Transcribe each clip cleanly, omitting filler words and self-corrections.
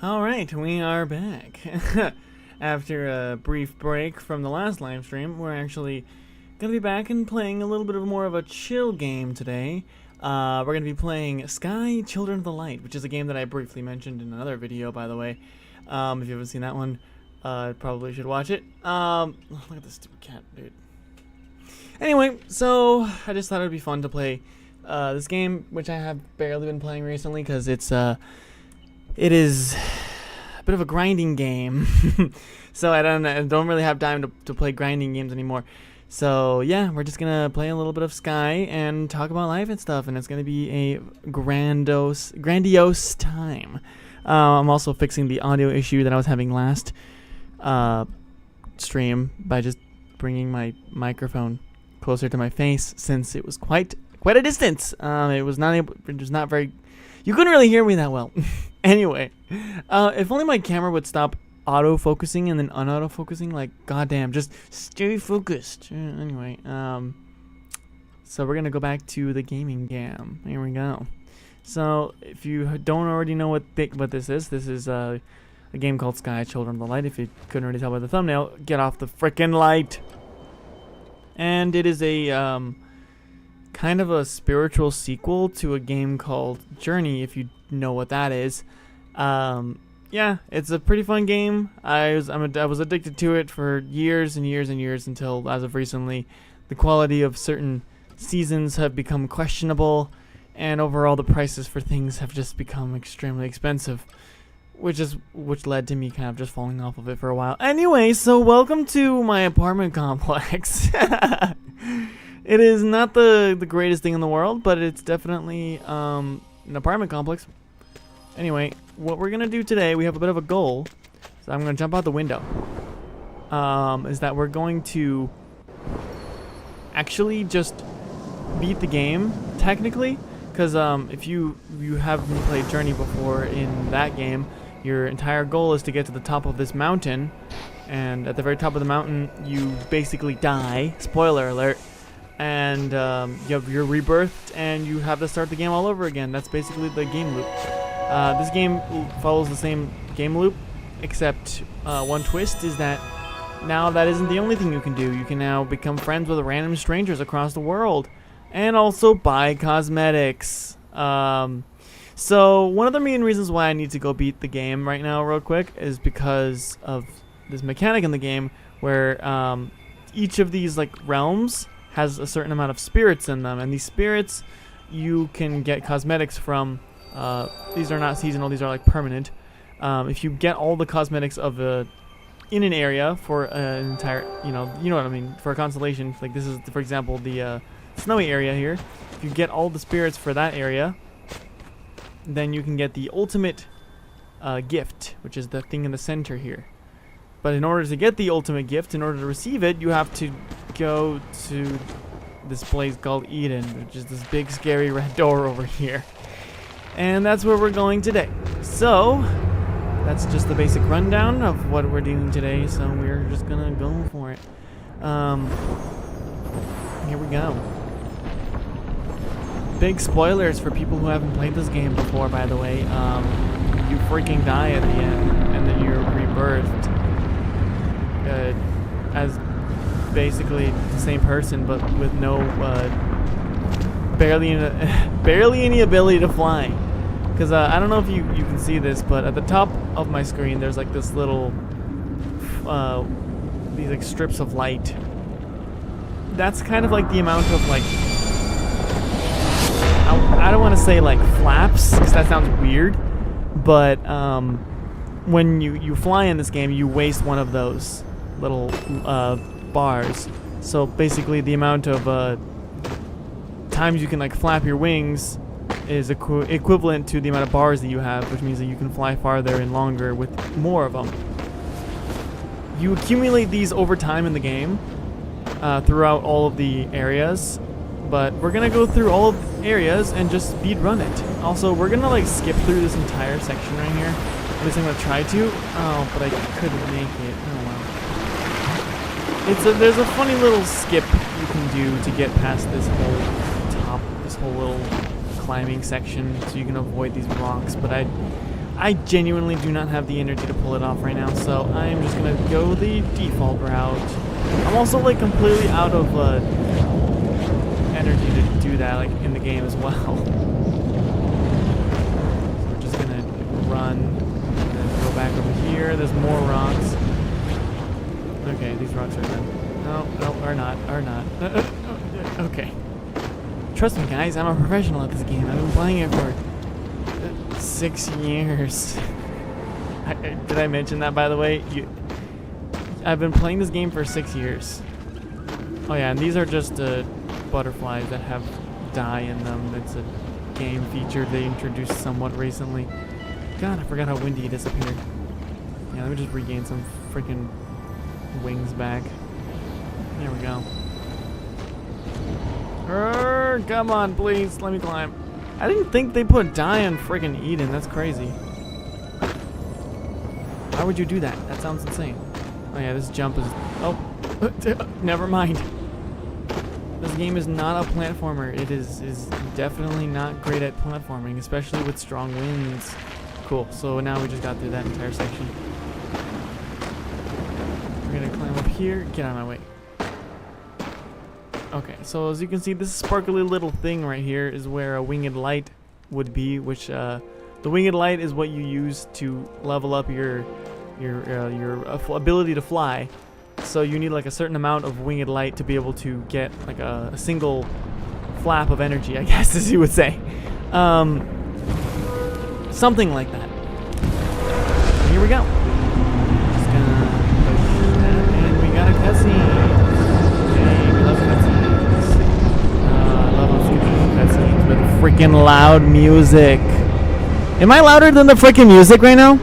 Alright, we are back. After a brief break from the last live stream, we're actually going to be back and playing a little bit of more of a chill game today. We're going to be playing Sky Children of the Light, which is a game that I briefly mentioned in another video, by the way. If you haven't seen that one, probably should watch it. Look at this stupid cat, dude. Anyway, so I just thought it would be fun to play this game, which I have barely been playing recently because it is a bit of a grinding game. So I don't really have time to play grinding games anymore. So yeah, we're just gonna play a little bit of Sky and talk about life and stuff, and it's gonna be a grandiose time. I'm also fixing the audio issue that I was having last stream by just bringing my microphone closer to my face, since it was quite a distance. It was not very. You couldn't really hear me that well. Anyway, if only my camera would stop auto-focusing and then un-auto-focusing. Like, goddamn, just stay focused. Anyway, so we're gonna go back to the gaming cam. Here we go. So, if you don't already know what this is a game called Sky Children of the Light. If you couldn't already tell by the thumbnail, get off the frickin' light. And it is a kind of a spiritual sequel to a game called Journey, if you know what that is. Yeah, it's a pretty fun game. I was addicted to it for years and years and years, until as of recently the quality of certain seasons have become questionable, and overall the prices for things have just become extremely expensive, which led to me kind of just falling off of it for a while. Anyway, so welcome to my apartment complex. It is not the greatest thing in the world, but it's definitely an apartment complex. Anyway, what we're gonna do today, we have a bit of a goal. So I'm gonna jump out the window. Is that we're going to actually just beat the game, technically, because if you haven't played Journey before, in that game, your entire goal is to get to the top of this mountain, and at the very top of the mountain, you basically die. Spoiler alert. And you're rebirthed, and you have to start the game all over again. That's basically the game loop. This game follows the same game loop, except one twist is that now that isn't the only thing you can do. You can now become friends with random strangers across the world, and also buy cosmetics. So one of the main reasons why I need to go beat the game right now real quick is because of this mechanic in the game where each of these realms has a certain amount of spirits in them, and these spirits you can get cosmetics from. These are not seasonal, these are permanent. If you get all the cosmetics of in an area for an entire, you know what I mean, for a constellation, like this is, for example, the snowy area here. If you get all the spirits for that area, then you can get the ultimate gift, which is the thing in the center here. But in order to get the ultimate gift, in order to receive it, you have to go to this place called Eden, which is this big scary red door over here. And that's where we're going today. So, that's just the basic rundown of what we're doing today, so we're just gonna go for it. Here we go. Big spoilers for people who haven't played this game before, by the way. You freaking die at the end, and then you're rebirthed as basically the same person, but with no barely any ability to fly. Because I don't know if you can see this, but at the top of my screen there's this little these strips of light. That's kind of the amount of I don't want to say flaps, because that sounds weird, but when you fly in this game, you waste one of those little bars. So basically the amount of times you can flap your wings is equivalent to the amount of bars that you have, which means that you can fly farther and longer with more of them. You accumulate these over time in the game throughout all of the areas, but we're gonna go through all of the areas and just speed run it. Also, we're gonna skip through this entire section right here. At least I'm gonna try to. Oh, but I couldn't make it. Oh well. There's a funny little skip you can do to get past this whole little climbing section, so you can avoid these rocks. But I genuinely do not have the energy to pull it off right now, so I am just gonna go the default route. I'm also like completely out of energy to do that like in the game as well. So we're just gonna run and then go back over here. There's more rocks. Okay, these rocks are done. No, are not. Okay. Trust me, guys. I'm a professional at this game. I've been playing it for 6 years. Did I mention that, by the way? I've been playing this game for 6 years. Oh yeah, and these are just butterflies that have dye in them. It's a game feature they introduced somewhat recently. God, I forgot how windy it disappeared. Yeah, let me just regain some freaking wings back. There we go. Come on, please, let me climb. I didn't think they put dye on friggin' Eden. That's crazy. Why would you do that? That sounds insane. Oh yeah, this jump is... Oh, never mind. This game is not a platformer. It is definitely not great at platforming, especially with strong winds. Cool, so now we just got through that entire section. We're gonna climb up here. Get out of my way. Okay, so as you can see, this sparkly little thing right here is where a winged light would be, which the winged light is what you use to level up your ability to fly. So you need like a certain amount of winged light to be able to get like a single flap of energy, I guess, as you would say. Something like that. Here we go. Just gonna push that, and we got a cutscene. With freaking loud music. Am I louder than the freaking music right now?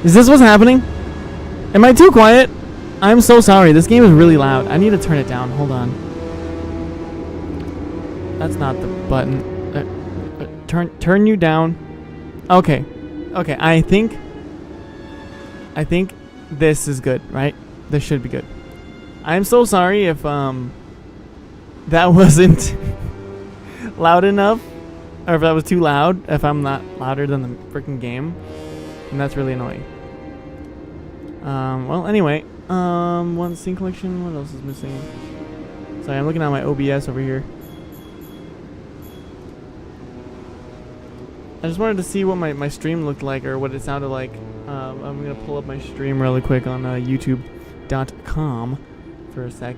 Is this what's happening? Am I too quiet? I'm so sorry. This game is really loud. I need to turn it down. Hold on. That's not the button. Turn you down. Okay. Okay. I think this is good, right? This should be good. I'm so sorry if that wasn't loud enough, or if that was too loud, if I'm not louder than the freaking game, and that's really annoying. Well, anyway, one scene collection, what else is missing? Sorry, I'm looking at my OBS over here. I just wanted to see what my stream looked like, or what it sounded like. I'm gonna pull up my stream really quick on youtube.com for a sec.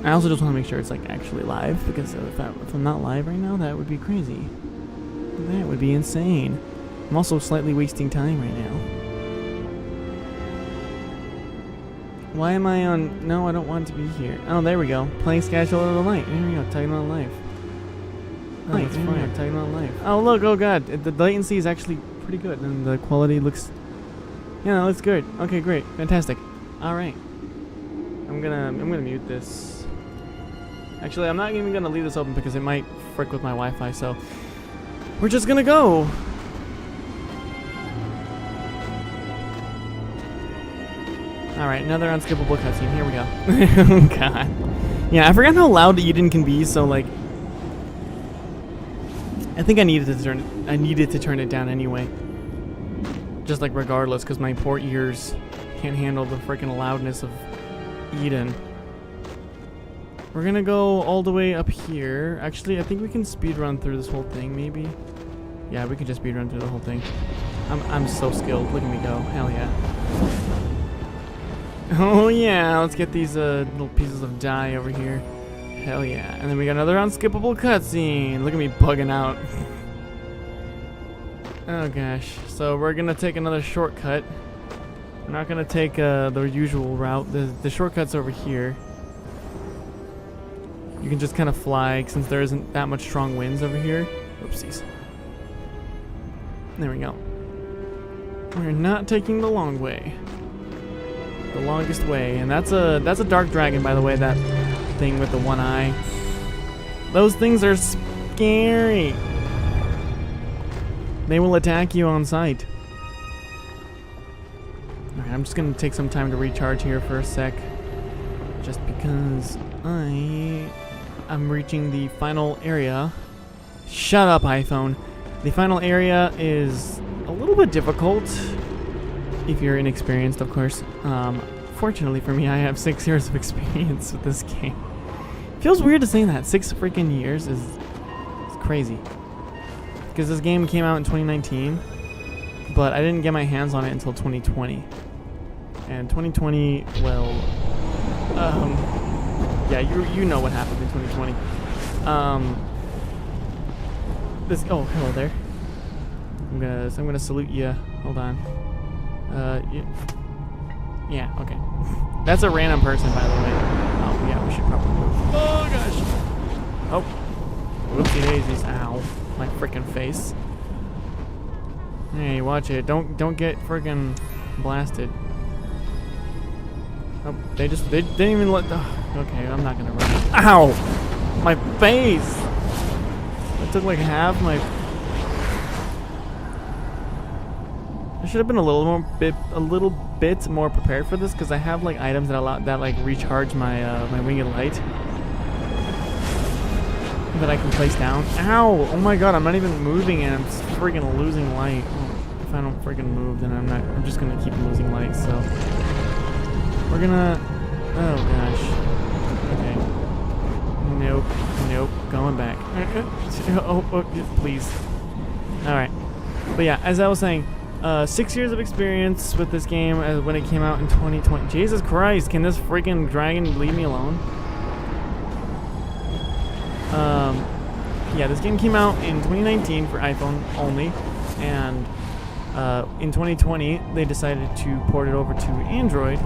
I also just want to make sure it's like actually live, because if I'm not live right now, that would be crazy. That would be insane. I'm also slightly wasting time right now. Why am I on... No, I don't want to be here. Oh, there we go. Playing Schedule of the Night. There we go. Tagging on live. Oh, that's fine. Tagging on live. Oh, look. Oh, God. The latency is actually pretty good, and the quality looks... Yeah, it looks good. Okay, great. Fantastic. All right. I'm gonna mute this. Actually, I'm not even gonna leave this open because it might frick with my Wi-Fi, so we're just gonna go. Alright, another unskippable cutscene. Here we go. Oh, God. Yeah, I forgot how loud Eden can be, so like I think I needed to turn it down anyway. Just like regardless, because my poor ears can't handle the freaking loudness of Eden. We're gonna go all the way up here. Actually, I think we can speedrun through this whole thing, maybe. Yeah, we can just speedrun through the whole thing. I'm so skilled. Look at me go. Hell yeah. Oh yeah, let's get these little pieces of dye over here. Hell yeah. And then we got another unskippable cutscene. Look at me bugging out. Oh gosh. So we're gonna take another shortcut. We're not gonna take the usual route. The shortcut's over here. You can just kind of fly since there isn't that much strong winds over here. Oopsies. There we go. We're not taking the long way. The longest way, and that's a dark dragon, by the way. That thing with the one eye. Those things are scary. They will attack you on sight. Alright, I'm just gonna take some time to recharge here for a sec, just because I'm reaching the final area Shut up, iPhone. The final area is a little bit difficult if you're inexperienced, of course. Fortunately for me, I have 6 years of experience with this game. Feels weird to say that. 6 freaking years is crazy. Because this game came out in 2019, but I didn't get my hands on it until 2020. And 2020, well, yeah, you know what happened in 2020. Oh, hello there. I'm gonna salute you. Hold on. Yeah, okay. That's a random person, by the way. Oh, yeah, we should probably move. Oh, gosh. Oh. Whoopsie daisies. Ow. My freaking face. Hey, watch it. Don't get freaking blasted. Oh, they didn't even let the... Okay, I'm not gonna run. Ow! My face! I took like half my... I should have been a little bit more prepared for this, because I have like items that like recharge my my winged light that I can place down. Ow! Oh my god, I'm not even moving and I'm freaking losing light. If I don't freaking move, then I'm just gonna keep losing light. So we're gonna... Oh gosh. Okay. Nope. Going back. Oh, please. All right. But yeah, as I was saying. 6 years of experience with this game when it came out in 2020. Jesus Christ, can this freaking dragon leave me alone? Yeah, this game came out in 2019 for iPhone only, and in 2020 they decided to port it over to Android,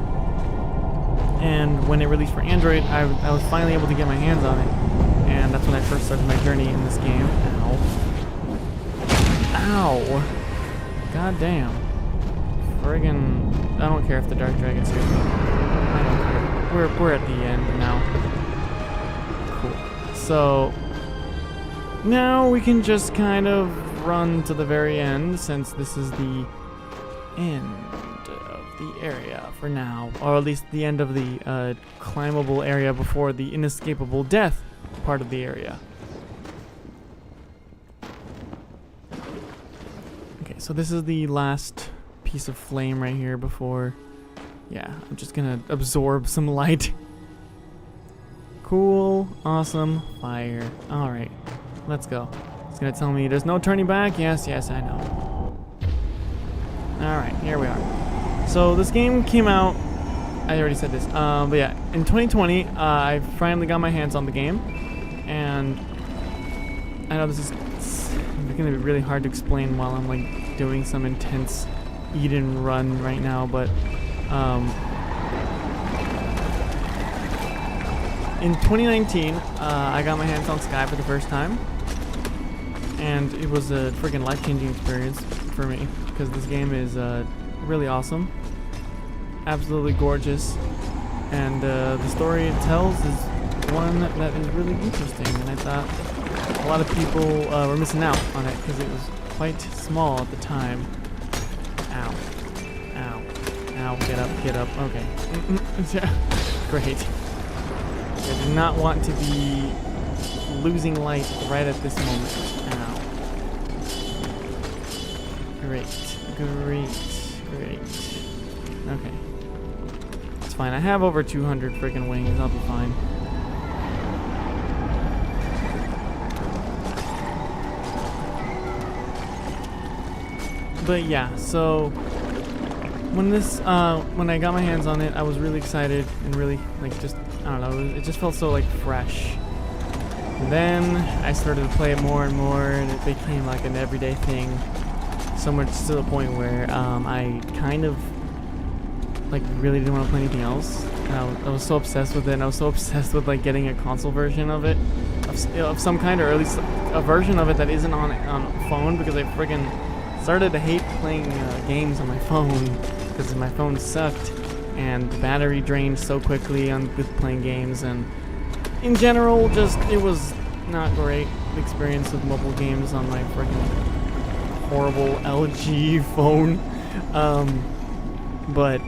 and when it released for Android, I was finally able to get my hands on it, and that's when I first started my journey in this game. Ow. God damn. Friggin'... I don't care if the Dark Dragon scares me. I don't care. We're at the end now. Cool. So... now we can just kind of run to the very end, since this is the end of the area for now. Or at least the end of the climbable area before the inescapable death part of the area. So this is the last piece of flame right here before... Yeah, I'm just gonna absorb some light. Cool, awesome, fire. Alright, let's go. It's gonna tell me there's no turning back. Yes, I know. Alright, here we are. So this game came out... I already said this. But yeah, in 2020, I finally got my hands on the game. And... I know this is... it's gonna be really hard to explain while I'm like doing some intense eat and run right now, but in 2019 I got my hands on Sky for the first time, and it was a freaking life-changing experience for me, because this game is really awesome, absolutely gorgeous, and the story it tells is one that is really interesting, and I thought a lot of people were missing out on it because it was quite small at the time. Ow. Ow. Ow. Get up. Okay. Great. I do not want to be losing light right at this moment. Ow. Great. Okay. It's fine. I have over 200 freaking wings. I'll be fine. But yeah, so when I got my hands on it, I was really excited and really like just, I don't know, it just felt so like fresh. And then I started to play it more and more, and it became like an everyday thing, so much to the point where I kind of like really didn't want to play anything else. And I was so obsessed with it, and I was so obsessed with like getting a console version of it, of some kind, or at least a version of it that isn't on phone, because I friggin' started to hate playing games on my phone because my phone sucked and the battery drained so quickly with playing games, and in general just it was not great experience with mobile games on my freaking horrible LG phone. But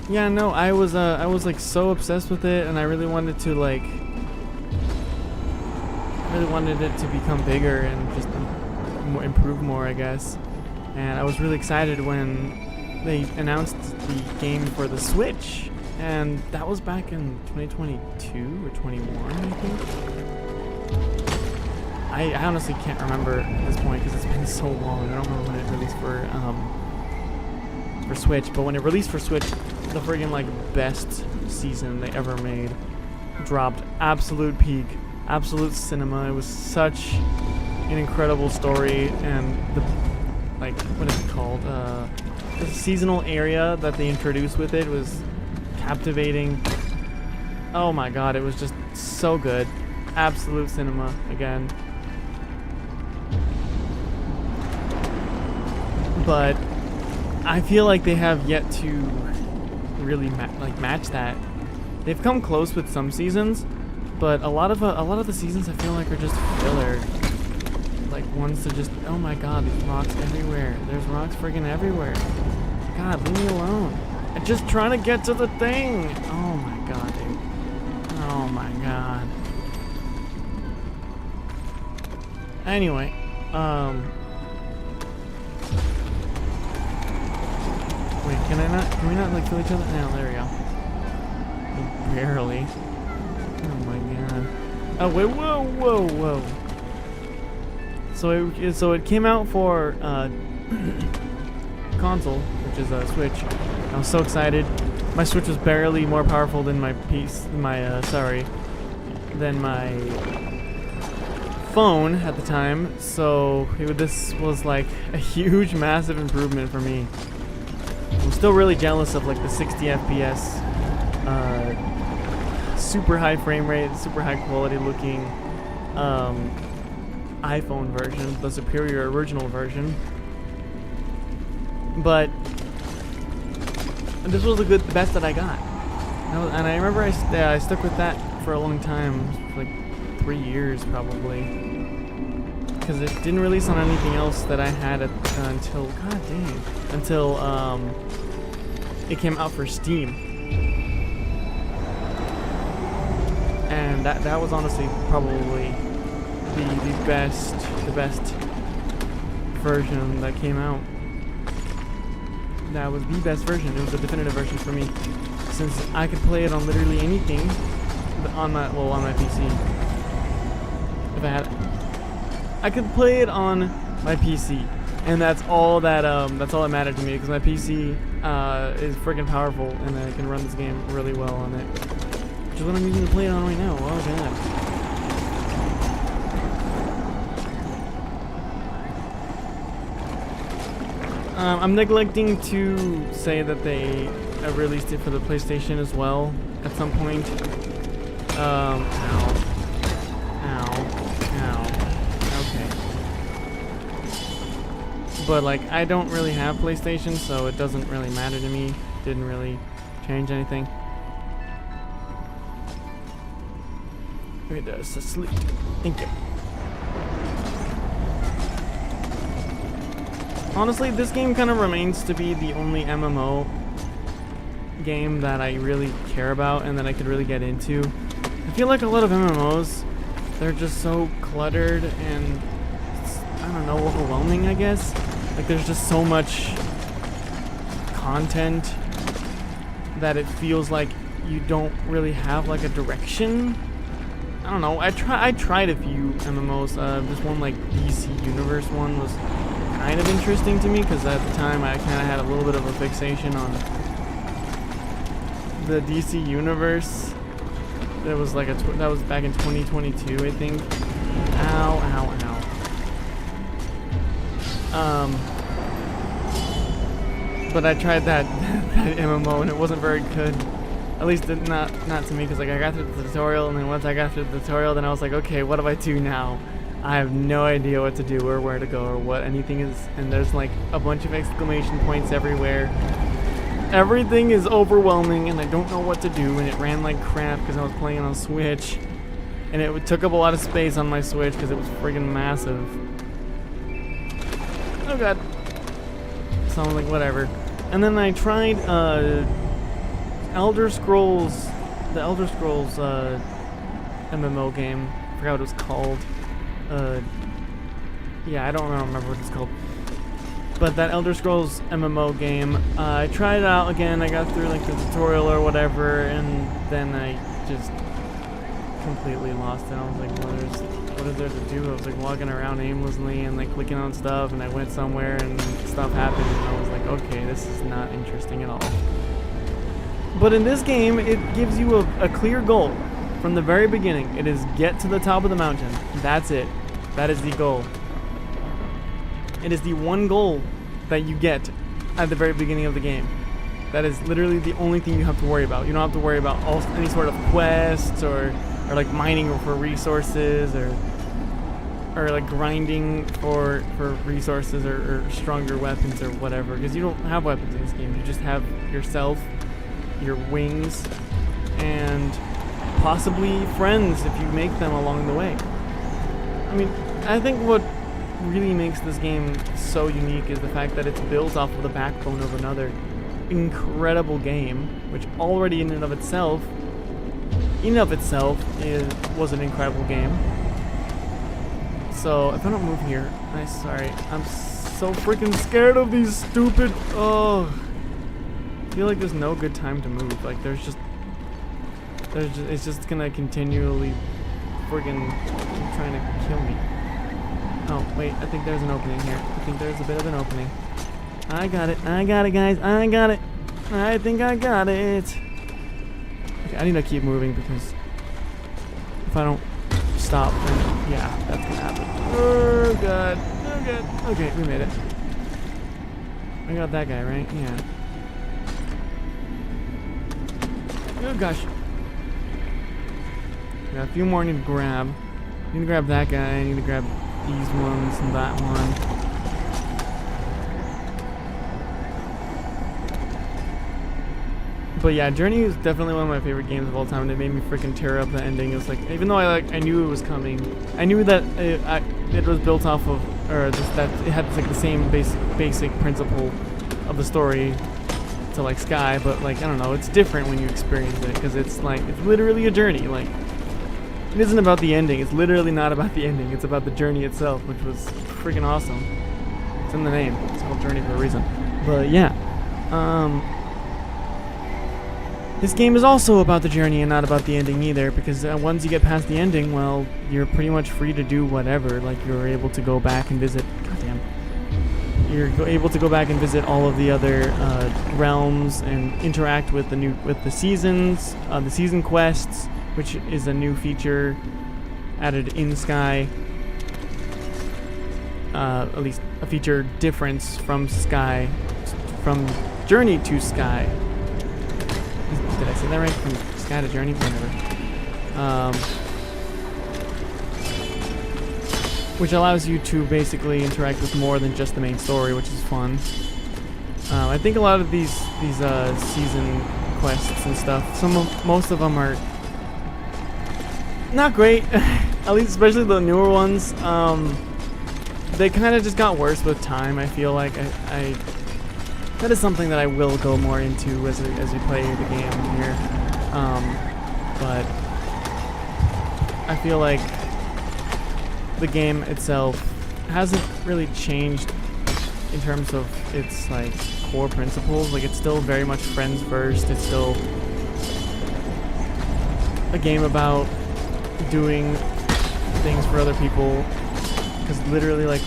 yeah, no, I was like so obsessed with it, and I really wanted to like really wanted it to become bigger and just improve more, I guess. And I was really excited when they announced the game for the Switch, and that was back in 2022 or 21, I think. I honestly can't remember at this point because it's been so long. I don't remember when it released for Switch, but when it released for Switch, the friggin' like best season they ever made dropped. Absolute peak, absolute cinema. It was such an incredible story, and the like, what is it called? The seasonal area that they introduced with it was captivating. Oh my god, it was just so good. Absolute cinema again. But I feel like they have yet to really match that. They've come close with some seasons, but a lot of the seasons I feel like are just filler. Like ones that just, oh my god, these rocks everywhere. There's rocks friggin' everywhere. God, leave me alone. I'm just trying to get to the thing. Oh my god, dude. Oh my god. Anyway, wait, can we not like kill each other? No, there we go. Barely. Oh my god. Oh wait, whoa. So it came out for console, which is a Switch. I was so excited. My Switch was barely more powerful than my than my phone at the time. So this was like a huge, massive improvement for me. I'm still really jealous of like the 60 FPS, super high frame rate, super high quality looking iPhone version, the superior original version. But this was the best that I got, and I remember I stuck with that for a long time, like 3 years probably, because it didn't release on anything else that I had until it came out for Steam, and that was honestly probably the best version that came out. That was the best version. It was the definitive version for me, since I could play it on literally anything on my PC. If I could play it on my PC, and that's all that mattered to me, because my PC is freaking powerful, and I can run this game really well on it, which is what I'm using to play it on right now. Oh god. I'm neglecting to say that they released it for the PlayStation as well at some point. Ow. Okay. But like, I don't really have PlayStation, so it doesn't really matter to me. Didn't really change anything. It does. Sleep. Thank you. Honestly, this game kind of remains to be the only MMO game that I really care about and that I could really get into. I feel like a lot of MMOs, they're just so cluttered and, I don't know, overwhelming, I guess. Like, there's just so much content that it feels like you don't really have like a direction. I don't know. I tried a few MMOs. This one, like DC Universe one, was kind of interesting to me, because at the time I kind of had a little bit of a fixation on the DC Universe. That was like that was back in 2022, I think. Ow. But I tried that MMO and it wasn't very good. At least not to me, because like I got through the tutorial, and then once I got through the tutorial, then I was like, okay, what do I do now? I have no idea what to do or where to go or what anything is, and there's like a bunch of exclamation points everywhere. Everything is overwhelming, and I don't know what to do, and it ran like crap because I was playing on Switch, and it took up a lot of space on my Switch because it was friggin' massive. Oh god. So I'm like, whatever. And then I tried the Elder Scrolls MMO game. I forgot what it was called. yeah, I don't remember what it's called. But that Elder Scrolls MMO game, I tried it out again. I got through like the tutorial or whatever, and then I just completely lost it. I was like, what is there to do? I was like walking around aimlessly and like clicking on stuff, and I went somewhere and stuff happened, and I was like, okay, this is not interesting at all. But in this game, it gives you a clear goal from the very beginning. It is get to the top of the mountain. That's it. That is the goal. It is the one goal that you get at the very beginning of the game. That is literally the only thing you have to worry about. You don't have to worry about any sort of quests or like mining for resources or like grinding for resources or stronger weapons or whatever, because you don't have weapons in this game. You just have yourself, your wings, and possibly friends if you make them along the way. I mean, I think what really makes this game so unique is the fact that it's built off of the backbone of another incredible game, which already in and of itself was an incredible game. So if I don't move here, sorry, I'm so freaking scared of these stupid. Oh, I feel like there's no good time to move. Like it's just gonna continually friggin' keep trying to kill me. Oh, wait, I think there's an opening here. I think there's a bit of an opening. I got it, guys. I got it. I think I got it. Okay, I need to keep moving because if I don't stop, then yeah, that's gonna happen. Oh, God. Oh, God. Okay, we made it. I got that guy, right? Yeah. Oh, gosh. Got a few more I need to grab. I need to grab that guy. I need to grab these ones and that one. But yeah, Journey is definitely one of my favorite games of all time, and it made me freaking tear up the ending. It was like, even though I knew it was coming, I knew that it was built off of, that it had like the same basic principle of the story to like Sky, but like, I don't know, it's different when you experience it, because it's literally a journey. Like, it isn't about the ending. It's literally not about the ending. It's about the journey itself, which was freaking awesome. It's in the name. It's called Journey for a reason. But yeah, this game is also about the journey and not about the ending either, because once you get past the ending, well, you're pretty much free to do whatever. Like, you're able to go back and visit. Goddamn. You're able to go back and visit all of the other realms and interact with the seasons, the season quests, which is a new feature added in Sky. At least a feature difference from Sky, from Journey to Sky. Did I say that right? From Sky to Journey? Whatever. Which allows you to basically interact with more than just the main story, which is fun. I think a lot of these season quests and stuff, most of them are not great, at least especially the newer ones. They kind of just got worse with time. I feel like that is something that I will go more into as we play the game here. But I feel like the game itself hasn't really changed in terms of its like core principles. Like, it's still very much friends first. It's still a game about doing things for other people, because literally, like,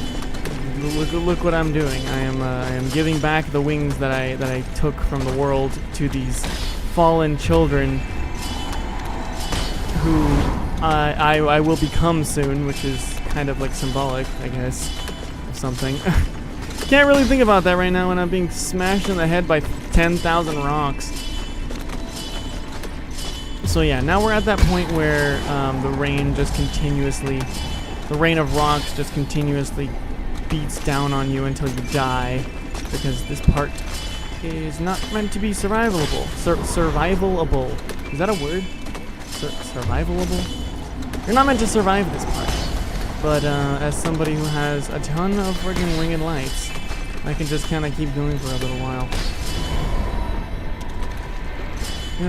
look what I'm doing. I am giving back the wings that I took from the world to these fallen children who I will become soon, which is kind of like symbolic, I guess, of something. Can't really think about that right now when I'm being smashed in the head by 10,000 rocks. So yeah, now we're at that point where the rain of rocks just continuously beats down on you until you die, because this part is not meant to be survivable. Survivable. Is that a word? Survivable? You're not meant to survive this part. But as somebody who has a ton of friggin' winged lights, I can just kind of keep going for a little while.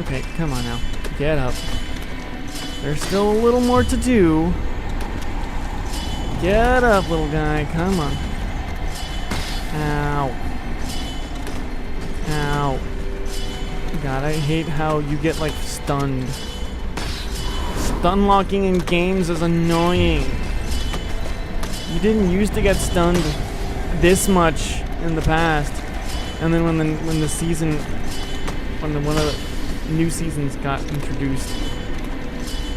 Okay, come on now. Get up. There's still a little more to do. Get up, little guy. Come on. Ow. Ow. God, I hate how you get, like, stunned. Stun locking in games is annoying. You didn't used to get stunned this much in the past. And then when the season, one of the new seasons got introduced,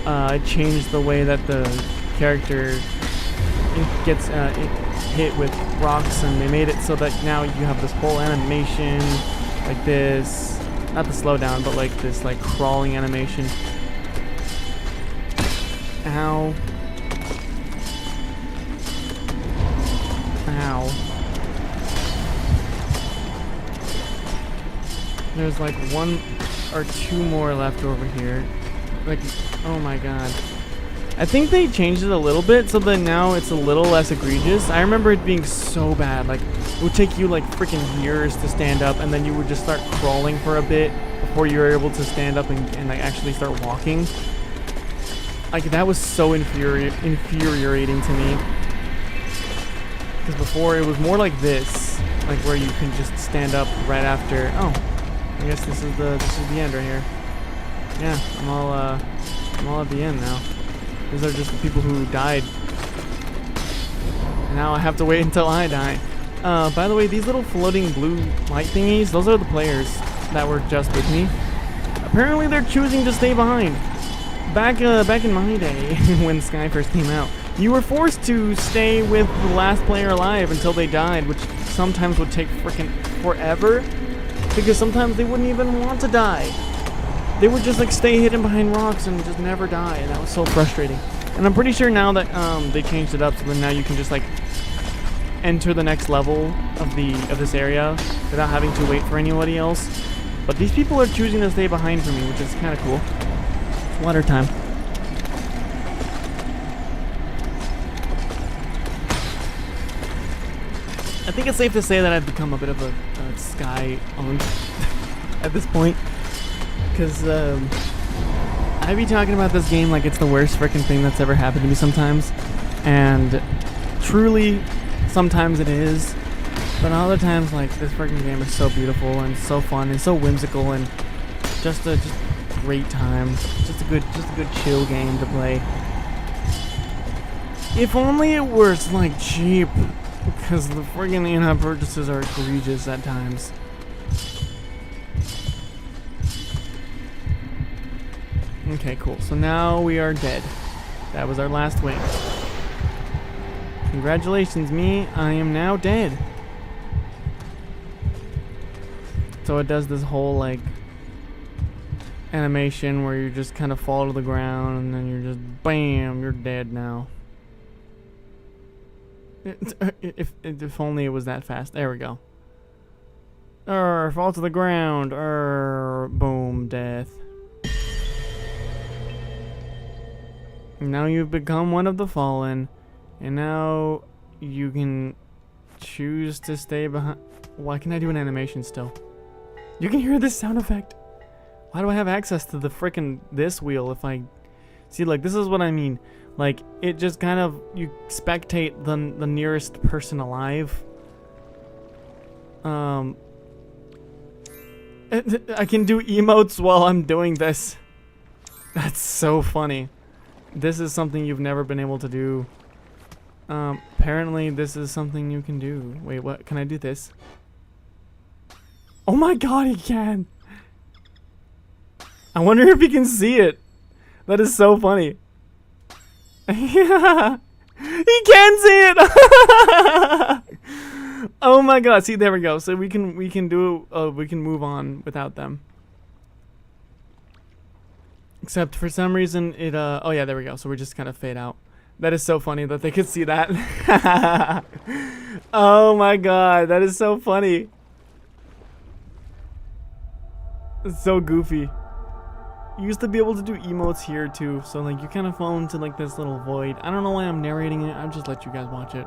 it changed the way that the character gets hit with rocks, and they made it so that now you have this whole animation like this, not the slowdown, but like this like crawling animation. Ow. Ow. There's like one or two more left over here. Like, oh my god. I think they changed it a little bit so that now it's a little less egregious. I remember it being so bad. Like, it would take you like freaking years to stand up, and then you would just start crawling for a bit before you were able to stand up and like actually start walking. Like, that was so infuriating to me. Because before it was more like this, like where you can just stand up right after. Oh, I guess this is the end right here. Yeah, I'm all at the end now. These are just the people who died. And now I have to wait until I die. By the way, these little floating blue light thingies, those are the players that were just with me. Apparently they're choosing to stay behind. Back in my day, when Sky first came out, you were forced to stay with the last player alive until they died, which sometimes would take freaking forever, because sometimes they wouldn't even want to die. They would just like stay hidden behind rocks and just never die, and that was so frustrating. And I'm pretty sure now that they changed it up, so that now you can just like enter the next level of this area without having to wait for anybody else. But these people are choosing to stay behind for me, which is kind of cool. It's water time. I think it's safe to say that I've become a bit of a Sky unk at this point. Because I be talking about this game like it's the worst freaking thing that's ever happened to me sometimes. And truly, sometimes it is. But other times, like, this freaking game is so beautiful and so fun and so whimsical and just a great time. Just a good chill game to play. If only it was like cheap, because the friggin' in-app purchases are egregious at times. Okay, cool. So now we are dead. That was our last wing. Congratulations, me. I am now dead. So it does this whole, like, animation where you just kind of fall to the ground and then you're just, bam, you're dead now. If only it was that fast. There we go. Fall to the ground. Boom, death. Now you've become one of the fallen, and now you can choose to stay behind. Why can I do an animation still? You can hear this sound effect. Why do I have access to the frickin' this wheel if I... See, like, this is what I mean. Like, it just kind of... You spectate the nearest person alive. I can do emotes while I'm doing this. That's so funny. This is something you've never been able to do. Apparently this is something you can do. Wait, what? Can I do this? Oh my god, he can! I wonder if he can see it. That is so funny. Yeah! He can see it! Oh my god, see, there we go. So we can move on without them. Except for some reason it oh yeah, there we go. So we just kind of fade out. That is so funny that they could see that. Oh my god, that is so funny. It's so goofy. You used to be able to do emotes here too, so like you kind of fall into like this little void. I don't know why I'm narrating it. I'll just let you guys watch it.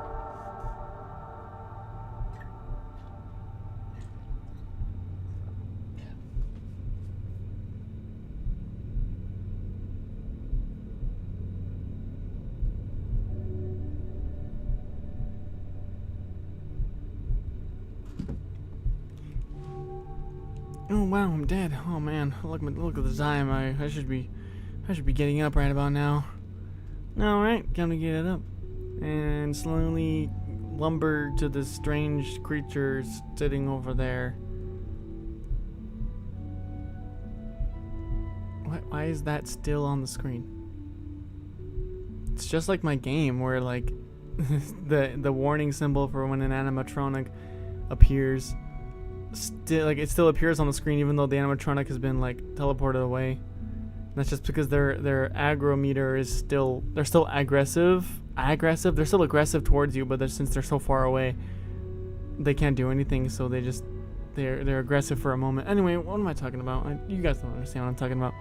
Oh wow, I'm dead. Oh man, look at the time. I should be getting up right about now. All right, time to get it up and slowly lumber to this strange creature sitting over there. Why is that still on the screen? It's just like my game where like the warning symbol for when an animatronic appears it still appears on the screen even though the animatronic has been like teleported away. And that's just because their aggro meter is still aggressive. They're still aggressive towards you, but since they're so far away, they can't do anything. So they're aggressive for a moment. Anyway, what am I talking about? You guys don't understand what I'm talking about.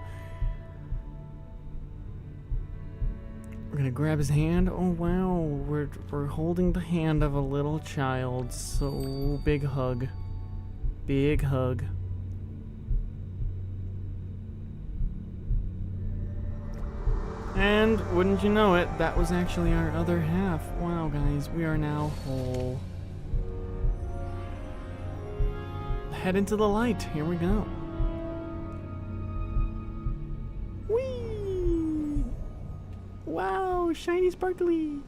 We're gonna grab his hand. Oh wow, we're holding the hand of a little child. So big hug. Big hug. And wouldn't you know it, that was actually our other half. Wow guys, we are now whole. Head into the light. Here we go. Whee! Wow, shiny sparkly.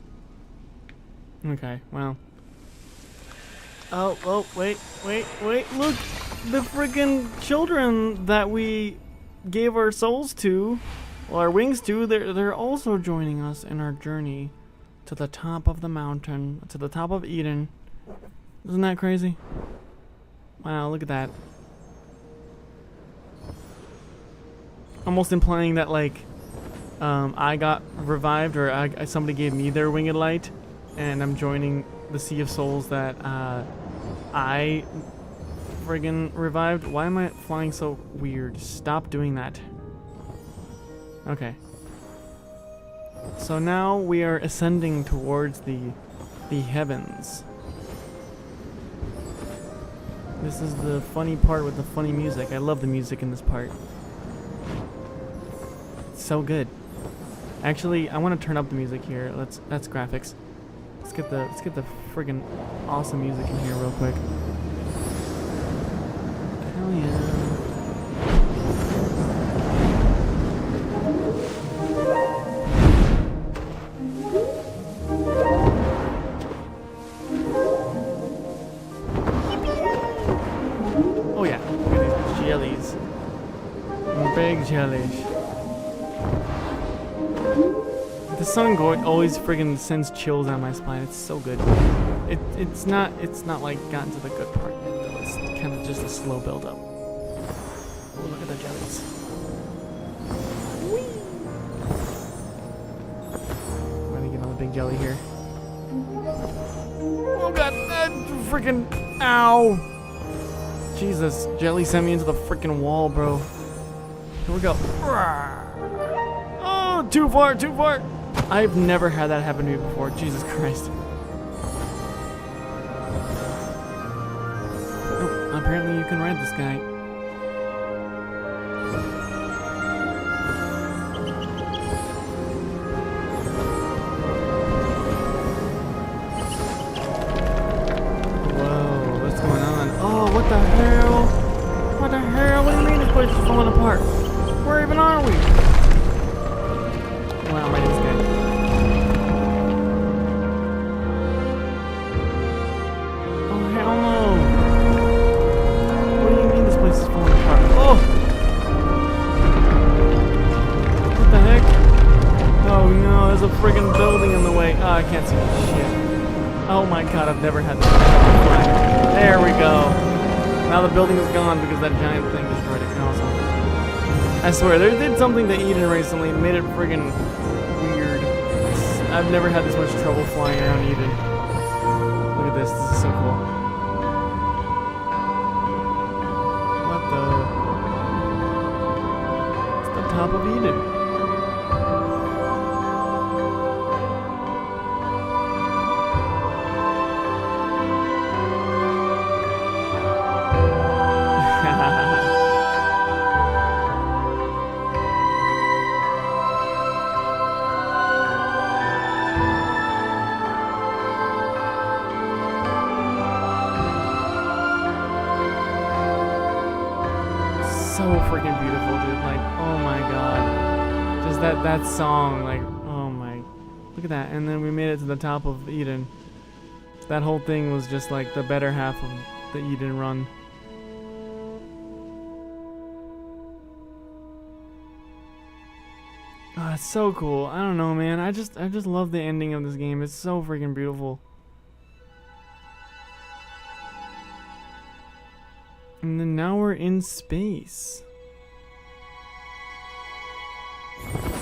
Okay, well. Oh, wait. Look, the friggin' children that we gave our souls to, well, our wings to, they're also joining us in our journey to the top of the mountain, to the top of Eden. Isn't that crazy? Wow, look at that. Almost implying that, like, I got revived, or somebody gave me their winged light, and I'm joining the sea of souls that I friggin' revived. Why am I flying so weird? Stop doing that. Okay. So now we are ascending towards the heavens. This is the funny part with the funny music. I love the music in this part. It's so good. Actually, I want to turn up the music here. That's graphics. Let's get the friggin' awesome music in here real quick. Hell yeah. Oh yeah, look at these jellies. Big jellies. The song always friggin' sends chills down my spine. It's so good. It's not like gotten to the good part yet though. It's kind of just a slow build up. Oh, look at the jellies. Whee! I'm gonna get another big jelly here. Oh god, that freaking ow! Jesus, jelly sent me into the freaking wall, bro. Here we go. Oh, too far. I've never had that happen to me before. Jesus Christ. Oh, apparently you can ride this guy. Whoa, what's going on? Oh, what the hell? What the hell? What do you mean this place is falling apart? Where even are we? Wow, right, this guy. Oh, hell no. What do you mean this place is falling apart? Oh! What the heck? Oh no, there's a friggin' building in the way. Oh, I can't see shit. Oh my god, I've never had that. There we go. Now the building is gone because that giant thing destroyed it. Awesome. I swear, they did something to Eden recently and made it friggin' weird. I've never had this much trouble flying around Eden. Look at this is so cool. What the? It's the top of Eden. freaking beautiful, dude. Like, oh my god. Just that song, like, oh my. Look at that. And then we made it to the top of Eden. That whole thing was just like the better half of the Eden run. Oh, it's so cool. I don't know, man. I just love the ending of this game. It's so freaking beautiful. And then now we're in space.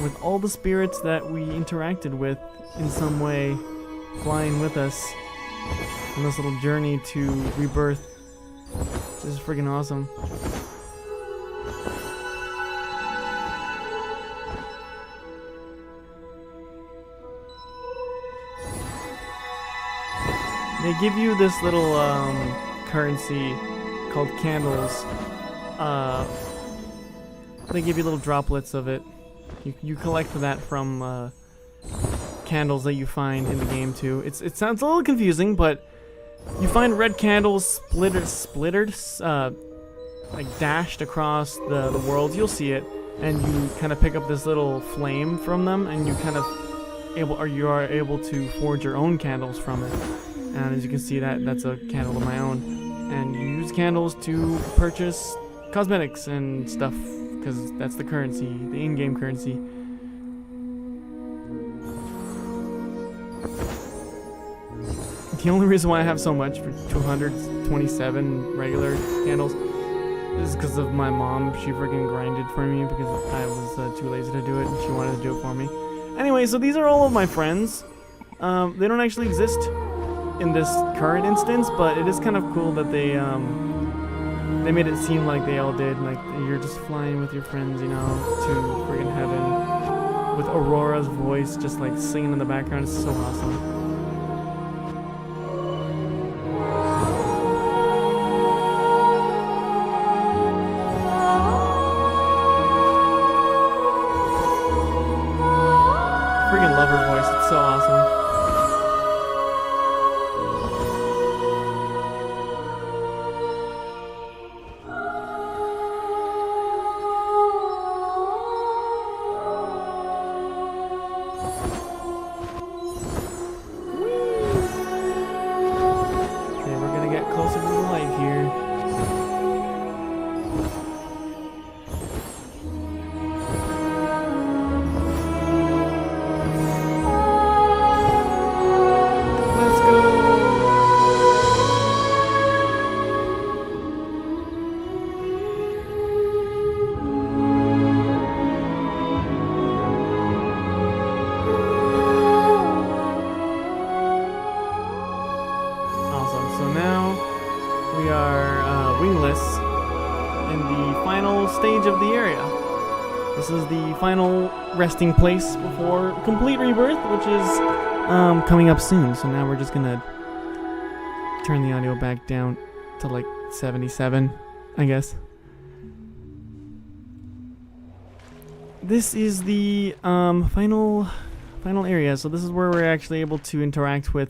With all the spirits that we interacted with in some way flying with us on this little journey to rebirth. This is freaking awesome. They give you this little currency called candles. They give you little droplets of it. You collect that from candles that you find in the game too. It sounds a little confusing, but you find red candles splittered, like dashed across the world. You'll see it, and you kind of pick up this little flame from them, and you kind of you are able to forge your own candles from it. And as you can see, that's a candle of my own. And you use candles to purchase cosmetics and stuff, because that's the currency, the in-game currency. The only reason why I have so much for 227 regular candles is because of my mom. She freaking grinded for me because I was too lazy to do it, and she wanted to do it for me. Anyway, so these are all of my friends. They don't actually exist in this current instance, but it is kind of cool that they made it seem like they all did. Like, you're just flying with your friends, you know, to friggin' heaven with Aurora's voice just like singing in the background. It's so awesome. Freaking love her voice. It's so awesome. Stage of the area. This is the final resting place before complete rebirth, which is coming up soon. So now we're just gonna turn the audio back down to like 77, I guess. This is the final area. So this is where we're actually able to interact with.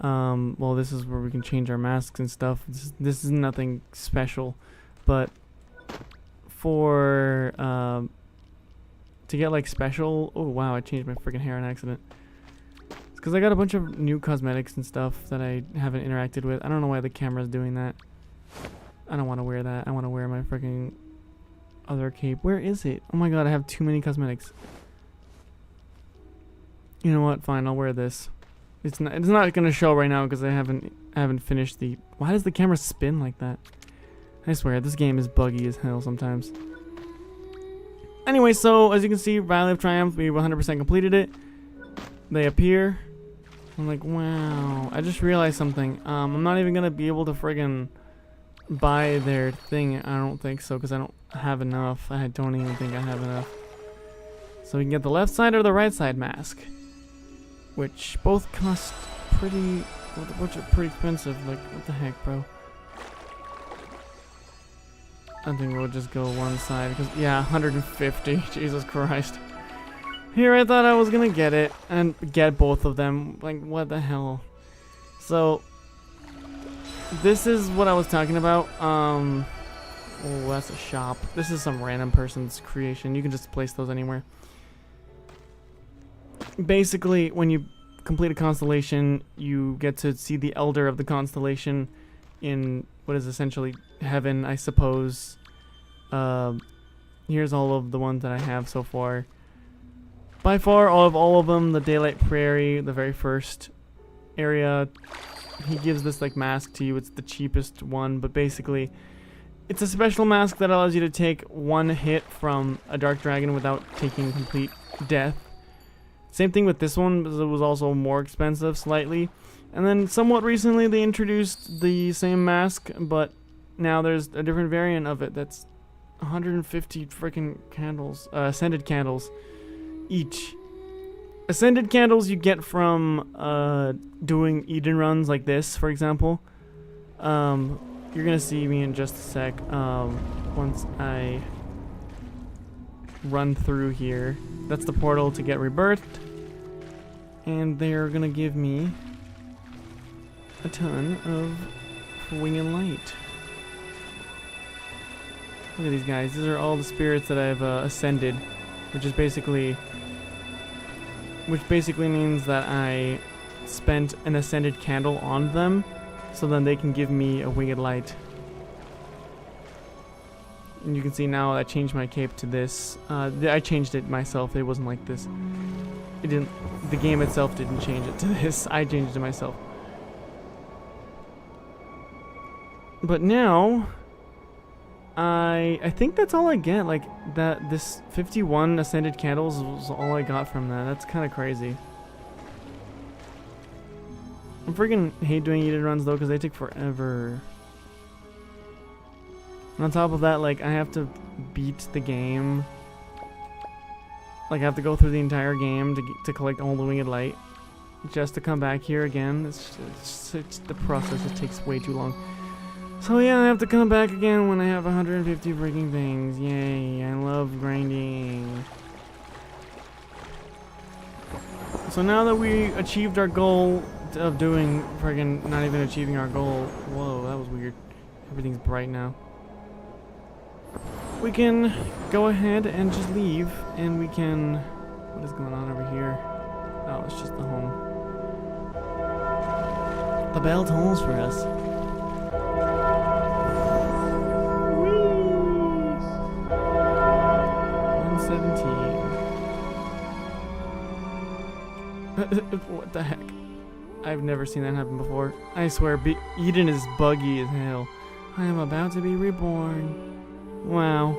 Well, this is where we can change our masks and stuff. This is nothing special, but for to get like special. Oh wow, I changed my freaking hair on accident. It's because I got a bunch of new cosmetics and stuff that I haven't interacted with. I don't know why the camera's doing that. I don't want to wear that. I want to wear my freaking other cape. Where is it? Oh my god, I have too many cosmetics. You know what? Fine, I'll wear this. It's not gonna show right now because I haven't finished the. Why does the camera spin like that? I swear, this game is buggy as hell sometimes. Anyway, so as you can see, Valley of Triumph, we 100% completed it. They appear. I'm like, wow. I just realized something. I'm not even gonna be able to friggin' buy their thing. I don't think so, because I don't have enough. I don't even think I have enough. So we can get the left side or the right side mask, which both cost pretty, which are pretty expensive. Like, what the heck, bro? I think we'll just go one side because, yeah, 150. Jesus Christ. Here I thought I was gonna get it and get both of them. Like, what the hell? So, this is what I was talking about. Oh, that's a shop. This is some random person's creation. You can just place those anywhere. Basically, when you complete a constellation, you get to see the elder of the constellation in what is essentially heaven, I suppose. Here's all of the ones that I have so far. By far, all of them, the Daylight Prairie, the very first area, he gives this like mask to you. It's the cheapest one, but basically, it's a special mask that allows you to take one hit from a Dark Dragon without taking complete death. Same thing with this one, because it was also more expensive slightly. And then somewhat recently they introduced the same mask, but now there's a different variant of it that's 150 freaking candles, ascended candles each. Ascended candles you get from doing Eden runs like this, for example. You're gonna see me in just a sec. Once I run through here, that's the portal to get rebirthed, and they're gonna give me a ton of wing and light. Look at these guys. These are all the spirits that I've ascended, which basically means that I spent an ascended candle on them, so then they can give me a winged light. And you can see now I changed my cape to this. I changed it myself. It wasn't like this. It didn't. The game itself didn't change it to this. I changed it myself. But now, I think that's all I get. Like that, this 51 ascended candles was all I got from that. That's kind of crazy. I freaking hate doing Eden runs though, because they take forever. And on top of that, like I have to beat the game. Like I have to go through the entire game to collect all the winged light, just to come back here again. It's the process. It takes way too long. So yeah, I have to come back again when I have 150 freaking things. Yay, I love grinding. So now that we achieved our goal of doing friggin' not even achieving our goal. Whoa, that was weird. Everything's bright now. We can go ahead and just leave, and we can... What is going on over here? Oh, it's just the home. The bell tolls for us. 117. What the heck? I've never seen that happen before. I swear, Eden is buggy as hell. I am about to be reborn. Wow.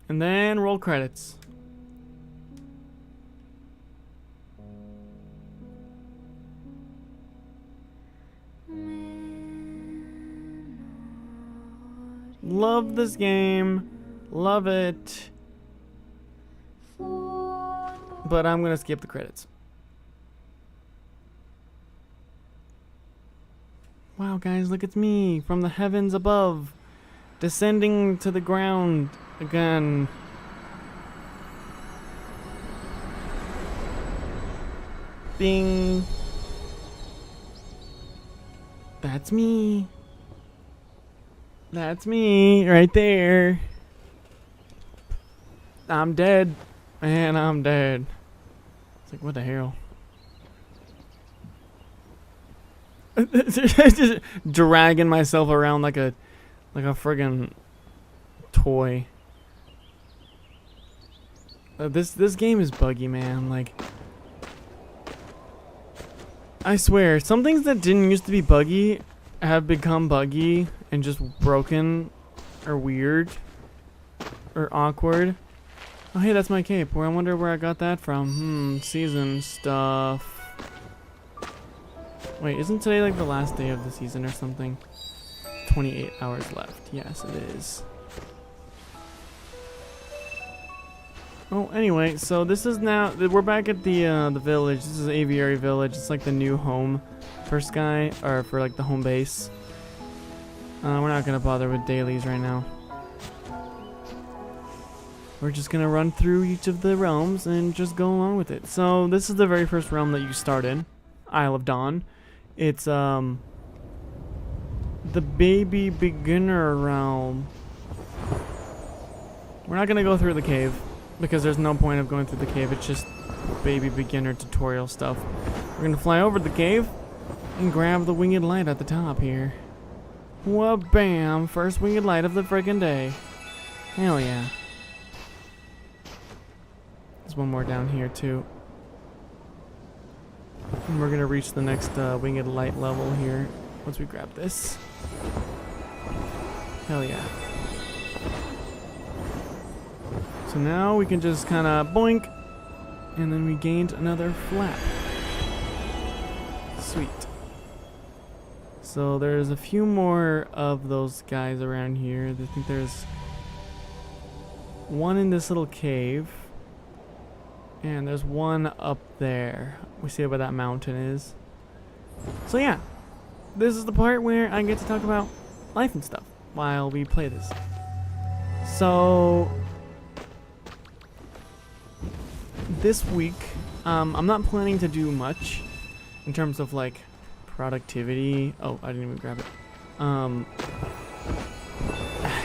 And then roll credits. Love this game. Love it. But I'm gonna skip the credits. Wow, guys, look at me from the heavens above, descending to the ground again. Bing. That's me. That's me right there. I'm dead. Man, I'm dead. It's like, what the hell? Just dragging myself around like a friggin' toy. This game is buggy, man. Like, I swear, some things that didn't used to be buggy have become buggy and just broken or weird or awkward. Oh, hey, that's my cape. I wonder where I got that from. Season stuff. Wait, isn't today like the last day of the season or something? 28 hours left. Yes, it is. Oh, anyway, so this is now... We're back at the village. This is Aviary Village. It's like the new home for Sky, or for like the home base. We're not gonna bother with dailies right now. we're just gonna run through each of the realms and just go along with it. So this is the very first realm that you start in, Isle of Dawn. It's the baby beginner realm. We're not gonna go through the cave because there's no point of going through the cave. It's just baby beginner tutorial stuff. We're gonna fly over the cave and grab the winged light at the top here. Well, bam! First winged light of the friggin' day. Hell yeah. There's one more down here too. And we're gonna reach the next winged light level here once we grab this. Hell yeah. So now we can just kind of boink, and then we gained another flap. Sweet. So there's a few more of those guys around here. I think there's one in this little cave, and there's one up there. We see where that mountain is. So yeah, this is the part where I get to talk about life and stuff while we play this. So this week, I'm not planning to do much in terms of like productivity. Oh, I didn't even grab it.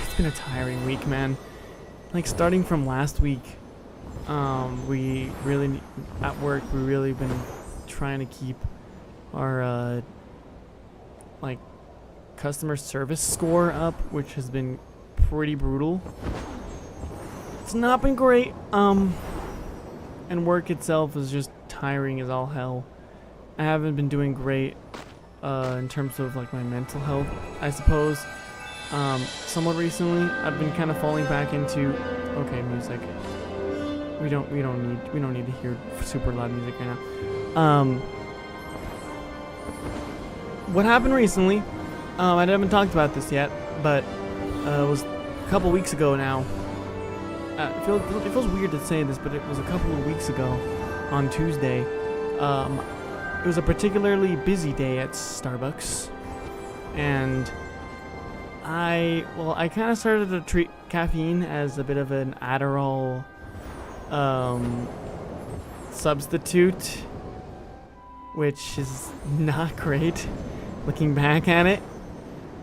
It's been a tiring week, man. Like starting from last week, we really at work we really been trying to keep our like customer service score up, which has been pretty brutal. It's not been great. And work itself is just tiring as all hell. I haven't been doing great in terms of like my mental health, I suppose. Somewhat recently, I've been kind of falling back into music. We don't need to hear super loud music right now. What happened recently? I haven't talked about this yet, but it was a couple weeks ago now. It feels weird to say this, but it was a couple of weeks ago on Tuesday. It was a particularly busy day at Starbucks, and I kind of started to treat caffeine as a bit of an Adderall substitute, which is not great looking back at it.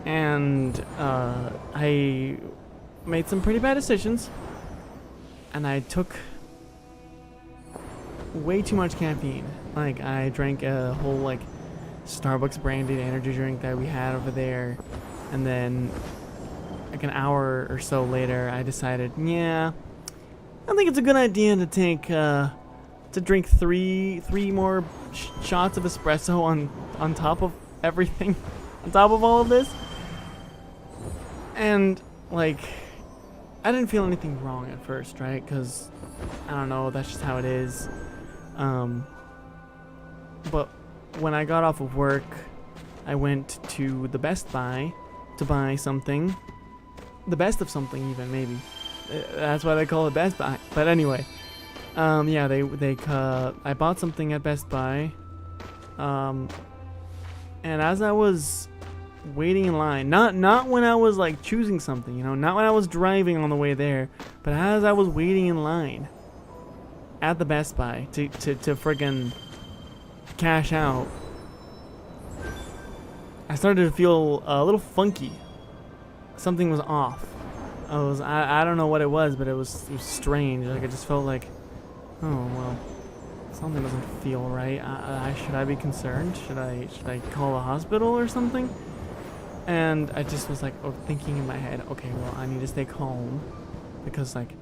And I made some pretty bad decisions, and I took way too much caffeine. Like, I drank a whole like Starbucks branded energy drink that we had over there, and then like an hour or so later I decided, yeah, I think it's a good idea to take to drink three more shots of espresso on top of everything, on top of all of this. And like, I didn't feel anything wrong at first, right? Because I don't know, that's just how it is. But when I got off of work, I went to the Best Buy to buy something. The best of something, even, maybe. That's why they call it Best Buy. But anyway, yeah, I bought something at Best Buy. And as I was waiting in line, not when I was like choosing something, you know, not when I was driving on the way there, but as I was waiting in line at the Best Buy to friggin' cash out, I started to feel a little funky. Something was off. I don't know what it was, but it was strange. Like, I just felt like, oh well, something doesn't feel right. Should I be concerned? Should I call a hospital or something? And I just was like, thinking in my head, okay, well, I need to stay calm, because like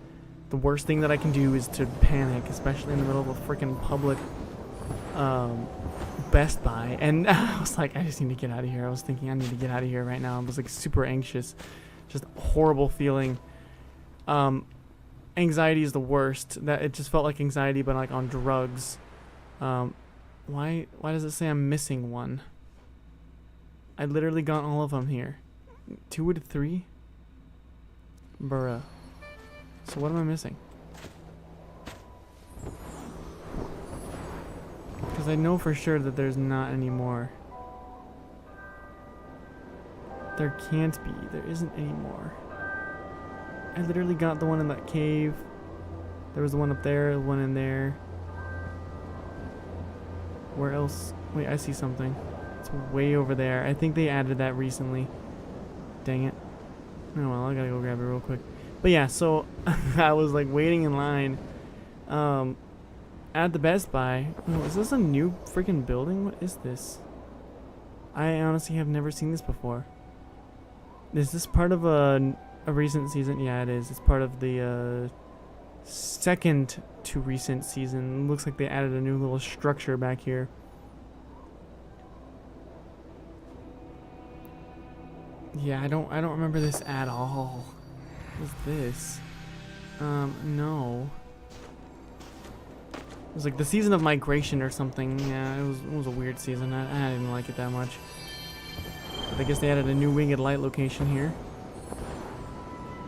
the worst thing that I can do is to panic, especially in the middle of a freaking public Best Buy. And I was like, I just need to get out of here. I was thinking I need to get out of here right now. I was like super anxious, just horrible feeling. Anxiety is the worst. That it just felt like anxiety, but like on drugs. Why does it say I'm missing one? I literally got all of them here. 2 to 3? Bruh. So what am I missing? Because I know for sure that there's not any more. There can't be. There isn't any more. I literally got the one in that cave. There was one up there, one in there. Where else? Wait, I see something. It's way over there. I think they added that recently. Dang it. Oh well, I gotta go grab it real quick. But yeah, so I was like waiting in line at the Best Buy. Oh, is this a new freaking building? What is this? I honestly have never seen this before. Is this part of a recent season? Yeah, it is. It's part of the second to recent season. Looks like they added a new little structure back here. Yeah, I don't remember this at all. What is this? No. It was like the season of migration or something. Yeah, it was a weird season. I didn't like it that much. But I guess they added a new winged light location here.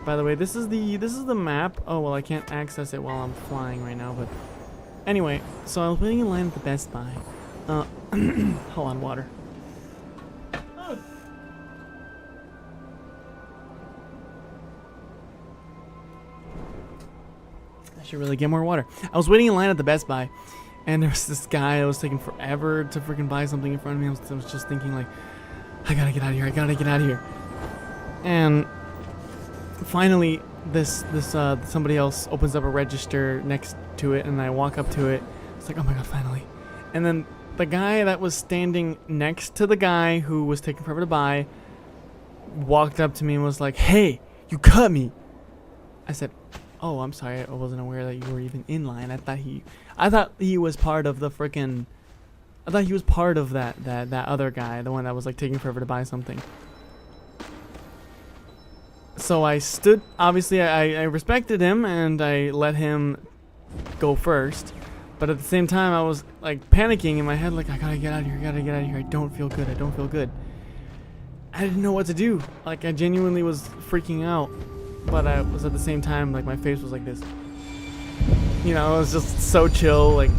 By the way, this is the map. Oh well, I can't access it while I'm flying right now. But anyway, so I was waiting in line at the Best Buy. Hold on, water. I should really get more water. I was waiting in line at the Best Buy, and there was this guy that was taking forever to freaking buy something in front of me. I was just thinking like, I gotta get out of here. I gotta get out of here. And finally, somebody else opens up a register next to it, and I walk up to it. It's like, oh my god, finally. And then the guy that was standing next to the guy who was taking forever to buy walked up to me and was like, "Hey, you cut me." I said, "Oh, I'm sorry. I wasn't aware that you were even in line. I thought he was part of the frickin'. I thought he was part of that other guy, the one that was like taking forever to buy something." So I stood. Obviously, I respected him and I let him go first. But at the same time, I was like panicking in my head, like, I gotta get out of here. I gotta get out of here. I don't feel good. I don't feel good. I didn't know what to do. Like, I genuinely was freaking out. But I was at the same time, like, my face was like this. You know, it was just so chill, like,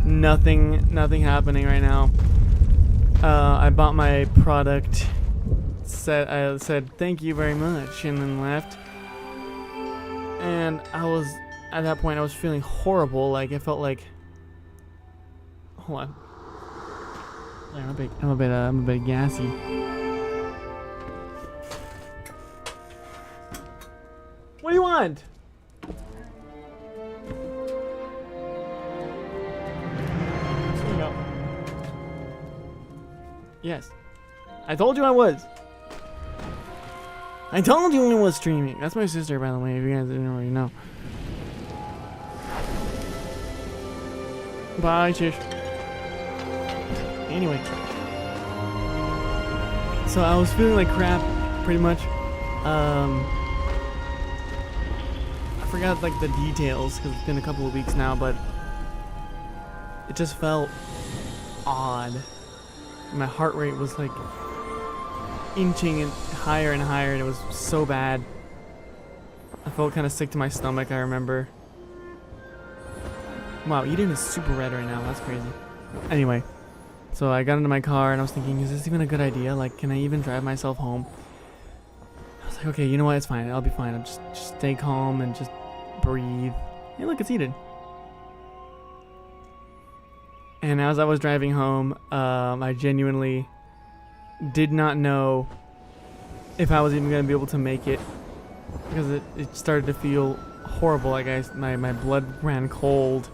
nothing happening right now. I bought my product, I said thank you very much, and then left. And at that point, I was feeling horrible, like, I felt like, hold on. Yeah, I'm a bit gassy. What do you want? Here we go. Yes. I told you I was. I told you I was streaming. That's my sister, by the way, if you guys didn't already know. Bye, Shish. Anyway. So I was feeling like crap, pretty much. I forgot like the details because it's been a couple of weeks now, but it just felt odd. My heart rate was like inching higher and higher, and it was so bad. I felt kind of sick to my stomach, I remember. Wow, Eden is super red right now. That's crazy. Anyway, so I got into my car and I was thinking, is this even a good idea? Like, can I even drive myself home? I was like, okay, you know what? It's fine. I'll be fine. I'll just stay calm and just breathe. Hey, look, it's Eden. And as I was driving home, I genuinely did not know if I was even going to be able to make it, because it started to feel horrible. Like my blood ran cold.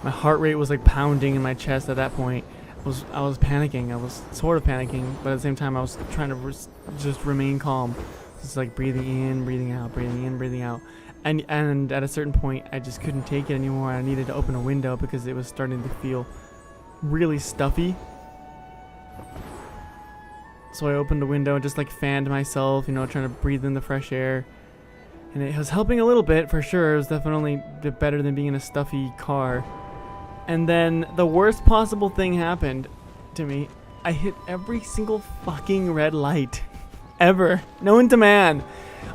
My heart rate was like pounding in my chest at that point. I was panicking. I was sort of panicking, but at the same time I was trying to just remain calm. Just like breathing in, breathing out, breathing in, breathing out. And at a certain point I just couldn't take it anymore. I needed to open a window because it was starting to feel really stuffy. So I opened the window and just like fanned myself, you know, trying to breathe in the fresh air. And it was helping a little bit, for sure. It was definitely a bit better than being in a stuffy car. And then the worst possible thing happened to me. I hit every single fucking red light ever known to man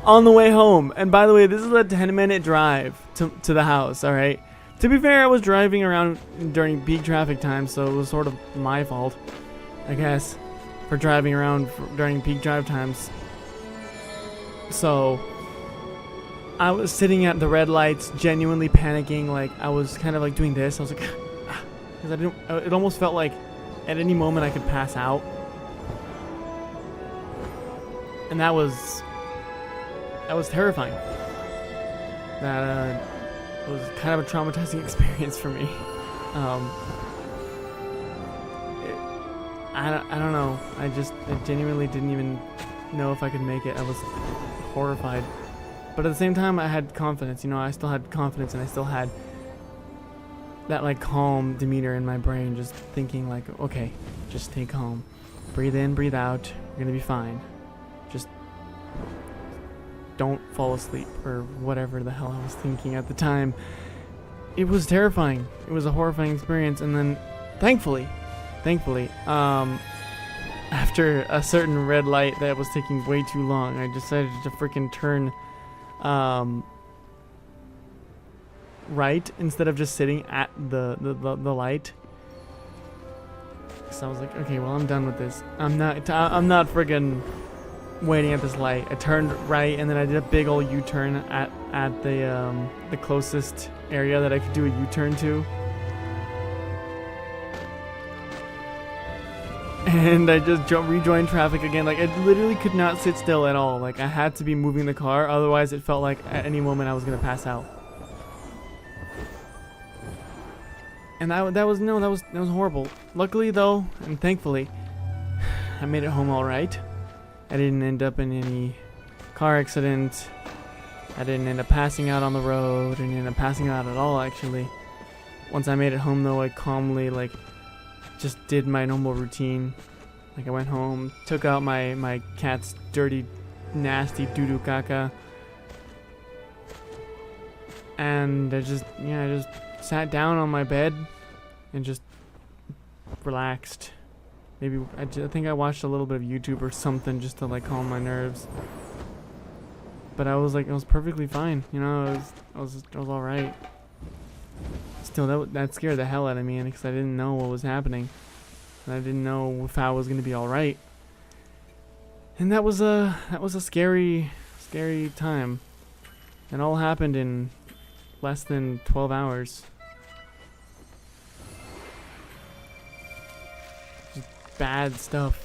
on the way home. And by the way, this is a 10-minute drive to the house, alright? To be fair, I was driving around during peak traffic time, so it was sort of my fault, I guess, for driving around during peak drive times. So I was sitting at the red lights, genuinely panicking. Like, I was kind of like doing this. I was like, because I didn't. It almost felt like at any moment I could pass out, and that was terrifying. That was kind of a traumatizing experience for me. I don't know. I genuinely didn't even know if I could make it. I was horrified. But at the same time, I had confidence. You know, I still had confidence, and I still had that like calm demeanor in my brain, just thinking like, okay, just stay calm, breathe in, breathe out. You're gonna be fine. Just don't fall asleep, or whatever the hell I was thinking at the time. It was terrifying. It was a horrifying experience, and then, thankfully, after a certain red light that was taking way too long, I decided to freaking turn right instead of just sitting at the light. So I was like, okay, well, I'm done with this. I'm not friggin' waiting at this light. I turned right, and then I did a big old U-turn at the closest area that I could do a U-turn to. And I just rejoined traffic again. Like, I literally could not sit still at all. Like, I had to be moving the car, otherwise it felt like at any moment I was gonna pass out. And that was horrible. Luckily though, and thankfully, I made it home all right. I didn't end up in any car accident. I didn't end up passing out on the road. I didn't end up passing out at all, actually. Once I made it home though, I calmly like just did my normal routine. Like, I went home, took out my cat's dirty, nasty doo-doo caca, and I just sat down on my bed and just relaxed. Maybe I think I watched a little bit of YouTube or something just to like calm my nerves. But I was perfectly fine, you know. I was all right. Still, that scared the hell out of me, because I didn't know what was happening, and I didn't know if I was gonna be all right. And that was a scary time. It all happened in less than 12 hours. Just bad stuff.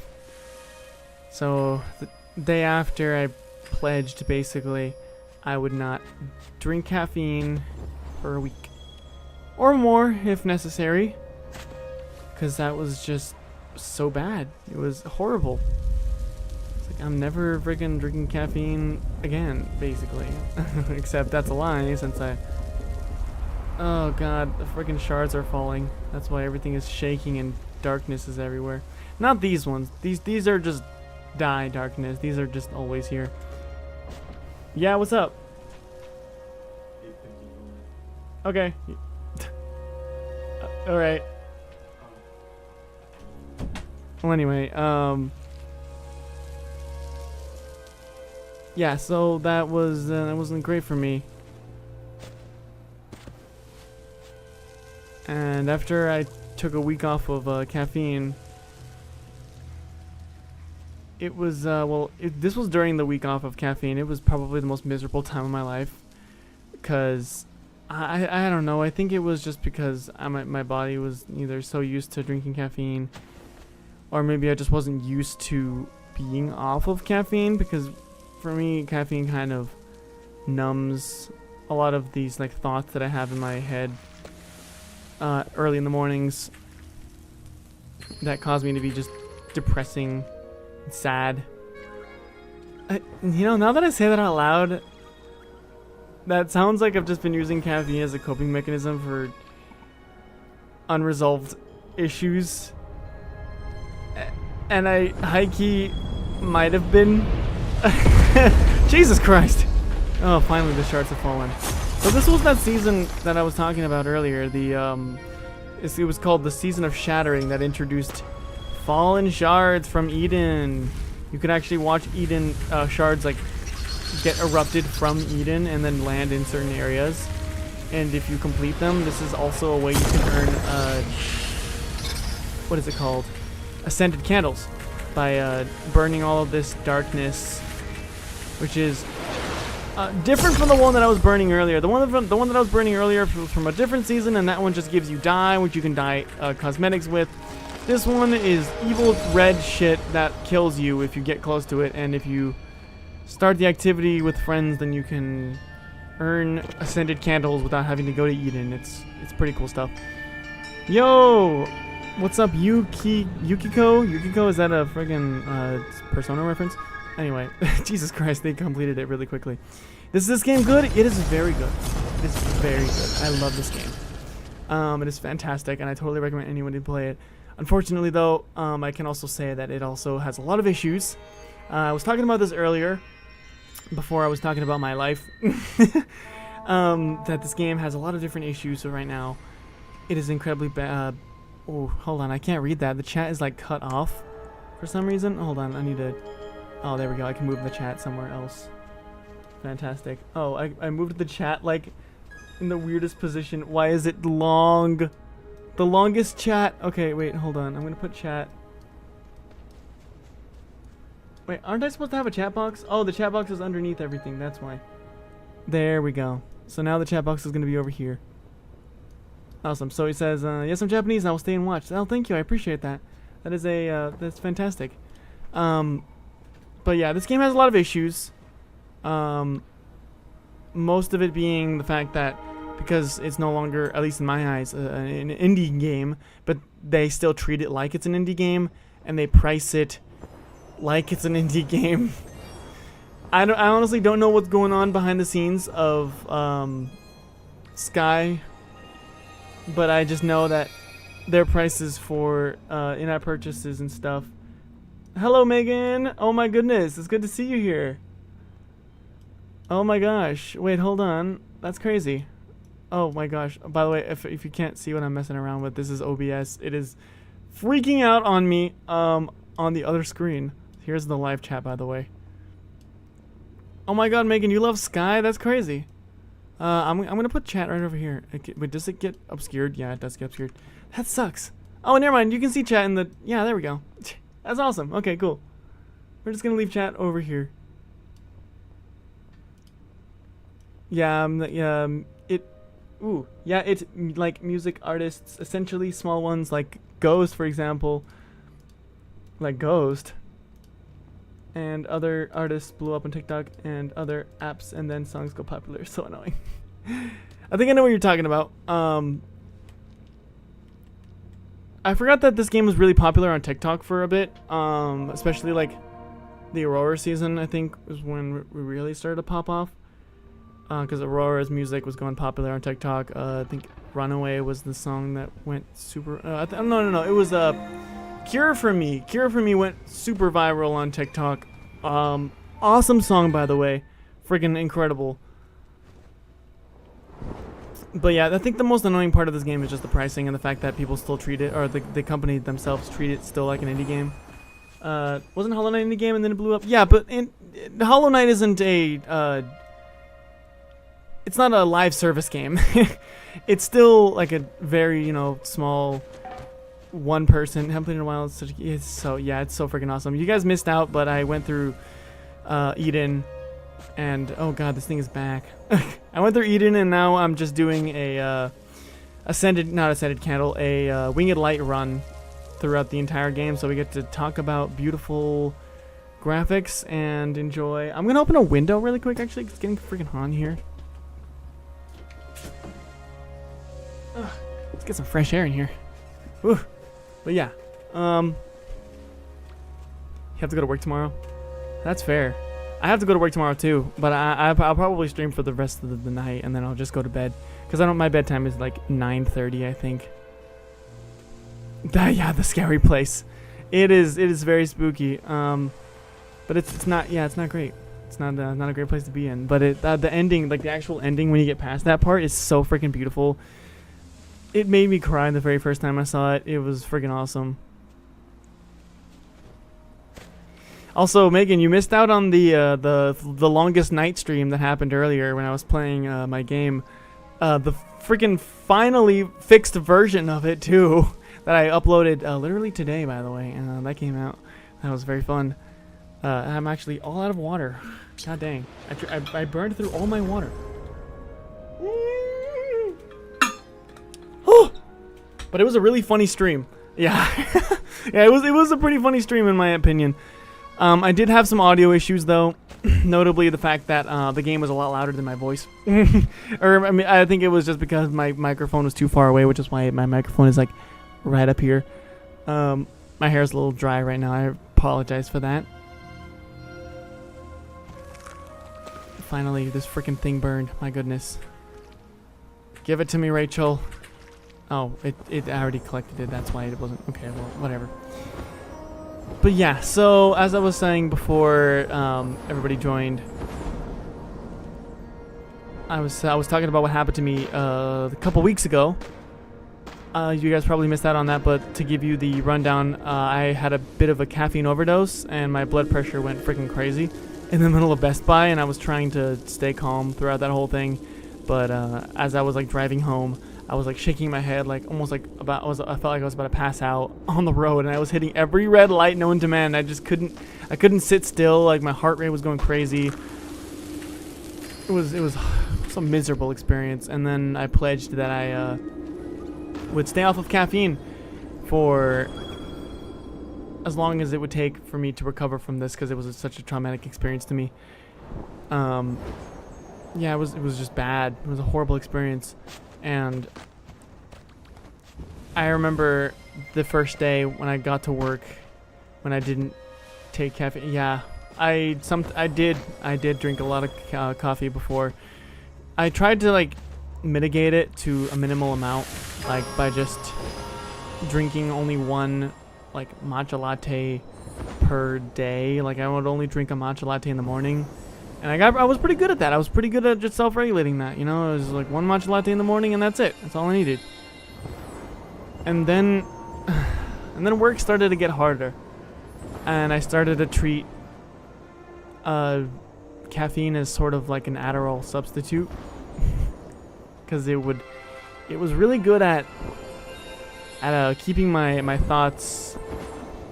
So the day after, I pledged basically I would not drink caffeine for a week. Or more, if necessary. Because that was just so bad. It was horrible. It's like, I'm never friggin' drinking caffeine again, basically. Except that's a lie, since oh god, the friggin' shards are falling. That's why everything is shaking and darkness is everywhere. Not these ones. These are just darkness. These are just always here. Yeah, what's up? Okay. Alright. Well, anyway, yeah, so that wasn't great for me. And after I took a week off of caffeine, it was this was during the week off of caffeine. It was probably the most miserable time of my life, because I don't know. I think it was just because my body was either so used to drinking caffeine, or maybe I just wasn't used to being off of caffeine, because for me, caffeine kind of numbs a lot of these like thoughts that I have in my head early in the mornings that cause me to be just depressing and sad. You know, now that I say that out loud, that sounds like I've just been using caffeine as a coping mechanism for unresolved issues. And I high-key might have been. Jesus Christ. Oh, finally the shards have fallen. So this was that season that I was talking about earlier. It was called the Season of Shattering, that introduced fallen shards from Eden. You could actually watch Eden shards like get erupted from Eden and then land in certain areas. And if you complete them, this is also a way you can earn what is it called? Ascended candles, by burning all of this darkness, which is Different from the one that I was burning earlier. The one that I was burning earlier was from a different season, and that one just gives you dye, which you can dye cosmetics with. This one is evil red shit that kills you if you get close to it, and if you start the activity with friends, then you can earn ascended candles without having to go to Eden. It's pretty cool stuff. Yo, what's up, Yukiko? Yukiko, is that a friggin' Persona reference? Anyway, Jesus Christ, they completed it really quickly. Is this game good? It is very good. It is very good. I love this game. It is fantastic, and I totally recommend anyone to play it. Unfortunately, though, I can also say that it also has a lot of issues. I was talking about this earlier, before I was talking about my life, that this game has a lot of different issues. So right now, it is incredibly bad. Oh, hold on, I can't read that. The chat is like cut off for some reason. Hold on, I need to. Oh, there we go. I can move the chat somewhere else. Fantastic. Oh, I moved the chat like in the weirdest position. Why is it long? The longest chat. Okay, wait, hold on. I'm gonna put chat. Wait, aren't I supposed to have a chat box? Oh, the chat box is underneath everything. That's why. There we go. So now the chat box is gonna be over here. Awesome. So he says, yes, I'm Japanese and I will stay and watch. Oh, thank you. I appreciate that. That is that's fantastic. But yeah, this game has a lot of issues. Most of it being the fact that because it's no longer, at least in my eyes, an indie game, but they still treat it like it's an indie game, and they price it like it's an indie game. I honestly don't know what's going on behind the scenes of Sky, but I just know that their prices for in-app purchases and stuff. Hello, Megan. Oh my goodness, it's good to see you here. Oh my gosh. Wait, hold on. That's crazy. Oh my gosh. By the way, if you can't see what I'm messing around with, this is OBS. It is freaking out on me on the other screen. Here's the live chat, by the way. Oh my god, Megan, you love Sky? That's crazy. I'm gonna put chat right over here. Wait, does it get obscured? Yeah, it does get obscured. That sucks. Oh, never mind. You can see chat in the... Yeah, there we go. That's awesome. Okay, cool. We're just gonna leave chat over here. Yeah, it's like music artists, essentially small ones like Ghost, for example. Like Ghost. And other artists blew up on TikTok and other apps, and then songs go popular. So annoying. I think I know what you're talking about. I forgot that this game was really popular on TikTok for a bit. Especially like the Aurora season, I think, was when we really started to pop off. Because Aurora's music was going popular on TikTok. I think Runaway was the song that went super... no. It was Cure For Me. Cure For Me went super viral on TikTok. Awesome song, by the way. Friggin' incredible. But yeah, I think the most annoying part of this game is just the pricing and the fact that people still treat it, or the company themselves treat it still like an indie game. Wasn't Hollow Knight an indie game and then it blew up? Yeah, but Hollow Knight isn't a... it's not a live service game. It's still like a very, small one person. Haven't played in a while. It's so freaking awesome. You guys missed out, but I went through Eden, and oh god, this thing is back. I went through Eden, and now I'm just doing a not ascended candle, a winged light run throughout the entire game. So we get to talk about beautiful graphics and enjoy. I'm gonna open a window really quick. Actually, it's getting freaking hot in here. Let's get some fresh air in here. Whew. But yeah, you have to go to work tomorrow. That's fair. I have to go to work tomorrow too, but I'll probably stream for the rest of the night, and then I'll just go to bed because my bedtime is like 9:30, I think. Yeah, the scary place. It is very spooky. But it's not. Yeah, it's not great. It's not a great place to be in. But the ending, like the actual ending, when you get past that part, is so freaking beautiful. It made me cry the very first time I saw it. It was freaking awesome. Also, Megan, you missed out on the longest night stream that happened earlier when I was playing my game. The freaking finally fixed version of it too that I uploaded literally today, by the way, and that came out. That was very fun. I'm actually all out of water. God dang. I burned through all my water. Oh! But it was a really funny stream. Yeah. Yeah, it was a pretty funny stream in my opinion. I did have some audio issues though. Notably the fact that the game was a lot louder than my voice. Or I mean, I think it was just because my microphone was too far away, which is why my microphone is like right up here. My hair is a little dry right now. I apologize for that. Finally, this freaking thing burned. My goodness. Give it to me, Rachel. Oh, it already collected it. That's why it wasn't. Okay, well, whatever. But yeah, so as I was saying before everybody joined, I was talking about what happened to me a couple weeks ago. You guys probably missed out on that, but to give you the rundown, I had a bit of a caffeine overdose and my blood pressure went freaking crazy in the middle of Best Buy, and I was trying to stay calm throughout that whole thing. But as I was like driving home, I was like shaking my head, like almost like I felt like I was about to pass out on the road, and I was hitting every red light known to man. I couldn't sit still. Like my heart rate was going crazy. It was some miserable experience. And then I pledged that I would stay off of caffeine for as long as it would take for me to recover from this, because it was such a traumatic experience to me. Yeah, it was just bad. It was a horrible experience. And I remember the first day when I got to work, when I didn't take caffeine. Yeah, I did drink a lot of coffee before. I tried to like mitigate it to a minimal amount, like by just drinking only one like matcha latte per day. Like I would only drink a matcha latte in the morning. And I was pretty good at that. I was pretty good at just self-regulating that, you know. It was like one matcha latte in the morning and that's it. That's all I needed. And then work started to get harder. And I started to treat caffeine as sort of like an Adderall substitute. Cuz it was really good at keeping my thoughts.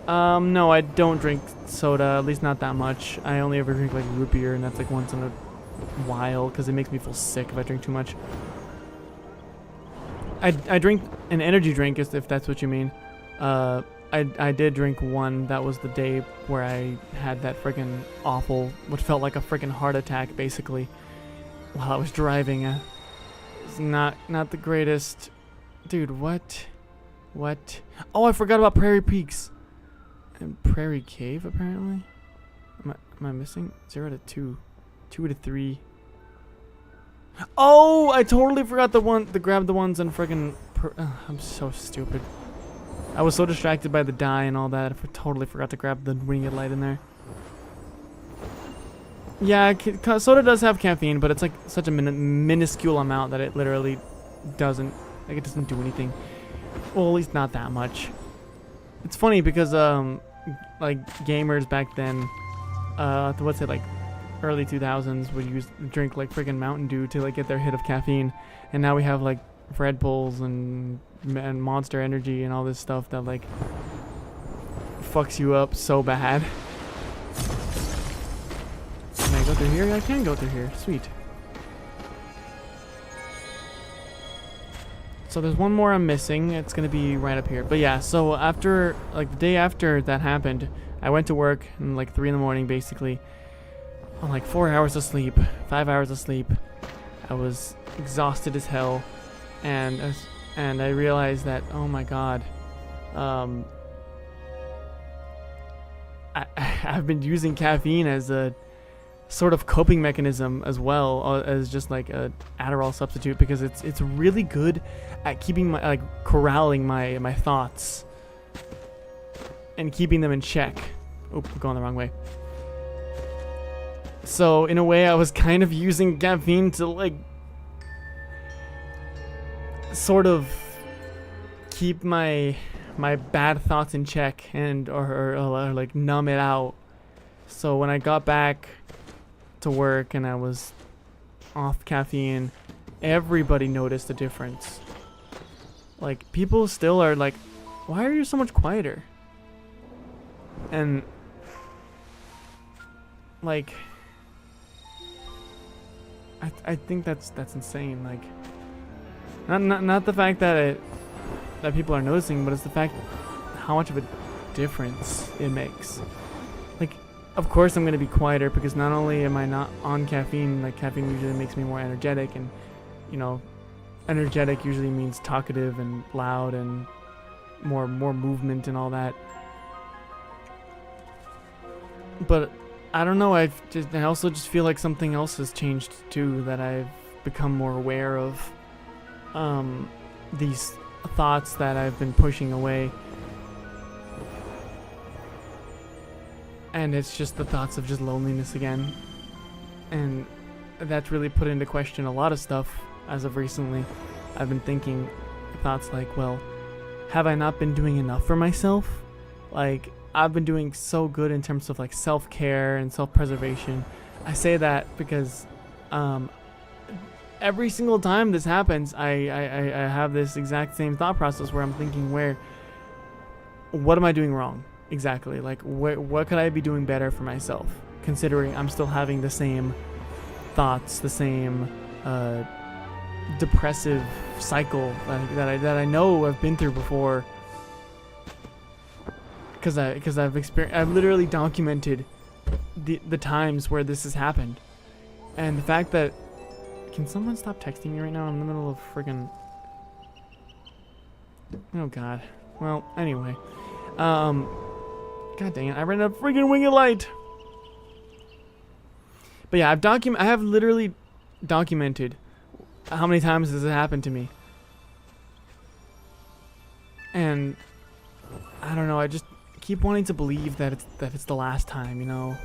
No, I don't drink soda, at least not that much. I only ever drink like root beer, and that's like once in a while because it makes me feel sick if I drink too much. I drink an energy drink, if that's what you mean. I did drink one. That was the day where I had that freaking awful, what felt like a freaking heart attack, basically, while I was driving. It's not the greatest. Dude, what? Oh, I forgot about Prairie Peaks. And Prairie Cave, apparently. Am I missing? 0 to 2. 2 to 3. Oh, I totally forgot to grab the ones on freaking. I'm so stupid. I was so distracted by the dye and all that. I totally forgot to grab the winged light in there. Yeah, soda does have caffeine, but it's like such a minuscule amount that it literally doesn't. Like it doesn't do anything. Well, at least not that much. It's funny because like gamers back then, what's it, like early 2000s would drink like freaking Mountain Dew to like get their hit of caffeine, and now we have like Red Bulls and Monster Energy and all this stuff that like fucks you up so bad. Can I go through here? I can go through here. Sweet. So there's one more I'm missing. It's gonna be right up here. But yeah, so after, like the day after that happened, I went to work in like 3 in the morning basically. On like 4 hours of sleep, 5 hours of sleep. I was exhausted as hell, and I realized that, oh my god, I've been using caffeine as a sort of coping mechanism as well as just like a Adderall substitute, because it's really good at keeping my, like, corralling my thoughts and keeping them in check. Oop, I'm going the wrong way. So in a way, I was kind of using caffeine to like sort of keep my bad thoughts in check and or like numb it out. So when I got back to work and I was off caffeine, everybody noticed the difference. Like people still are like, why are you so much quieter? And like I think that's insane. Like, not the fact that that people are noticing, but it's the fact how much of a difference it makes. Like, of course I'm gonna be quieter because not only am I not on caffeine, like caffeine usually makes me more energetic, and you know, energetic usually means talkative and loud and more movement and all that. But I don't know, I also just feel like something else has changed too, that I've become more aware of these thoughts that I've been pushing away. And it's just the thoughts of just loneliness again. And that's really put into question a lot of stuff as of recently. I've been thinking thoughts like, well, have I not been doing enough for myself? Like, I've been doing so good in terms of like self-care and self-preservation. I say that because every single time this happens, I have this exact same thought process where I'm thinking, what am I doing wrong? Exactly. Like, what could I be doing better for myself? Considering I'm still having the same thoughts, the same depressive cycle that I know I've been through before. Because I've literally documented the times where this has happened, and the fact that, can someone stop texting me right now? I'm in the middle of friggin'. Oh god. Well, anyway, god dang it! I ran out of friggin' winged light. But yeah, I have literally documented how many times this has happened to me, and I don't know. I just keep wanting to believe that it's the last time, you know.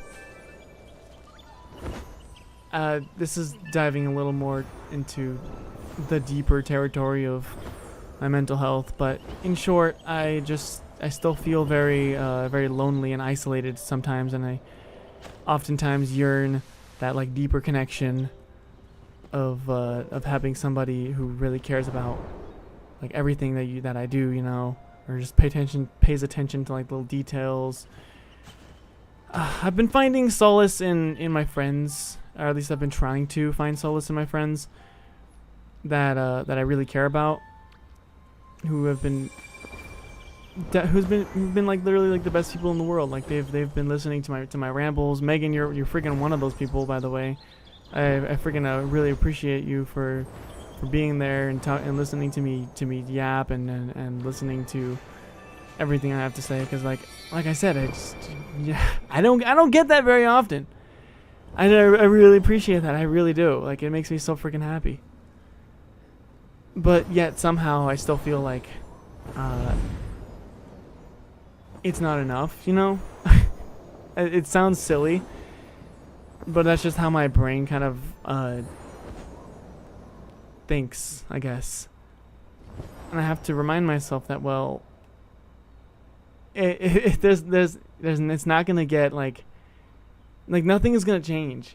This is diving a little more into the deeper territory of my mental health, but in short, I still feel very very lonely and isolated sometimes, and I oftentimes yearn that like deeper connection of having somebody who really cares about like everything that I do, you know. Or just pays attention to like little details. I've been finding solace in my friends, or at least I've been trying to find solace in my friends that I really care about, who've been like literally like the best people in the world. Like they've been listening to my rambles. Megan, you're freaking one of those people, by the way. I freaking really appreciate you for being there and listening to me yap and listening to everything I have to say, because like I said, I don't get that very often. I really appreciate that. I really do. Like, it makes me so freaking happy. But yet somehow I still feel like it's not enough, you know. It sounds silly, but that's just how my brain kind of thinks, I guess. And I have to remind myself that, well, it's not gonna get like nothing is gonna change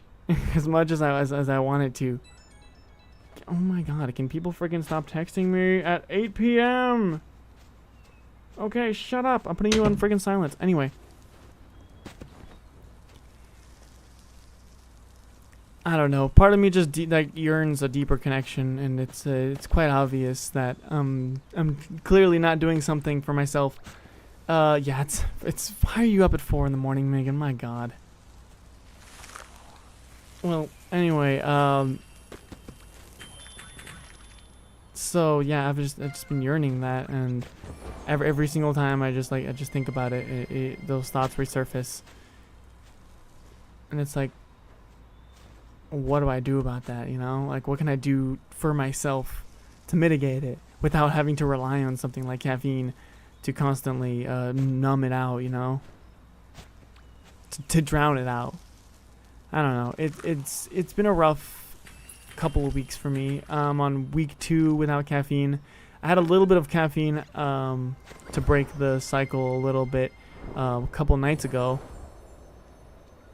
as much as I want it to. Oh my god, can people freaking stop texting me at 8 p.m? Okay, shut up. I'm putting you on freaking silence. Anyway, I don't know. Part of me just yearns a deeper connection, and it's quite obvious that I'm clearly not doing something for myself. Yeah, it's why are you up at 4 in the morning, Megan? My god. Well, anyway, so yeah, I've just been yearning that, and every single time I just think about it, those thoughts resurface, and it's like, what do I do about that, you know? Like, what can I do for myself to mitigate it without having to rely on something like caffeine to constantly numb it out, you know? To drown it out. I don't know. It's been a rough couple of weeks for me. On week 2 without caffeine. I had a little bit of caffeine to break the cycle a little bit a couple nights ago.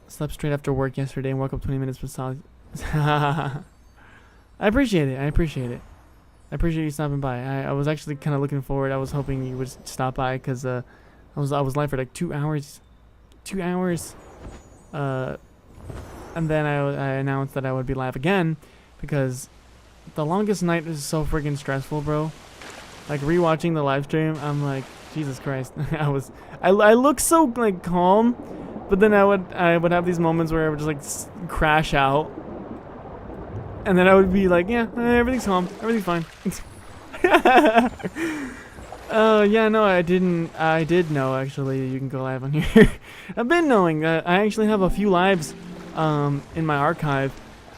Slept straight after work yesterday and woke up 20 minutes with solid. I appreciate it. I appreciate you stopping by. I was actually kind of looking forward. I was hoping you would stop by because I was live for like 2 hours. 2 hours. And then I announced that I would be live again. because the longest night is so friggin' stressful, bro. Like rewatching the live stream, I'm like, Jesus Christ. I look so like calm, but then I would have these moments where I would just like crash out, and then I would be like, yeah, everything's calm, everything's fine. Oh yeah, no, I did know actually you can go live on here. I've been knowing that I actually have a few lives in my archive.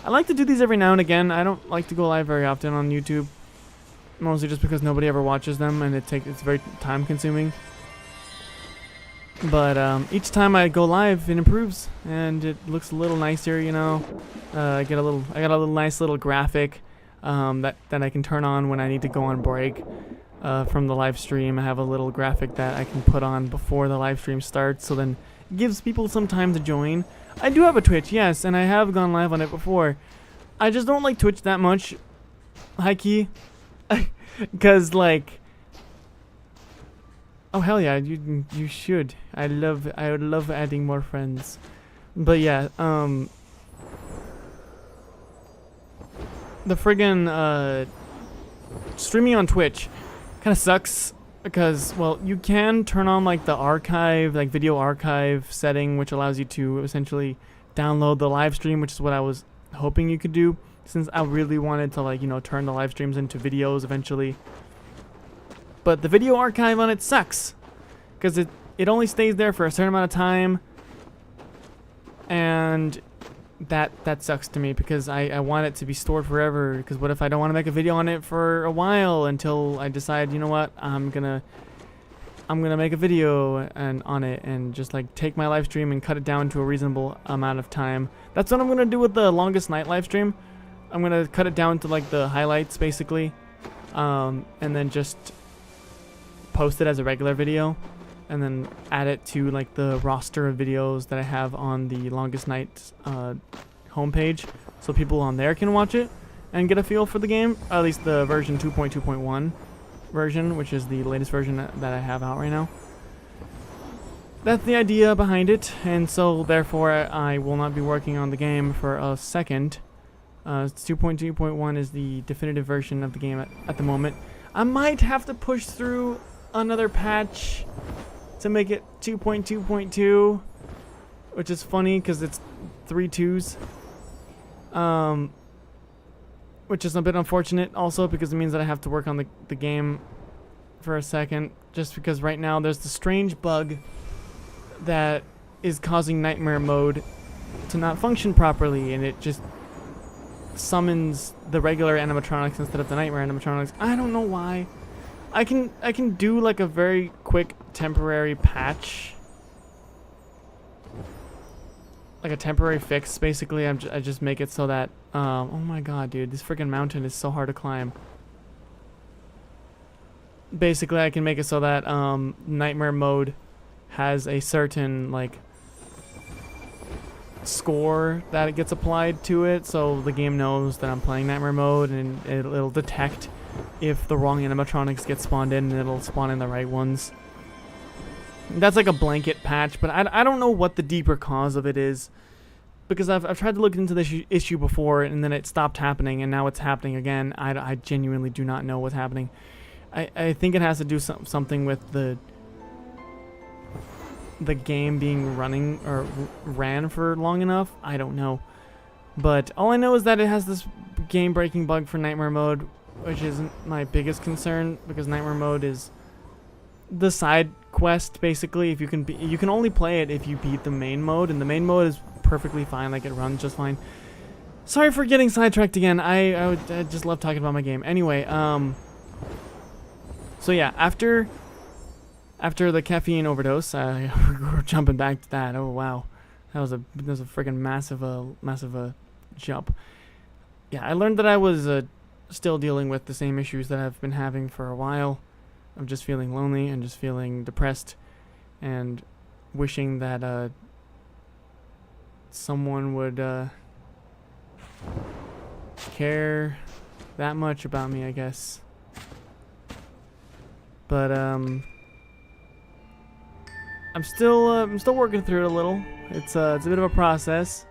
I like to do these every now and again. I don't like to go live very often on YouTube, mostly just because nobody ever watches them and it's very time consuming. But each time I go live, it improves and it looks a little nicer, you know. I got a little nice little graphic that I can turn on when I need to go on break from the live stream. I have a little graphic that I can put on before the live stream starts, so then it gives people some time to join. I do have a Twitch, yes, and I have gone live on it before. I just don't like Twitch that much, high key, because like, oh hell yeah, you should. I would love adding more friends, but yeah, the friggin' streaming on Twitch kind of sucks because, well, you can turn on like the archive, like video archive setting, which allows you to essentially download the live stream, which is what I was hoping you could do, since I really wanted to, like, you know, turn the live streams into videos eventually. But the video archive on it sucks because it only stays there for a certain amount of time, and that sucks to me because I want it to be stored forever. Because what if I don't want to make a video on it for a while until I decide, you know what, I'm gonna make a video on it and just like take my live stream and cut it down to a reasonable amount of time. That's what I'm gonna do with the longest night live stream. I'm gonna cut it down to like the highlights basically, and then just post it as a regular video, and then add it to like the roster of videos that I have on the longest night homepage, so people on there can watch it and get a feel for the game, at least the version 2.2.1 version, which is the latest version that I have out right now. That's the idea behind it, and so therefore I will not be working on the game for a second. 2.2.1 is the definitive version of the game at the moment. I might have to push through another patch to make it 2.2.2, which is funny because it's 3 2s, which is a bit unfortunate also because it means that I have to work on the game for a second, just because right now there's the strange bug that is causing nightmare mode to not function properly, and it just summons the regular animatronics instead of the nightmare animatronics. I don't know why. I can do like a very quick temporary patch, like a temporary fix basically. I just make it so that oh my god, dude, this freaking mountain is so hard to climb. Basically I can make it so that nightmare mode has a certain like score that it gets applied to it, so the game knows that I'm playing nightmare mode, and it'll detect if the wrong animatronics get spawned in, and it'll spawn in the right ones. That's like a blanket patch, but I don't know what the deeper cause of it is, because I've tried to look into this issue before, and then it stopped happening, and now it's happening again. I genuinely do not know what's happening. I think it has to do something with the game being running or ran for long enough. I don't know, but all I know is that it has this game-breaking bug for nightmare mode, which isn't my biggest concern because nightmare mode is the side quest basically. If you can only play it if you beat the main mode, and the main mode is perfectly fine, like it runs just fine. Sorry for getting sidetracked again. I just love talking about my game. Anyway, so yeah, after the caffeine overdose, we're jumping back to that. Oh wow, that was a freaking massive jump. Yeah, I learned that I was still dealing with the same issues that I've been having for a while, of just feeling lonely and just feeling depressed, and wishing that someone would care that much about me, I guess. But I'm still working through it a little. It's a bit of a process.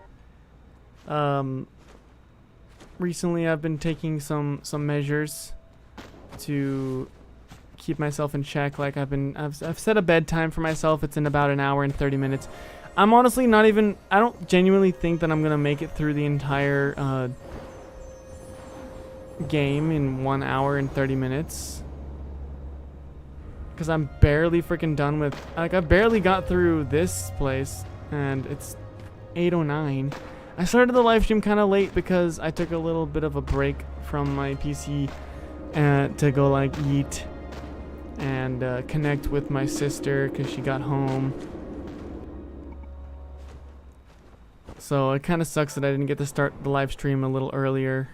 recently I've been taking some measures to keep myself in check. Like I've set a bedtime for myself. It's in about an hour and 30 minutes. I'm honestly not even, I don't genuinely think that I'm going to make it through the entire game in 1 hour and 30 minutes. Because I'm barely freaking done with, like I barely got through this place and it's 8:09. I started the live stream kind of late because I took a little bit of a break from my PC to go like eat and connect with my sister because she got home. So it kind of sucks that I didn't get to start the live stream a little earlier.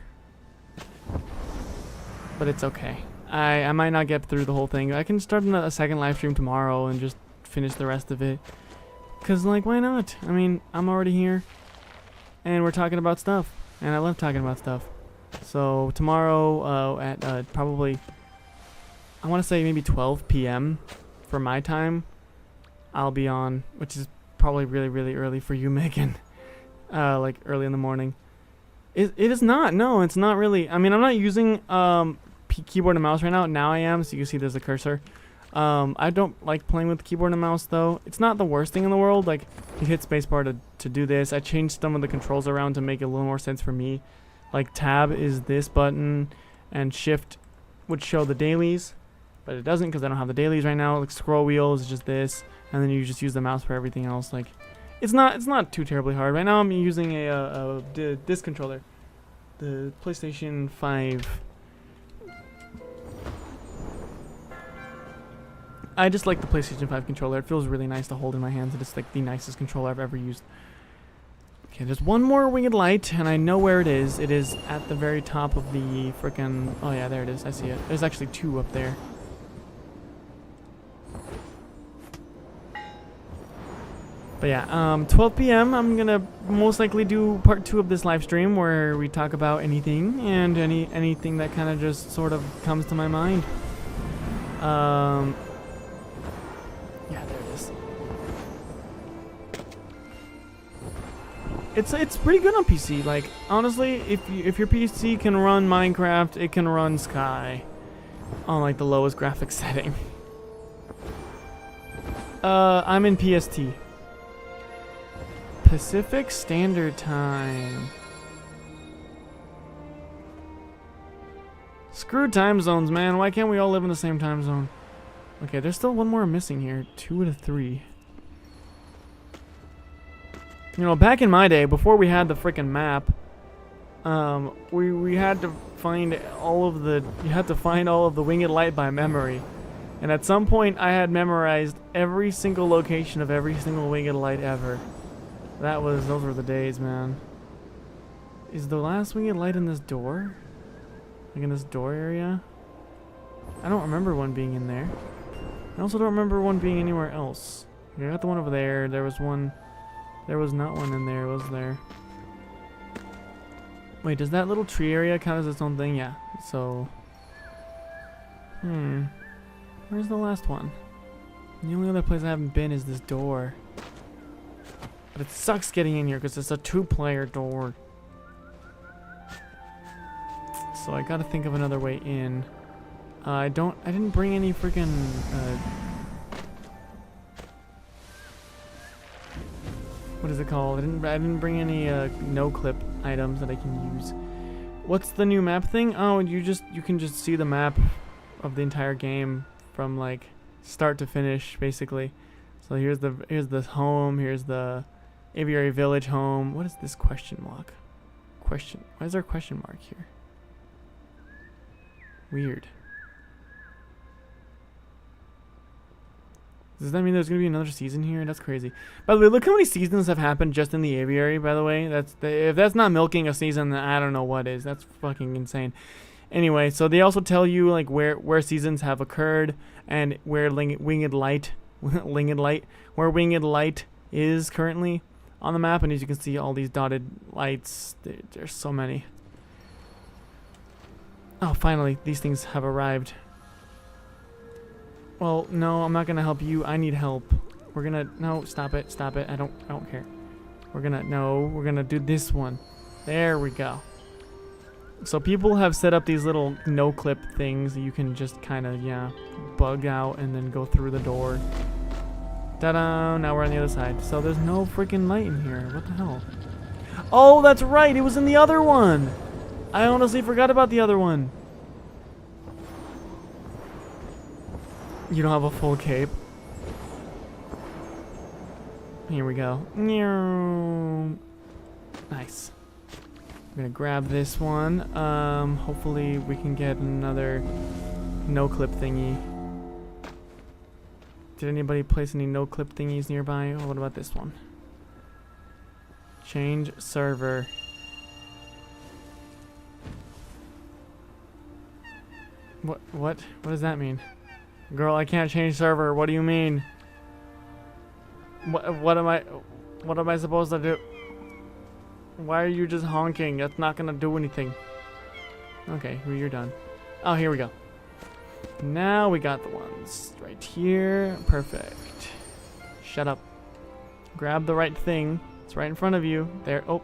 But it's okay. I might not get through the whole thing. I can start a second live stream tomorrow and just finish the rest of it. Because, like, why not? I mean, I'm already here. And we're talking about stuff. And I love talking about stuff. So tomorrow at probably, I want to say maybe 12 p.m. for my time, I'll be on, which is probably really, really early for you, Megan. Like early in the morning. It is not. No, it's not really. I mean, I'm not using keyboard and mouse right now. Now I am, so you can see there's a cursor. I don't like playing with keyboard and mouse though. It's not the worst thing in the world. Like you hit spacebar to do this. I changed some of the controls around to make it a little more sense for me. Like tab is this button, and shift would show the dailies, but it doesn't because I don't have the dailies right now. Like scroll wheel is just this, and then you just use the mouse for everything else. Like it's not too terribly hard. Right now I'm using this controller, the PlayStation 5. I just like the PlayStation 5 controller. It feels really nice to hold in my hands. It's like the nicest controller I've ever used. Okay, there's one more winged light, and I know where it is. It is at the very top of the frickin'... Oh yeah, there it is. I see it. There's actually 2 up there. But yeah, 12 p.m. I'm gonna most likely do part 2 of this live stream where we talk about anything and anything that kind of just sort of comes to my mind. Yeah, there it is. It's pretty good on PC. Like honestly, if your PC can run Minecraft, it can run Sky on like the lowest graphics setting. I'm in PST. Pacific Standard Time. Screw time zones, man. Why can't we all live in the same time zone? Okay, there's still one more missing here. 2 out of 3. You know, back in my day, before we had the frickin' map, we had to find all of the... You had to find all of the winged light by memory. And at some point, I had memorized every single location of every single winged light ever. Those were the days, man. Is the last winged light in this door? Like in this door area? I don't remember one being in there. I also don't remember one being anywhere else. I got the one over there. There was one. There was not one in there, was there? Wait, does that little tree area count as its own thing? Yeah. So. Where's the last one? The only other place I haven't been is this door. But it sucks getting in here because it's a 2-player door. So I gotta think of another way in. I didn't bring any freaking what is it called? I didn't bring any no clip items that I can use. What's the new map thing? Oh, you can just see the map of the entire game from like start to finish basically. So here's the home, here's the Aviary Village home. What is this question mark? Question. Why is there a question mark here? Weird. Does that mean there's gonna be another season here? That's crazy. By the way, look how many seasons have happened just in the aviary. By the way, if that's not milking a season, then I don't know what is. That's fucking insane. Anyway, so they also tell you like where seasons have occurred and where winged light is currently on the map. And as you can see, all these dotted lights. There's so many. Oh, finally, these things have arrived. Well, no, I'm not gonna help you. I need help. No, stop it, I don't care. We're gonna do this one. There we go. So people have set up these little no-clip things that you can just kind of, yeah, bug out and then go through the door. Ta-da! Now we're on the other side. So there's no freaking light in here. What the hell? Oh, that's right! It was in the other one! I honestly forgot about the other one. You don't have a full cape. Here we go. Nice. I'm gonna grab this one. Hopefully we can get another no-clip thingy. Did anybody place any no-clip thingies nearby? Oh, what about this one? Change server. What does that mean? Girl, I can't change server. What do you mean? What am I supposed to do? Why are you just honking? That's not gonna do anything. Okay, well, you're done. Oh, here we go. Now we got the ones right here. Perfect. Shut up. Grab the right thing. It's right in front of you. There. Oh.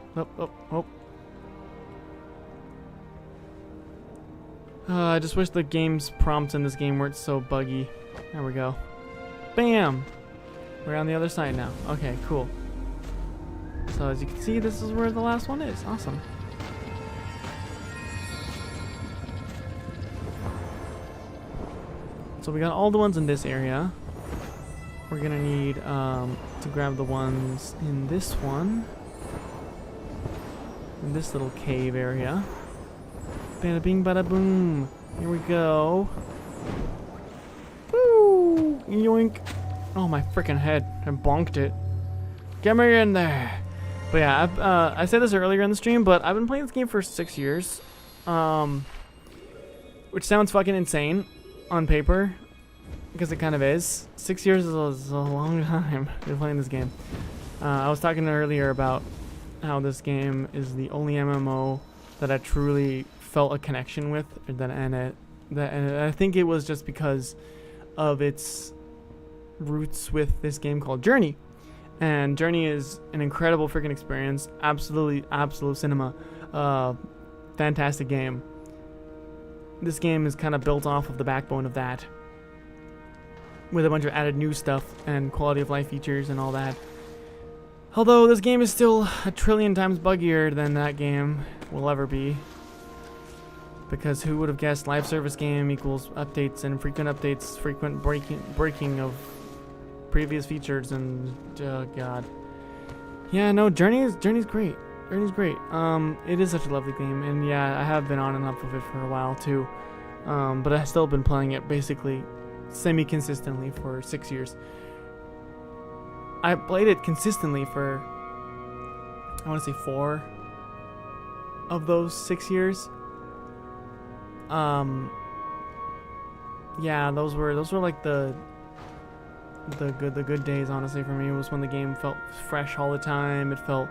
I just wish the game's prompts in this game weren't so buggy. There we go. Bam! We're on the other side now. Okay, cool. So as you can see, this is where the last one is. Awesome. So we got all the ones in this area. We're gonna need to grab the ones in this one. In this little cave area. Bada bing bada boom. Here we go. Woo! Yoink. Oh, my freaking head. I bonked it. Get me in there. But yeah, I said this earlier in the stream, but I've been playing this game for 6 years. Which sounds fucking insane on paper, because it kind of is. 6 years is a long time to be playing this game. I was talking earlier about how this game is the only MMO that I truly felt a connection with, and I think it was just because of its roots with this game called Journey. And Journey is an incredible freaking experience. Absolute cinema. Fantastic game. This game is kind of built off of the backbone of that, with a bunch of added new stuff and quality of life features and all that. Although this game is still a trillion times buggier than that game will ever be. Because who would have guessed live service game equals updates and frequent updates, frequent breaking of previous features, and god. Yeah, no, Journey's great. Journey's great. It is such a lovely game, and yeah, I have been on and off of it for a while too. But I've still been playing it basically semi-consistently for 6 years. I played it consistently for, I want to say 4 of those 6 years. Yeah, those were like the good days, honestly. For me, it was when the game felt fresh all the time. It felt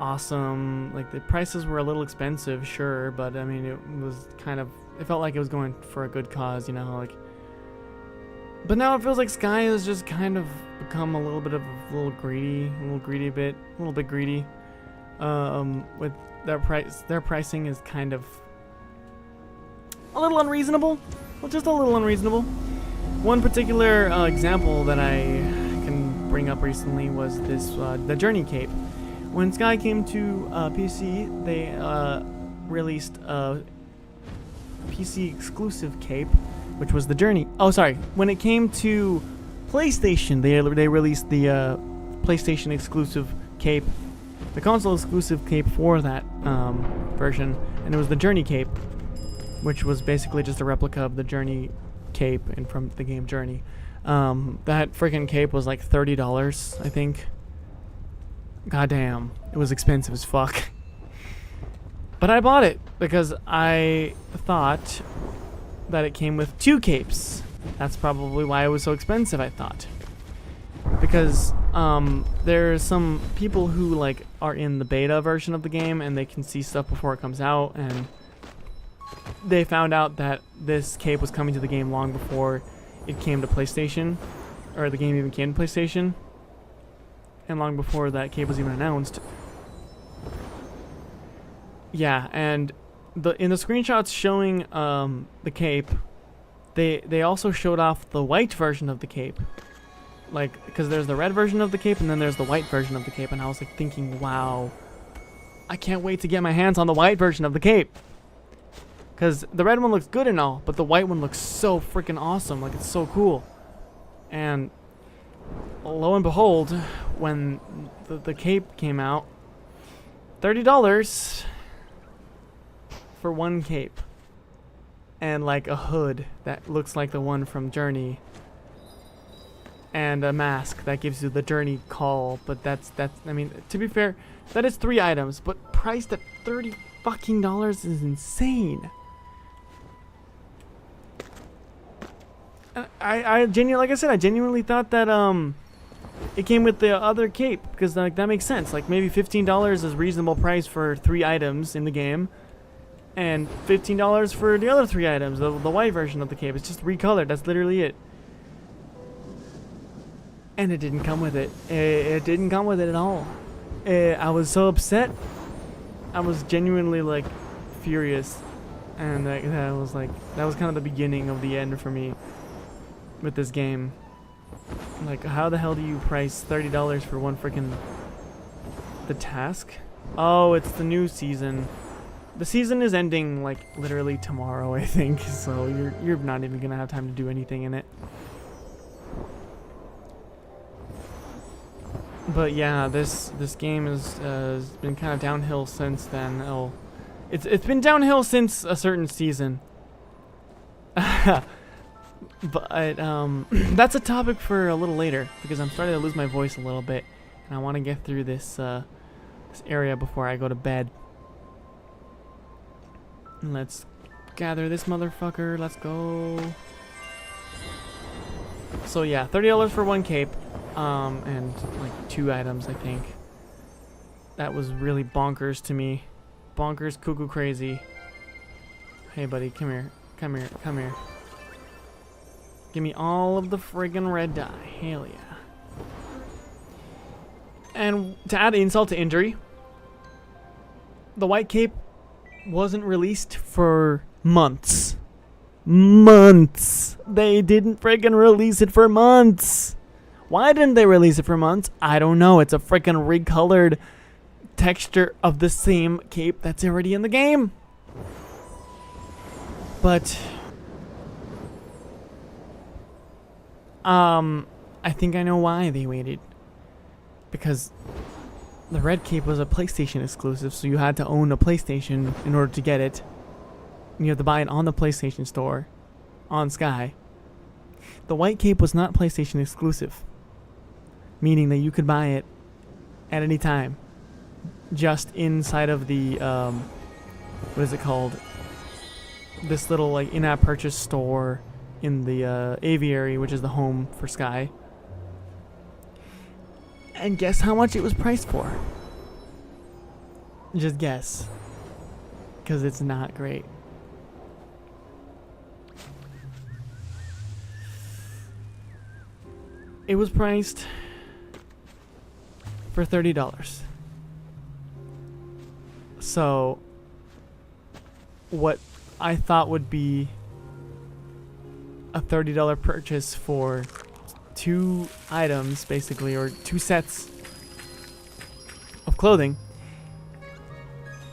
awesome. Like, the prices were a little expensive, sure, but I mean, it was kind of, it felt like it was going for a good cause, you know, like. But now it feels like Sky has just kind of become a little bit greedy, with their price. Their pricing is kind of a little unreasonable. Well, just a little unreasonable. One particular example that I can bring up recently was this, the Journey cape. When Sky came to PC, they released a PC exclusive cape, which was the Journey. Oh, sorry. When it came to PlayStation, they released the PlayStation exclusive cape, the console exclusive cape for that version, and it was the Journey cape, which was basically just a replica of the Journey cape from the game Journey. That freaking cape was like $30, I think. Goddamn, it was expensive as fuck. But I bought it because I thought that it came with 2 capes. That's probably why it was so expensive, I thought. Because there's some people who like are in the beta version of the game and they can see stuff before it comes out, and they found out that this cape was coming to the game long before it came to PlayStation, or the game even came to PlayStation, and long before that cape was even announced. Yeah, and in the screenshots showing the cape, they also showed off the white version of the cape. Like, because there's the red version of the cape and then there's the white version of the cape, and I was like thinking, wow, I can't wait to get my hands on the white version of the cape. Because the red one looks good and all, but the white one looks so freaking awesome. Like, it's so cool. And lo and behold, when the cape came out, $30 for one cape. And like a hood that looks like the one from Journey. And a mask that gives you the Journey call. But that's I mean, to be fair, that is 3 items, but priced at $30 fucking is insane. I genuinely, like I said, I genuinely thought that it came with the other cape, because like that makes sense. Like maybe $15 is reasonable price for 3 items in the game, and $15 for the other 3 items. The white version of the cape, it's just recolored. That's literally it. And it didn't come with it. It didn't come with it at all. I was so upset. I was genuinely like furious, and that was kind of the beginning of the end for me with this game. Like, how the hell do you price $30 for one freaking the task? Oh, it's the new season. The season is ending like literally tomorrow, I think. So you're not even gonna have time to do anything in it. But yeah, this game has been kind of downhill since then. Oh, it's been downhill since a certain season. But that's a topic for a little later, because I'm starting to lose my voice a little bit, and I want to get through this area before I go to bed. And let's gather this motherfucker. Let's go. So yeah, $30 for one cape, and like 2 items, I think. That was really bonkers to me. Bonkers, cuckoo, crazy. Hey, buddy, come here. Come here. Come here. Give me all of the friggin' red dye. Hell yeah. And to add insult to injury, the white cape wasn't released for months. Months. They didn't friggin' release it for months. Why didn't they release it for months? I don't know. It's a friggin' recolored texture of the same cape that's already in the game. But I think I know why they waited. Because the red cape was a PlayStation exclusive, so you had to own a PlayStation in order to get it. And you have to buy it on the PlayStation Store, on Sky. The white cape was not PlayStation exclusive, meaning that you could buy it at any time, just inside of the what is it called? This little like in-app purchase store in the aviary, which is the home for Sky. And guess how much it was priced for? Just guess, because it's not great. It was priced for $30. So what I thought would be a $30 purchase for 2 items, basically, or 2 sets of clothing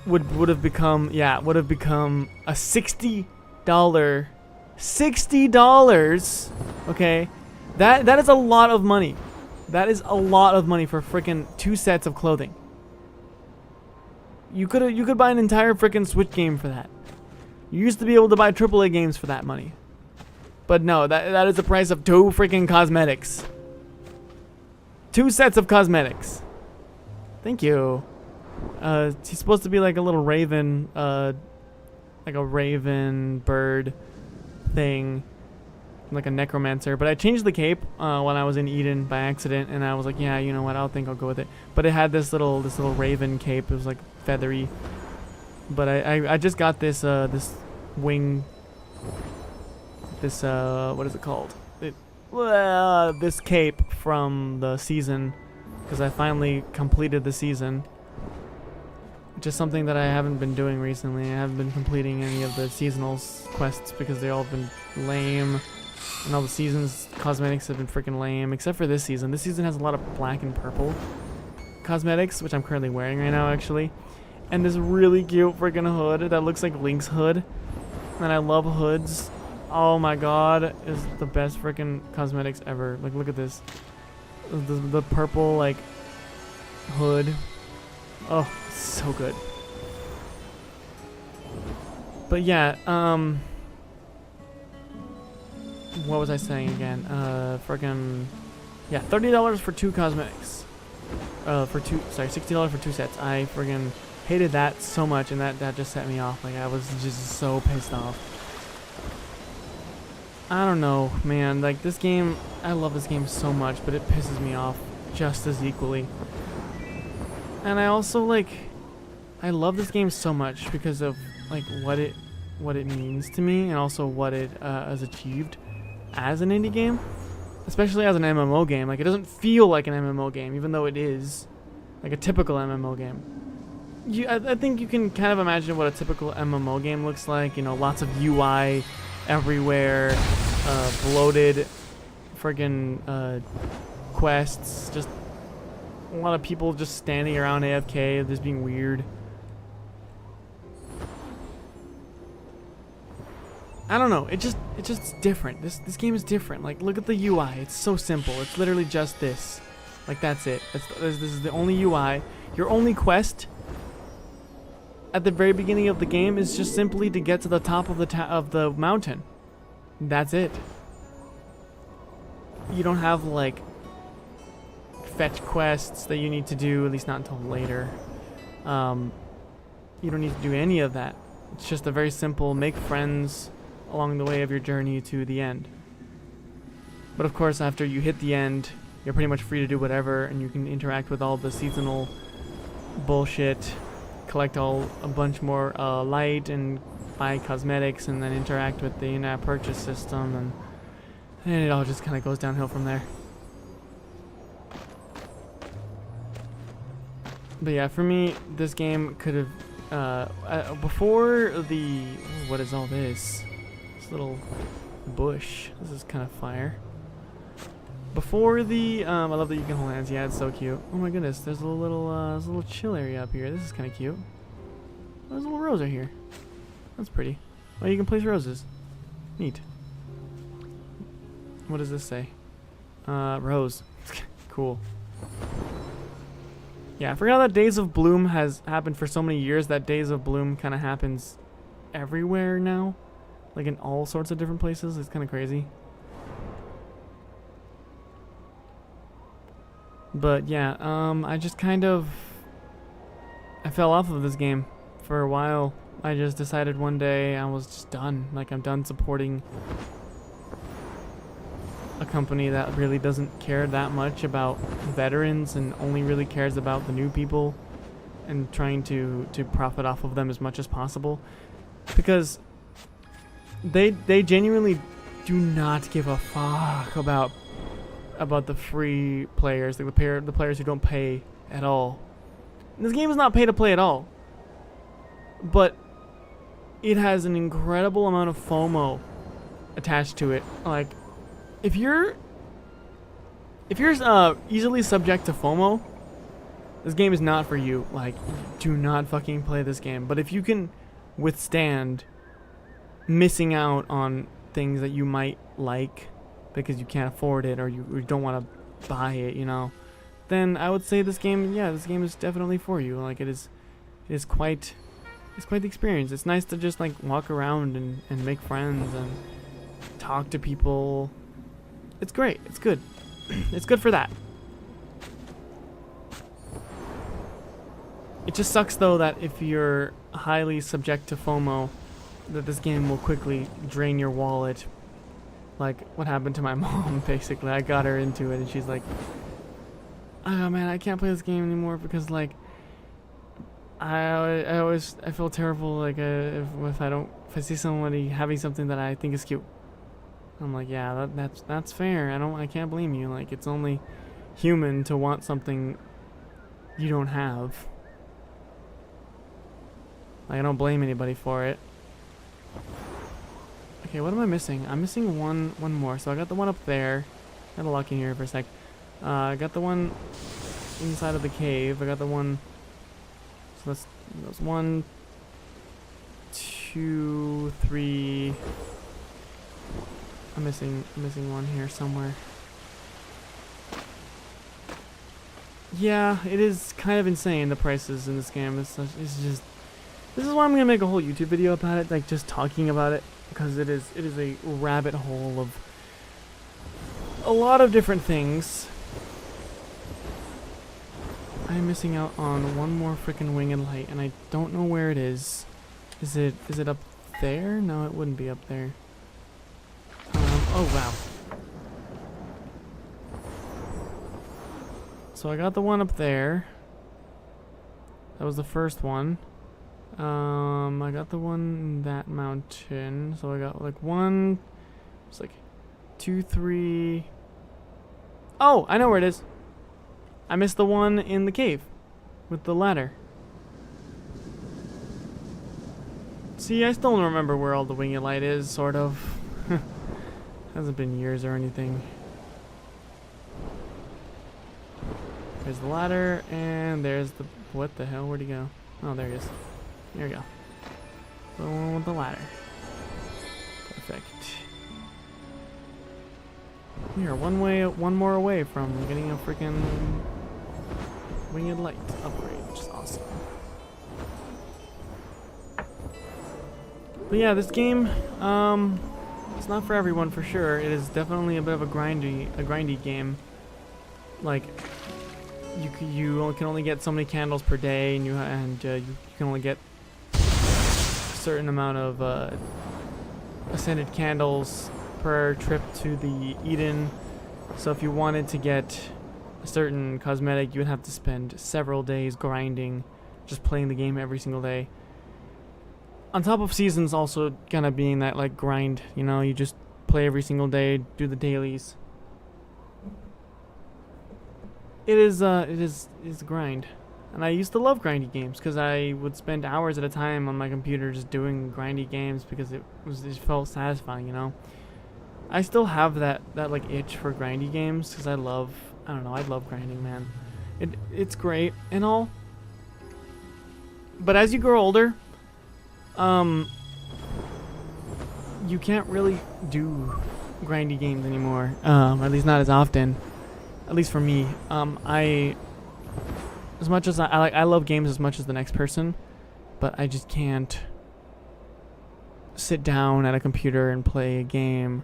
would have become a $60. $60. Okay, that is a lot of money. That is a lot of money for freaking 2 sets of clothing. You could buy an entire freaking Switch game for that. You used to be able to buy AAA games for that money. But no, that is the price of 2 freaking cosmetics. 2 sets of cosmetics. Thank you. He's supposed to be like a little raven, like a raven bird thing, like a necromancer. But I changed the cape when I was in Eden by accident, and I was like, yeah, you know what? I think I'll go with it. But it had this little raven cape. It was like feathery. But I just got this this wing. This what is it called? This cape from the season, because I finally completed the season. just something that I haven't been doing recently. I haven't been completing any of the seasonal quests because they all have been lame. And all the seasons cosmetics have been freaking lame, except for this season. This season has a lot of black and purple cosmetics, which I'm currently wearing right now, actually. And this really cute freaking hood that looks like Link's hood. And I love hoods. Oh my god, is the best freaking cosmetics ever. Like, look at this. The purple, like, hood. Oh, so good. But yeah, what was I saying again? Freaking, yeah, $30 for 2 cosmetics. $60 for 2 sets. I friggin' hated that so much, and that just set me off. Like, I was just so pissed off. I don't know, man. Like, this game, I love this game so much, but it pisses me off just as equally. And I also, like, I love this game so much because of, like, what it means to me, and also what it has achieved as an indie game, especially as an MMO game. Like, it doesn't feel like an MMO game, even though it is like a typical MMO game. I think you can kind of imagine what a typical MMO game looks like. You know, lots of UI everywhere, bloated friggin' quests, just a lot of people just standing around AFK, just being weird. I don't know, it's just different. This game is different. Like, look at the UI, it's so simple. It's literally just this. Like, that's it. This is the only UI. Your only quest at the very beginning of the game is just simply to get to the top of the mountain. That's it. You don't have, like, fetch quests that you need to do, at least not until later. You don't need to do any of that. It's just a very simple make friends along the way of your journey to the end. But of course, after you hit the end, you're pretty much free to do whatever, and you can interact with all the seasonal bullshit, collect a bunch more light, and buy cosmetics, and then interact with the in-app purchase system, and it all just kind of goes downhill from there. But yeah, for me, this game could have, before the, what is all this? This little bush. This is kind of fire. Before the, I love that you can hold hands. Yeah, it's so cute. Oh my goodness, there's a little chill area up here. This is kind of cute. There's a little rose right here. That's pretty. Oh, you can place roses. Neat. What does this say? Rose. Cool. Yeah, I forgot that Days of Bloom has happened for so many years that Days of Bloom kind of happens everywhere now. Like in all sorts of different places. It's kind of crazy. But yeah, I just kind of, I fell off of this game for a while. I just decided one day I was just done. Like, I'm done supporting a company that really doesn't care that much about veterans and only really cares about the new people and trying to profit off of them as much as possible, because they genuinely do not give a fuck about the free players, like the players who don't pay at all. This game is not pay to play at all, but it has an incredible amount of FOMO attached to it. Like, if you're easily subject to FOMO, this game is not for you. Like, do not fucking play this game. But if you can withstand missing out on things that you might like because you can't afford it, or you don't want to buy it, you know, then I would say this game, yeah, this game is definitely for you. Like, it is quite the experience. It's nice to just like walk around and make friends and talk to people. It's great. It's good. It's good for that. It just sucks though that if you're highly subject to FOMO, that this game will quickly drain your wallet. Like what happened to my mom, basically. I got her into it and she's like, oh man, I can't play this game anymore because like I feel terrible like if I see somebody having something that I think is cute. I'm like, yeah, that's fair. I can't blame you. Like, it's only human to want something you don't have. Like, I don't blame anybody for it. Okay, what am I missing? I'm missing one more. So I got the one up there. Got a lock in here for a sec. I got the one inside of the cave. I got the one. So that's 1, 2, 3. I'm missing one here somewhere. Yeah, it is kind of insane, the prices in this game. It's just. This is why I'm gonna make a whole YouTube video about it, like just talking about it, because it is a rabbit hole of a lot of different things. I'm missing out on one more freaking winged light, and I don't know where it is. Is it up there? No, it wouldn't be up there. Oh wow. So I got the one up there. That was the first one. I got the one in that mountain. So I got like one. It's like 2, 3. Oh, I know where it is. I missed the one in the cave with the ladder. See, I still don't remember where all the winged light is, sort of. Hasn't been years or anything. There's the ladder, and there's the... What the hell? Where'd he go? Oh, there he is. There we go. The one with the ladder. Perfect. We are one more away from getting a freaking winged light upgrade, which is awesome. But yeah, this game, it's not for everyone for sure. It is definitely a bit of a grindy game. Like, you can only get so many candles per day, and you can only get a certain amount of ascended candles per trip to the Eden. So if you wanted to get a certain cosmetic, you would have to spend several days grinding, just playing the game every single day. On top of seasons also kind of being that like grind, you know, you just play every single day, do the dailies. It is a grind. And I used to love grindy games because I would spend hours at a time on my computer just doing grindy games because it felt satisfying, you know. I still have that like itch for grindy games because I love grinding, man. It's great and all. But as you grow older, you can't really do grindy games anymore. At least not as often. At least for me. As much as I love games as much as the next person, but I just can't sit down at a computer and play a game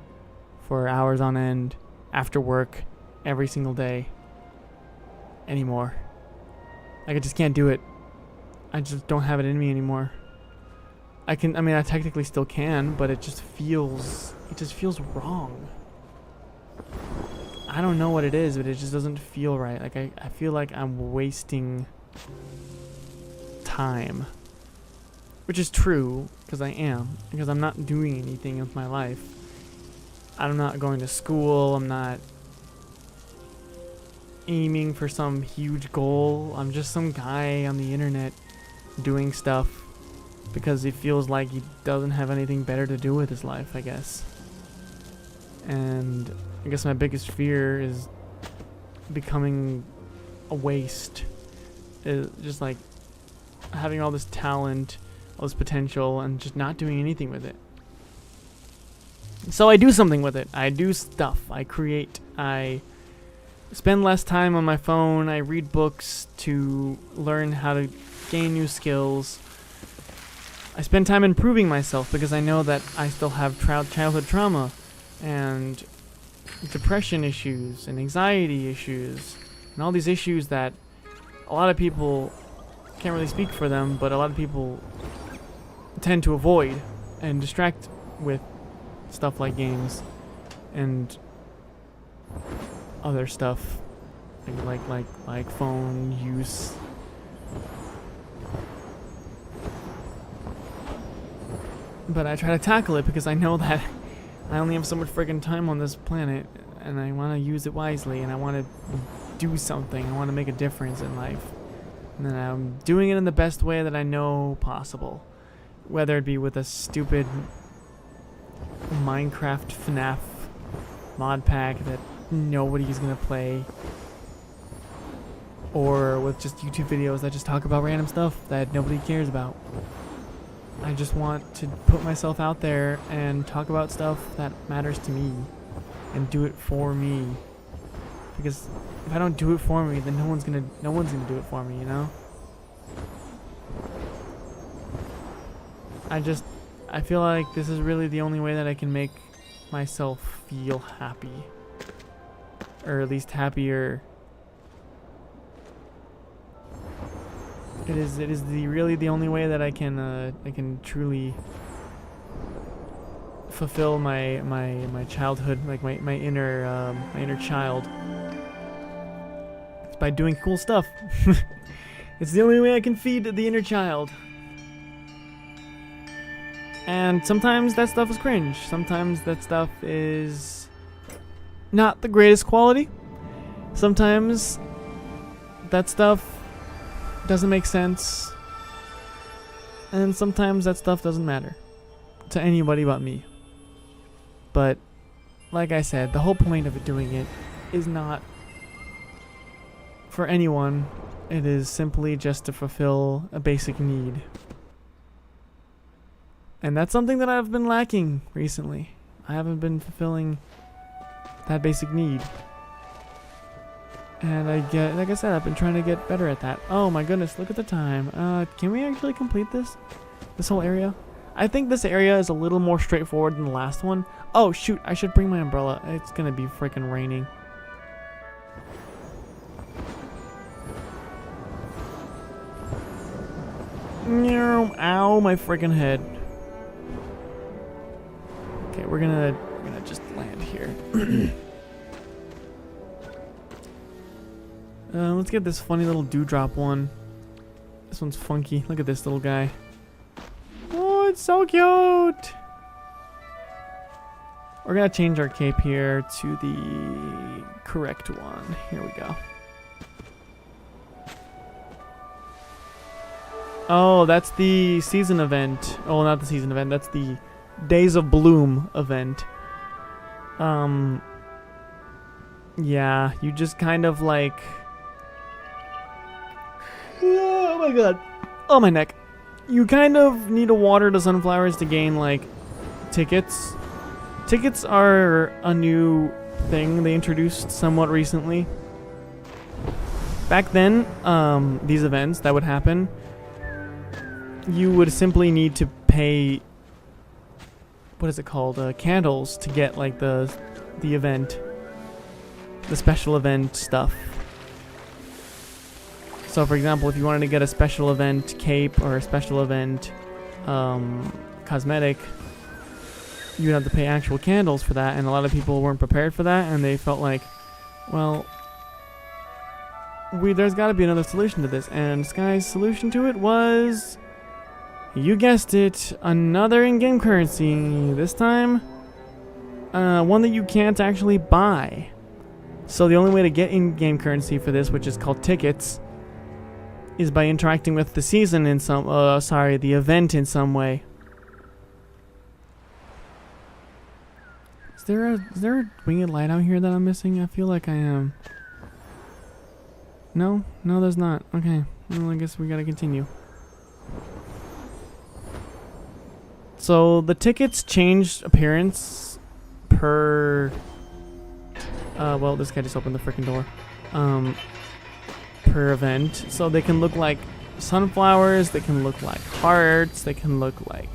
for hours on end after work every single day anymore. Like, I just can't do it. I just don't have it in me anymore. I technically still can, but it just feels wrong. I don't know what it is, but it just doesn't feel right. Like, I feel like I'm wasting time. Which is true, because I am. Because I'm not doing anything with my life. I'm not going to school. I'm not aiming for some huge goal. I'm just some guy on the internet doing stuff because he feels like he doesn't have anything better to do with his life, I guess. And I guess my biggest fear is becoming a waste. Just like having all this talent, all this potential, and just not doing anything with it. So I do something with it. I do stuff. I create. I spend less time on my phone. I read books to learn how to gain new skills. I spend time improving myself because I know that I still have childhood trauma and depression issues and anxiety issues and all these issues that a lot of people can't really speak for them, but a lot of people tend to avoid and distract with stuff like games and other stuff like phone use. But I try to tackle it because I know that I only have so much friggin' time on this planet, and I want to use it wisely, and I want to do something. I want to make a difference in life, and then I'm doing it in the best way that I know possible. whether it be with a stupid Minecraft FNAF mod pack that nobody's gonna play, or with just YouTube videos that just talk about random stuff that nobody cares about. I just want to put myself out there and talk about stuff that matters to me and do it for me. Because if I don't do it for me, then no one's gonna do it for me, you know? I feel like this is really the only way that I can make myself feel happy. Or at least happier. It is really the only way that I can truly fulfill my childhood, like my inner child. It's by doing cool stuff. It's the only way I can feed the inner child. And sometimes that stuff is cringe. Sometimes that stuff is not the greatest quality. Sometimes that stuff doesn't make sense. And sometimes that stuff doesn't matter to anybody but me. But like I said, the whole point of doing it is not for anyone. It is simply just to fulfill a basic need. And that's something that I've been lacking recently. I haven't been fulfilling that basic need. And like I said, I've been trying to get better at that. Oh my goodness, look at the time. Can we actually complete this whole area? I think this area is a little more straightforward than the last one. Oh shoot, I should bring my umbrella. It's gonna be freaking raining. Ow, my freaking head. Okay, we're gonna just land here. Let's get this funny little dewdrop one. This one's funky. Look at this little guy. Oh, it's so cute! We're gonna change our cape here to the correct one. Here we go. Oh, that's the season event. Oh, not the season event. That's the Days of Bloom event. Yeah, you just kind of like... Oh my god. Oh, my neck. You kind of need to water the sunflowers to gain, like, tickets. Tickets are a new thing they introduced somewhat recently. Back then, these events that would happen, you would simply need to pay... What is it called? Candles to get, like, the event. The special event stuff. So, for example, if you wanted to get a special event cape or a special event cosmetic, you'd have to pay actual candles for that, and a lot of people weren't prepared for that, and they felt like, well, there's got to be another solution to this, and Sky's solution to it was, you guessed it, another in-game currency. This time, one that you can't actually buy. So the only way to get in-game currency for this, which is called tickets, is by interacting with the season in some, the event in some way. Is there a winged light out here that I'm missing? I feel like I am. No, there's not. Okay, well, I guess we gotta continue. So the tickets change appearance per. Well, this guy just opened the freaking door. Per event, so they can look like sunflowers, they can look like hearts, they can look like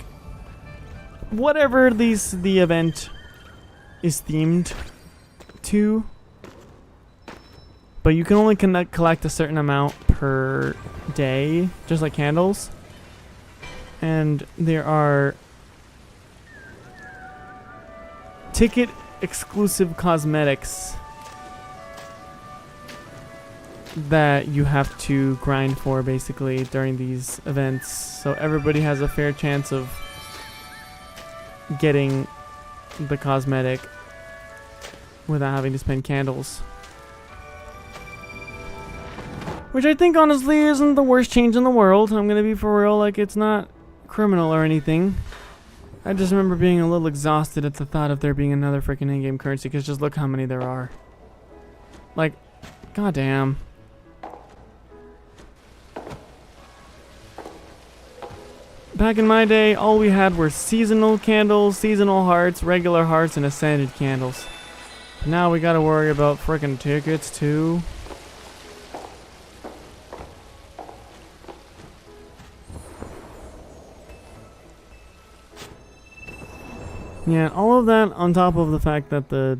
whatever the event is themed to, but you can only collect a certain amount per day, just like candles. And there are ticket exclusive cosmetics that you have to grind for basically during these events, so everybody has a fair chance of getting the cosmetic without having to spend candles. Which I think honestly isn't the worst change in the world. I'm gonna be for real, like it's not criminal or anything. I just remember being a little exhausted at the thought of there being another freaking in-game currency, because just look how many there are. Like, goddamn. Back in my day, all we had were seasonal candles, seasonal hearts, regular hearts, and ascended candles. Now we gotta worry about frickin' tickets too. Yeah, all of that on top of the fact that the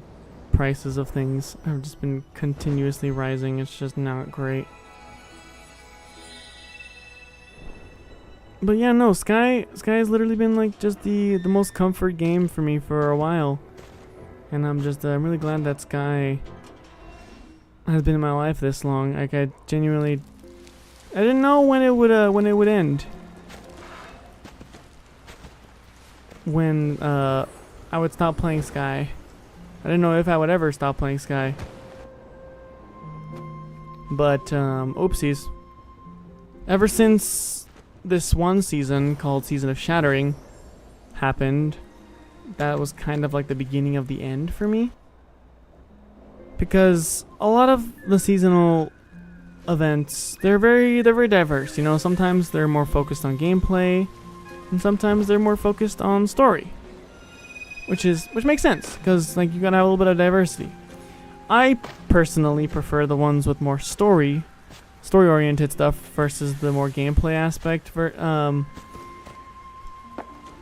prices of things have just been continuously rising. It's just not great. But yeah, no, Sky has literally been like just the most comfort game for me for a while. And I'm really glad that Sky has been in my life this long. Like I didn't know when it would end. When I would stop playing Sky. I didn't know if I would ever stop playing Sky. But oopsies. Ever since this one season called Season of Shattering happened, that was kind of like the beginning of the end for me. Because a lot of the seasonal events, they're very diverse, you know. Sometimes they're more focused on gameplay, and sometimes they're more focused on story. Which makes sense, because like you gotta have a little bit of diversity. I personally prefer the ones with more story-oriented stuff versus the more gameplay aspect for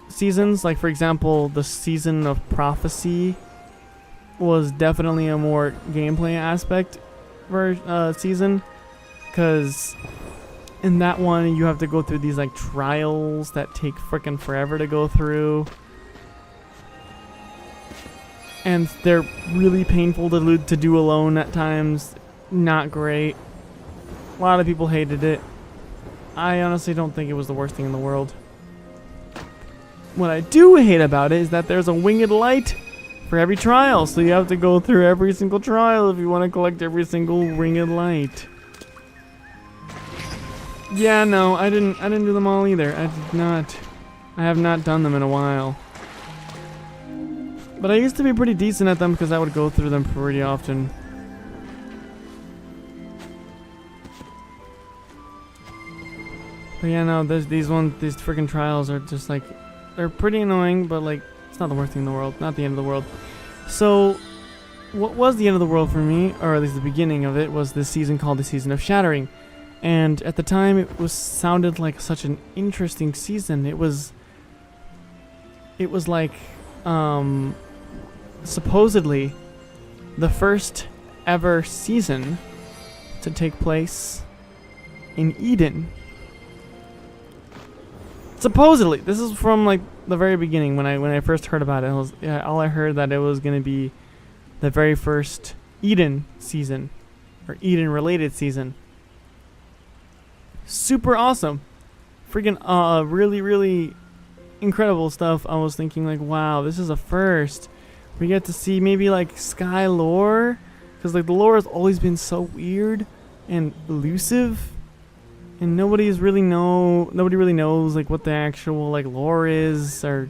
seasons. Like for example, the Season of Prophecy was definitely a more gameplay aspect for season, because in that one you have to go through these like trials that take frickin' forever to go through, and they're really painful to do alone at times. Not great. A lot of people hated it. I honestly don't think it was the worst thing in the world. What I do hate about it is that there's a winged light for every trial, so you have to go through every single trial if you want to collect every single winged light. Yeah, no, I didn't do them all either. I did not. I have not done them in a while. But I used to be pretty decent at them because I would go through them pretty often. But yeah, no, these freaking trials are just like, they're pretty annoying, but like, it's not the worst thing in the world, not the end of the world. So, what was the end of the world for me, or at least the beginning of it, was this season called the Season of Shattering. And at the time, it sounded like such an interesting season. It was like, supposedly, the first ever season to take place in Eden. Supposedly, this is from like the very beginning when I first heard about it. All I heard that it was gonna be the very first Eden season, or Eden related season. Super awesome, freaking really incredible stuff. I was thinking like, wow, this is a first. We get to see maybe like Sky lore, because like the lore has always been so weird and elusive. And nobody really knows like what the actual like lore is, or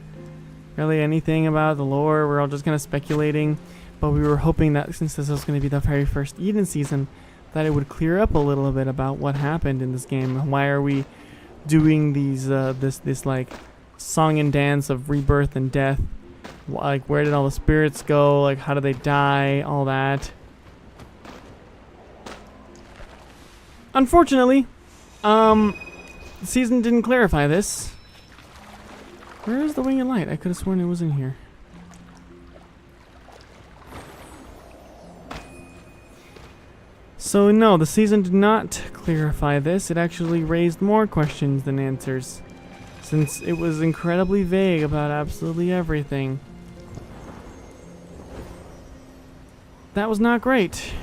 really anything about the lore. We're all just kind of speculating, but we were hoping that since this was going to be the very first Eden season, that it would clear up a little bit about what happened in this game. Why are we doing these this like song and dance of rebirth and death? Like where did all the spirits go? Like how did they die? All that. Unfortunately, the season didn't clarify this. Where is the winged light? I could have sworn it was in here. So no, the season did not clarify this. It actually raised more questions than answers, since it was incredibly vague about absolutely everything. That was not great.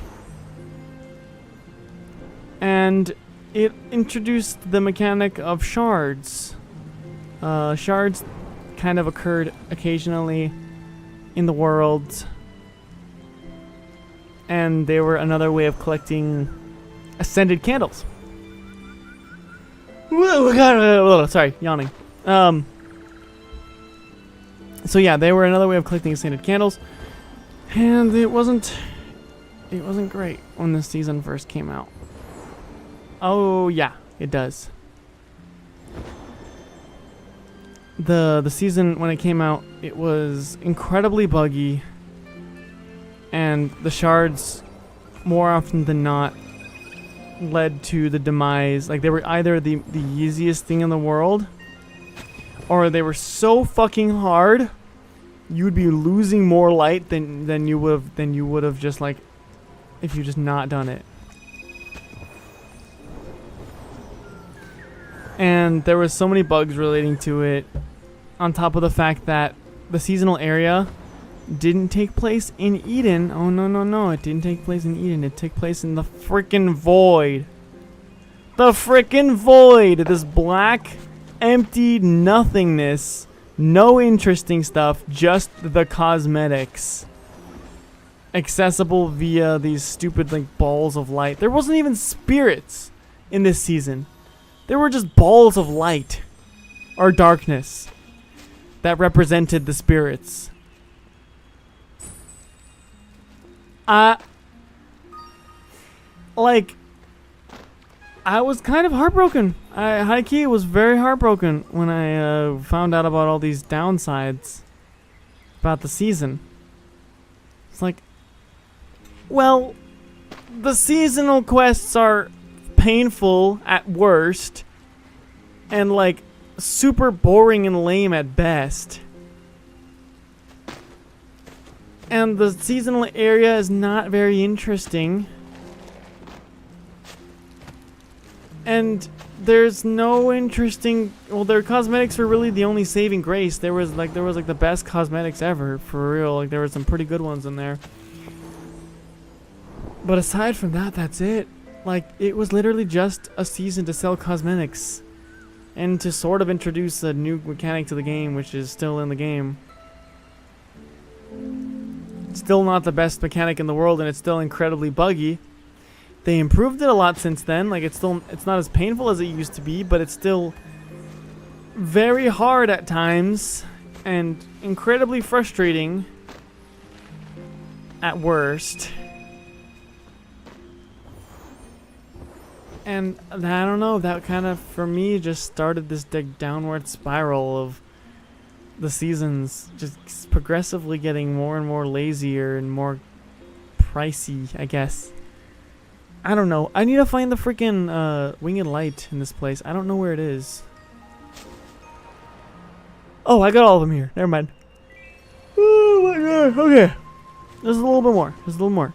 And it introduced the mechanic of shards. Shards kind of occurred occasionally in the world, and they were another way of collecting ascended candles. Sorry, yawning. So yeah, they were another way of collecting scented candles, and it wasn't great when the season first came out. Oh yeah, it does. The season when it came out, it was incredibly buggy, and the shards, more often than not, led to the demise. Like, they were either the easiest thing in the world, or they were so fucking hard, you would be losing more light than you would have just, like, if you just not done it. And there was so many bugs relating to it, on top of the fact that the seasonal area didn't take place in Eden. Oh no, it didn't take place in Eden. It took place in the frickin' void. The frickin' void! This black, empty nothingness. No interesting stuff, just the cosmetics. Accessible via these stupid, like, balls of light. There wasn't even spirits in this season. There were just balls of light. Or darkness. That represented the spirits. Like, I was kind of heartbroken. High key was very heartbroken when I found out about all these downsides about the season. It's like, well, the seasonal quests are painful at worst, and like super boring and lame at best. And the seasonal area is not very interesting. And there's no interesting, well, their cosmetics were really the only saving grace. There was like the best cosmetics ever, for real. Like, there were some pretty good ones in there. But aside from that, that's it. Like, it was literally just a season to sell cosmetics and to sort of introduce a new mechanic to the game, which is still in the game. Still not the best mechanic in the world, and it's still incredibly buggy. They improved it a lot since then. Like, it's not as painful as it used to be, but it's still very hard at times and incredibly frustrating at worst. And I don't know, that kind of, for me, just started this downward spiral of the seasons just progressively getting more and more lazier and more pricey, I guess. I don't know. I need to find the freaking winged light in this place. I don't know where it is. Oh, I got all of them here. Never mind. Oh my god. Okay. There's a little bit more. There's a little more.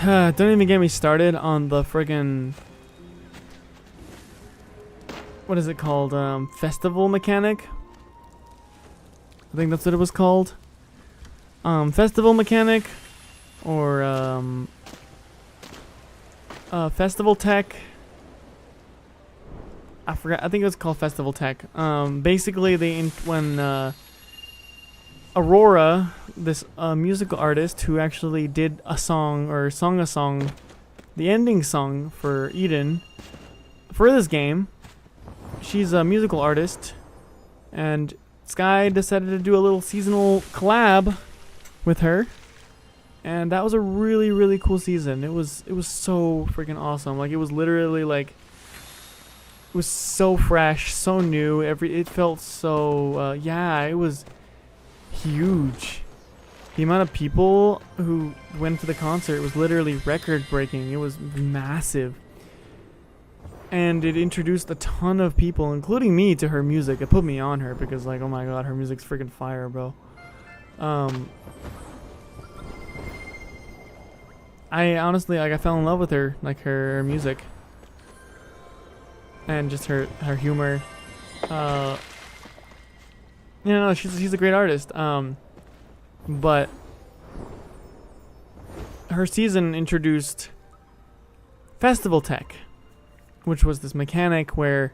Don't even get me started on the friggin', what is it called? Festival mechanic? I think that's what it was called. Festival mechanic, or festival tech. I forgot. I think it was called festival tech. Basically, when Aurora, this musical artist who actually did a song, or sung a song, the ending song for Eden, for this game. She's a musical artist, and Sky decided to do a little seasonal collab with her, and that was a really, really cool season. It was so freaking awesome. Like, it was literally like, it was so fresh, so new. It felt so yeah, it was huge. The amount of people who went to the concert was literally record-breaking. It was massive. And it introduced a ton of people, including me, to her music. It put me on her because, like, oh my god, her music's freaking fire, bro. I honestly, like, I fell in love with her, like, her music. And just her humor. You know, she's a great artist. But her season introduced Festival Tech, which was this mechanic where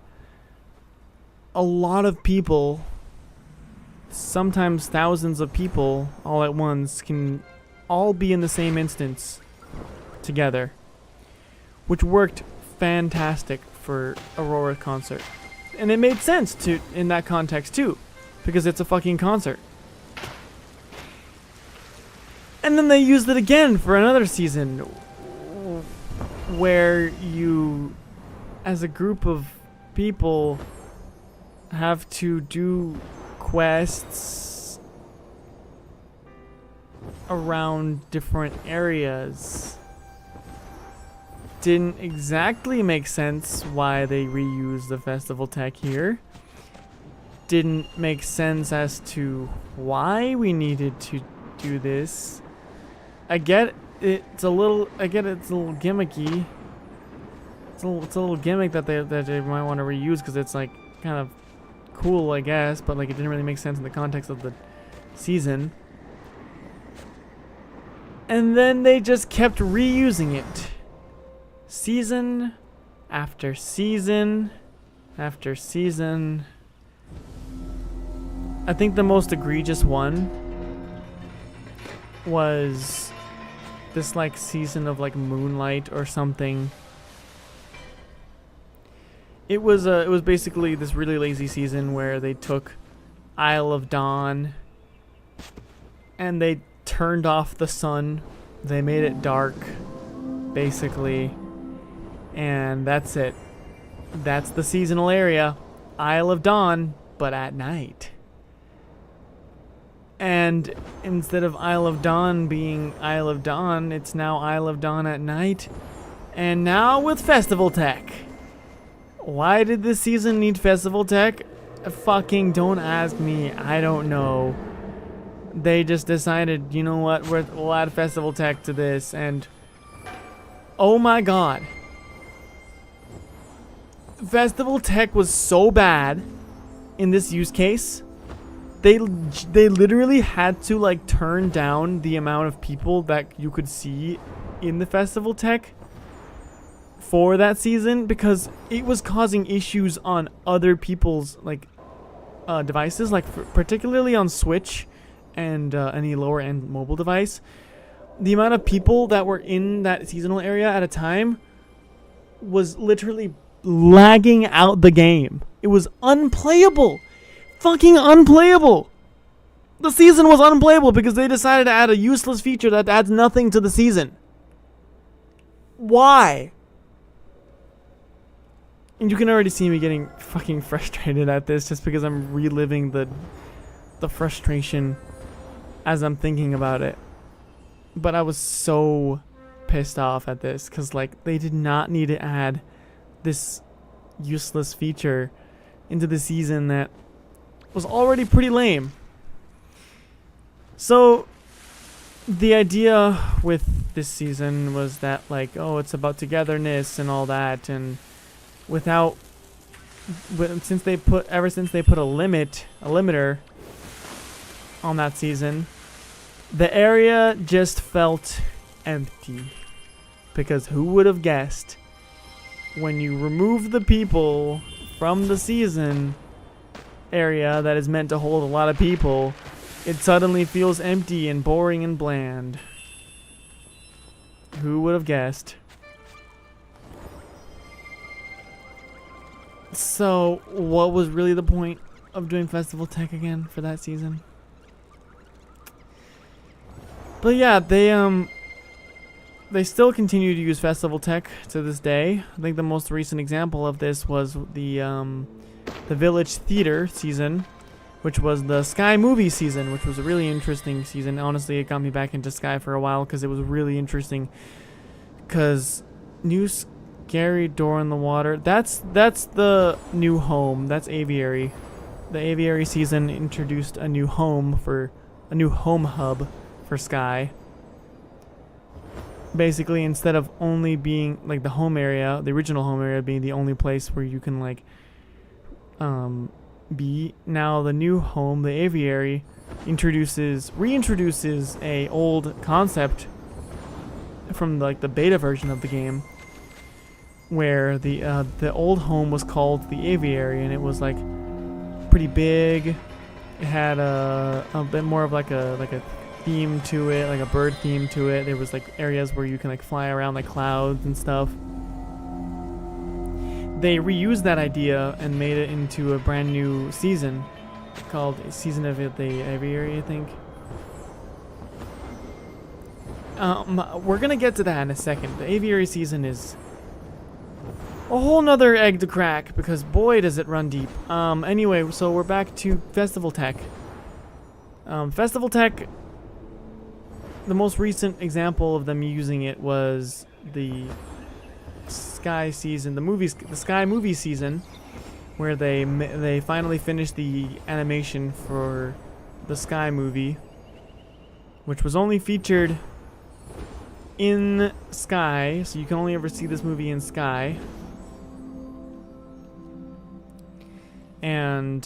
a lot of people, sometimes thousands of people all at once, can all be in the same instance together. which worked fantastic for Aurora concert. And it made sense to in that context too, because it's a fucking concert. And then they used it again for another season where you, as a group of people, have to do quests around different areas. Didn't exactly make sense why they reused the festival tech here. Didn't make sense as to why we needed to do this. I get it's a little gimmicky. It's a little gimmick that they might want to reuse because it's like kind of cool, I guess, but like it didn't really make sense in the context of the season. And then they just kept reusing it. Season after season after season. I think the most egregious one was this like season of like Moonlight or something. It was basically this really lazy season where they took Isle of Dawn and they turned off the sun. They made it dark, basically. And that's it. That's the seasonal area. Isle of Dawn, but at night. And instead of Isle of Dawn being Isle of Dawn, it's now Isle of Dawn at night. And now with festival tech. Why did this season need festival tech? Fucking don't ask me. I don't know. They just decided, you know what, we'll add festival tech to this, and oh my god. Festival tech was so bad in this use case. They literally had to like turn down the amount of people that you could see in the festival tech for that season because it was causing issues on other people's like devices, like particularly on Switch and any lower end mobile device. The amount of people that were in that seasonal area at a time was literally lagging out the game. It was unplayable. Fucking unplayable. The season was unplayable because they decided to add a useless feature that adds nothing to the season. Why? And you can already see me getting fucking frustrated at this just because I'm reliving the frustration as I'm thinking about it. But I was so pissed off at this because like they did not need to add this useless feature into the season that was already pretty lame. So the idea with this season was that like, oh, it's about togetherness and all that, and since they put a limiter on that season, the area just felt empty. Because who would have guessed when you remove the people from the season area that is meant to hold a lot of people, it suddenly feels empty and boring and bland. Who would have guessed? So, what was really the point of doing festival tech again for that season? But yeah, they still continue to use festival tech to this day. I think the most recent example of this was the Village Theater season, which was the Sky movie season, which was a really interesting season. Honestly, it got me back into Sky for a while because it was really interesting. Because new scary door in the water. That's the new home. That's Aviary. The Aviary season introduced a new home hub for Sky. Basically, instead of only being like the home area, the original home area being the only place where you can like be, now the new home, the Aviary, reintroduces a old concept from like the beta version of the game, where the old home was called the Aviary, and it was like pretty big. It had a bit more of like a theme to it, like a bird theme to it. There was like areas where you can like fly around like clouds and stuff. they reused that idea and made it into a brand new season called Season of the Aviary, I think. We're gonna get to that in a second. The Aviary season is a whole nother egg to crack because boy does it run deep. Anyway, so we're back to Festival Tech. Festival Tech, the most recent example of them using it was the Sky season, the Sky movie season, where they finally finished the animation for the Sky movie, which was only featured in Sky, so you can only ever see this movie in Sky. And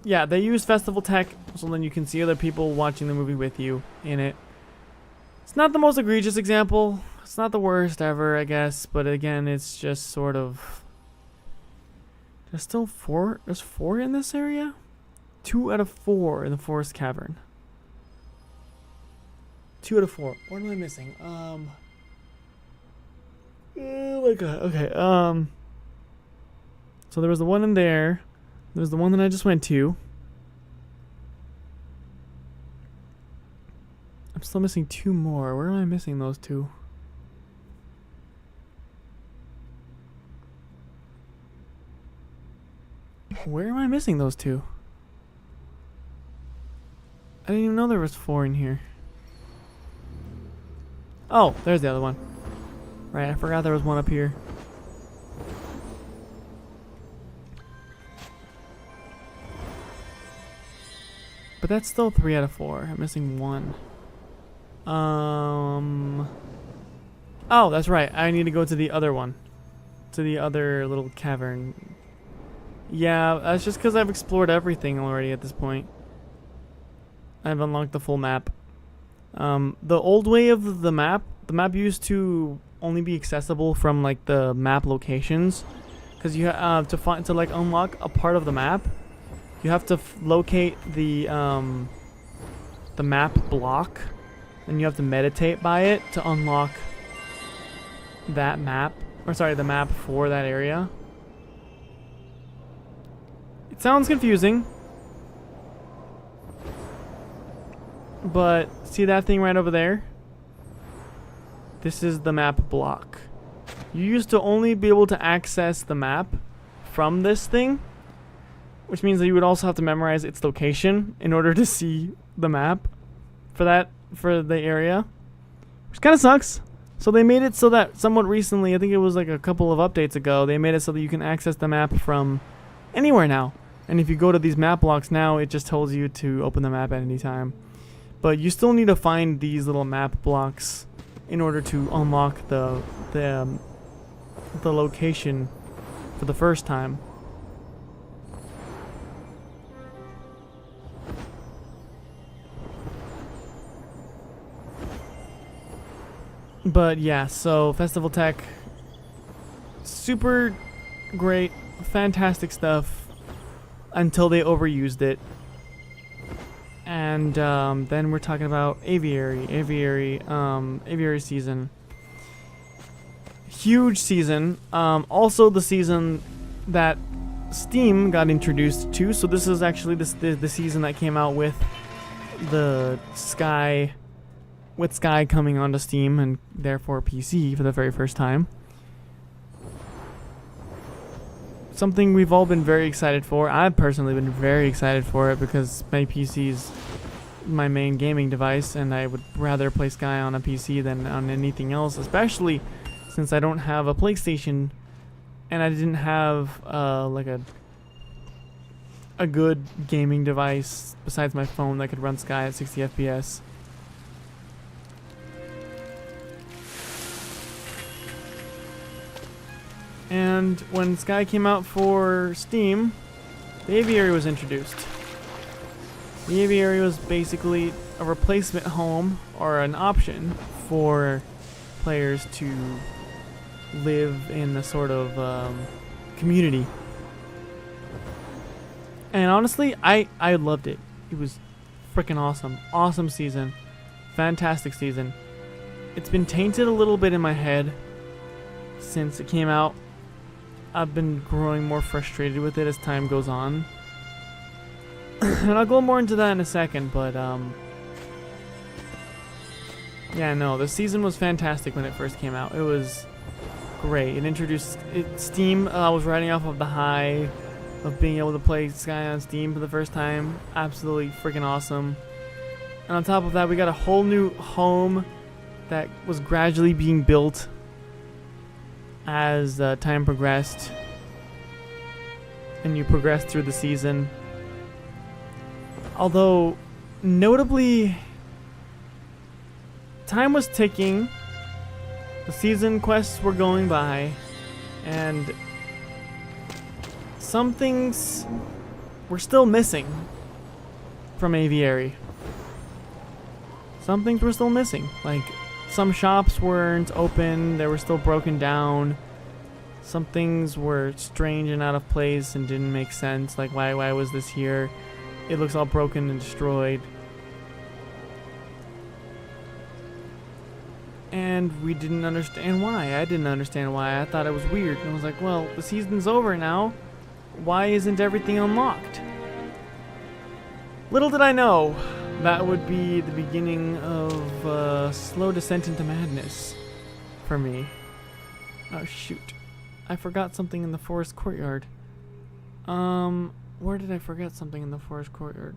yeah, they use Festival Tech so then you can see other people watching the movie with you in it. It's not the most egregious example. It's not the worst ever, I guess, but again, it's just sort of... There's still 4? There's 4 in this area? 2 out of 4 in the Forest Cavern. 2 out of 4. What am I missing? Oh my god. Okay. So there was the one in there. There's the one that I just went to. I'm still missing 2 more. Where am I missing those 2? Where am I missing those 2? I didn't even know there was 4 in here. Oh, there's the other one. Right, I forgot there was one up here. But that's still 3 out of 4. I'm missing 1. Oh, that's right. I need to go to the other one. To the other little cavern. Yeah, that's just because I've explored everything already at this point. I've unlocked the full map. The old way of the map used to only be accessible from like the map locations, because you have to like unlock a part of the map, you have to locate the map block, and you have to meditate by it to unlock that map, or sorry, the map for that area. It sounds confusing, but see that thing right over there? This is the map block. You used to only be able to access the map from this thing, which means that you would also have to memorize its location in order to see the map for the area, which kind of sucks. So they made it so that somewhat recently, I think it was like a couple of updates ago, they made it so that you can access the map from anywhere now. And if you go to these map blocks now, it just tells you to open the map at any time. But you still need to find these little map blocks in order to unlock the location for the first time. But yeah, so Festival Tech, super great, fantastic stuff until they overused it. And then we're talking about Aviary season. Huge season. Also the season that Steam got introduced to. So this is actually the season that came out with the Sky, with Sky coming onto Steam and therefore PC for the very first time. Something we've all been very excited for. I've personally been very excited for it because my PC's my main gaming device, and I would rather play Sky on a PC than on anything else, especially since I don't have a PlayStation and I didn't have like a good gaming device besides my phone that could run Sky at 60 FPS. And when Sky came out for Steam, the Aviary was introduced. The Aviary was basically a replacement home, or an option, for players to live in a sort of community. And honestly, I loved it. It was freaking awesome. Awesome season. Fantastic season. It's been tainted a little bit in my head since it came out. I've been growing more frustrated with it as time goes on. And I'll go more into that in a second, but yeah, no, the season was fantastic when it first came out. It was great. It introduced Steam. I was riding off of the high of being able to play Sky on Steam for the first time. Absolutely freaking awesome. And on top of that, we got a whole new home that was gradually being built as time progressed and you progressed through the season. Although, notably, time was ticking, the season quests were going by, and some things were still missing from Aviary. Some things were still missing, like some shops weren't open, they were still broken down. Some things were strange and out of place and didn't make sense, like why was this here? It looks all broken and destroyed. And we didn't understand why. I didn't understand why. I thought it was weird. And I was like, well, the season's over now. Why isn't everything unlocked? Little did I know that would be the beginning of a slow descent into madness for me. Oh, shoot. I forgot something in the forest courtyard. Where did I forget something in the forest courtyard?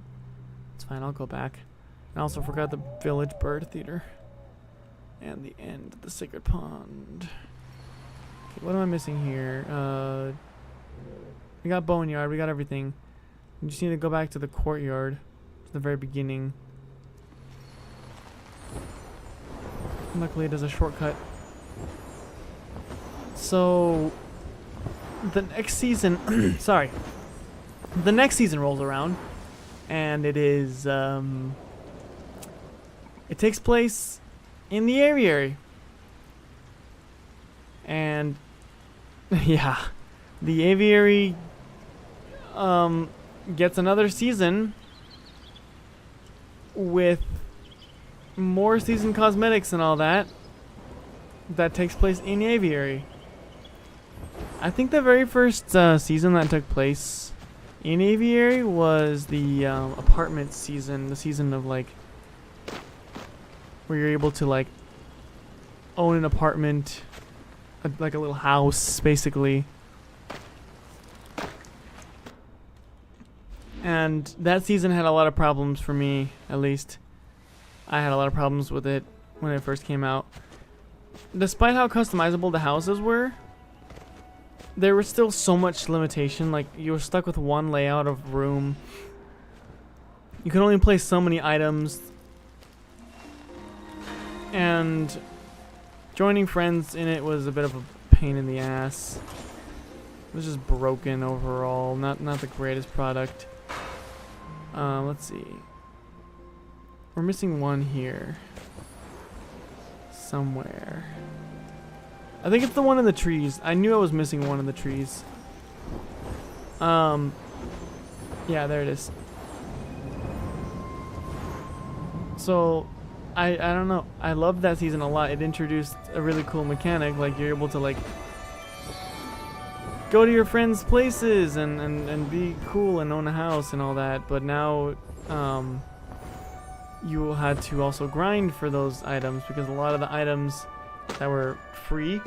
It's fine, I'll go back. I also forgot the village bird theater. And the end of the sacred pond. Okay, what am I missing here? We got boneyard, we got everything. We just need to go back to the courtyard. To the very beginning. Luckily there's a shortcut. So the next season sorry. The next season rolls around and it is it takes place in the aviary. And yeah, the aviary gets another season with more season cosmetics and all that takes place in the aviary. I think the very first season that took place in aviary was the apartment season, the season of like where you're able to like own an apartment, like a little house basically. And that season had a lot of problems for me, at least. I had a lot of problems with it when it first came out. Despite how customizable the houses were, there was still so much limitation. Like, you were stuck with one layout of room. You could only place so many items. And joining friends in it was a bit of a pain in the ass. It was just broken overall. Not the greatest product. Let's see. We're missing one here. Somewhere. I think it's the one in the trees. I knew I was missing one in the trees. Yeah, there it is. So, I don't know. I loved that season a lot. It introduced a really cool mechanic. Like, you're able to, like, go to your friends' places and be cool and own a house and all that. But now, you had to also grind for those items because a lot of the items that were free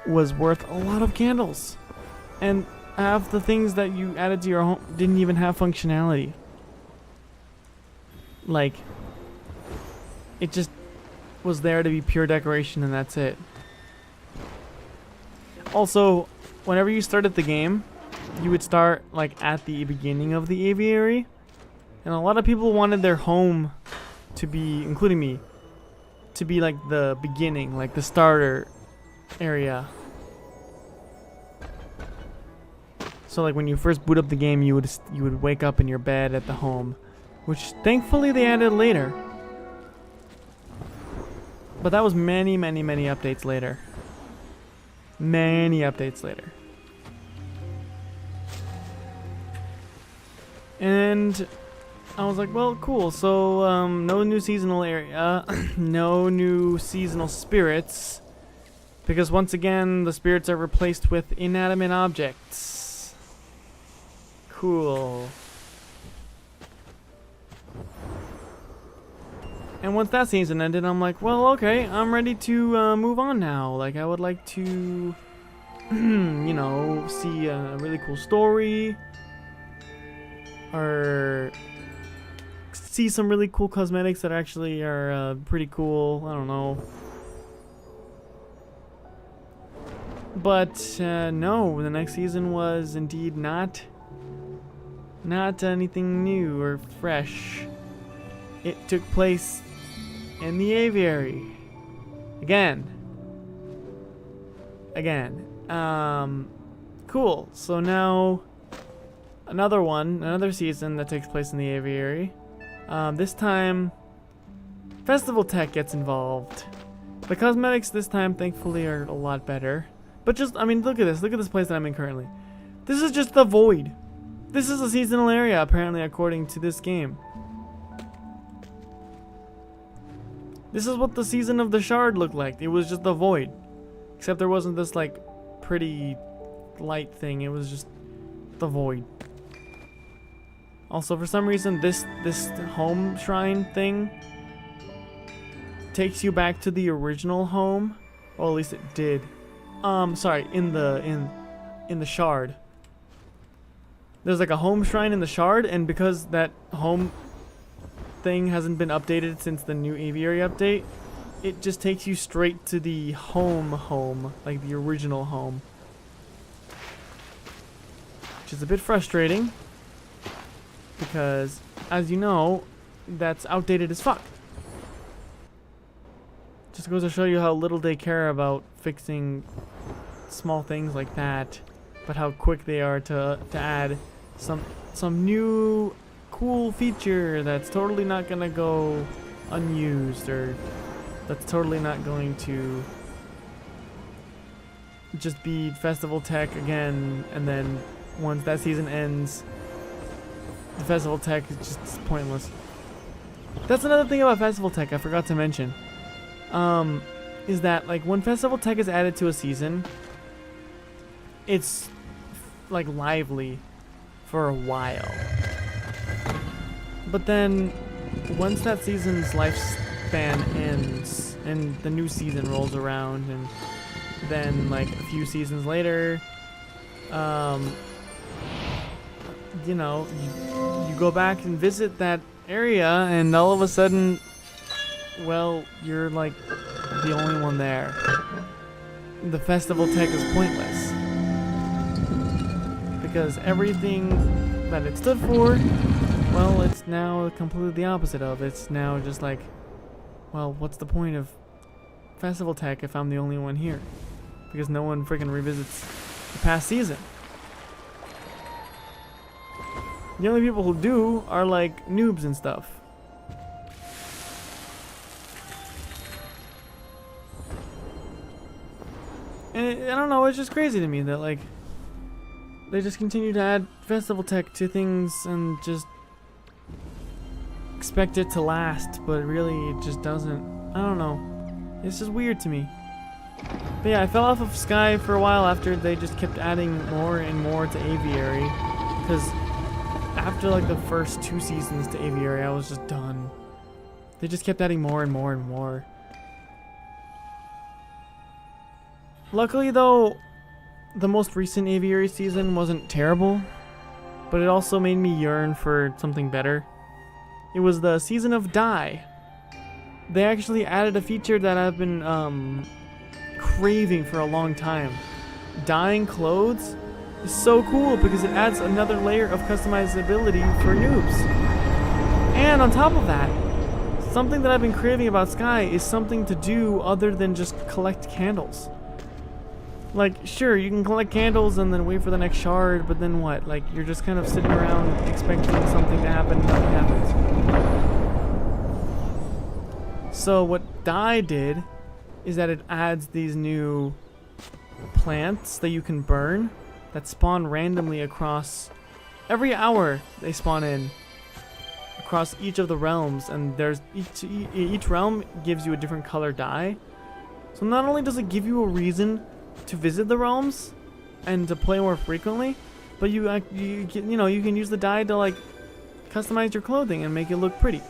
was worth a lot of candles. And half the things that you added to your home didn't even have functionality. Like, it just was there to be pure decoration and that's it. Also, whenever you started the game, you would start like at the beginning of the aviary. And a lot of people wanted their home to be, including me, to be like the beginning, like the starter area. So like when you first boot up the game, you would wake up in your bed at the home, which thankfully they added later. But that was many updates later. Many updates later. And I was like, well, cool. So, no new seasonal area, no new seasonal spirits, Because once again, the spirits are replaced with inanimate objects. Cool. And once that season ended, I'm like, well, okay, I'm ready to move on now. Like, I would like to, you know, see a really cool story. Or see some really cool cosmetics that actually are pretty cool. I don't know. But no, the next season was indeed not anything new or fresh. It took place in the aviary. Again. Cool. So now another season that takes place in the aviary. This time, Festival Tech gets involved. The cosmetics this time, thankfully, are a lot better. But just, I mean, look at this. Look at this place that I'm in currently. This is just the void. This is a seasonal area, apparently, according to this game. This is what the season of the Shard looked like. It was just the void. Except there wasn't this, like, pretty light thing. It was just the void. Also, for some reason, this home shrine thing takes you back to the original home. Well, at least it did. Sorry, in the Shard. There's like a home shrine in the Shard, and because that home thing hasn't been updated since the new aviary update, it just takes you straight to the home, like the original home. Which is a bit frustrating, because, as you know, that's outdated as fuck. Just goes to show you how little they care about fixing small things like that, but how quick they are to add some new cool feature that's totally not gonna go unused, or that's totally not going to just be Festival Tech again, and then once that season ends, the Festival Tech is just pointless. That's another thing about Festival Tech I forgot to mention. Is that, like, when Festival Tech is added to a season, it's like lively for a while. But then once that season's lifespan ends and the new season rolls around, and then like a few seasons later, you know, you go back and visit that area, and all of a sudden, well, you're like the only one there. The Festival Tech is pointless, because everything that it stood for, well, it's now completely the opposite of. It's now just like, well, what's the point of Festival Tech if I'm the only one here? Because no one freaking revisits the past season. The only people who do are like noobs and stuff. And I don't know, it's just crazy to me that, like, they just continue to add Festival Tech to things and just expect it to last, but really it just doesn't. I don't know. It's just weird to me. But yeah, I fell off of Sky for a while after they just kept adding more and more to Aviary, because after like the first 2 seasons to Aviary, I was just done. They just kept adding more and more and more. Luckily though, the most recent Aviary season wasn't terrible, but it also made me yearn for something better. It was the season of dye. They actually added a feature that I've been craving for a long time. Dyeing clothes is so cool because it adds another layer of customizability for noobs. And on top of that, something that I've been craving about Sky is something to do other than just collect candles. Like, sure, you can collect candles and then wait for the next shard, but then what? Like, you're just kind of sitting around expecting something to happen and nothing happens. So what dye did is that it adds these new plants that you can burn that spawn randomly across every hour. They spawn in across each of the realms, and there's each realm gives you a different color dye. So not only does it give you a reason to visit the realms and to play more frequently, but you know, you can use the dye to like customize your clothing and make it look pretty.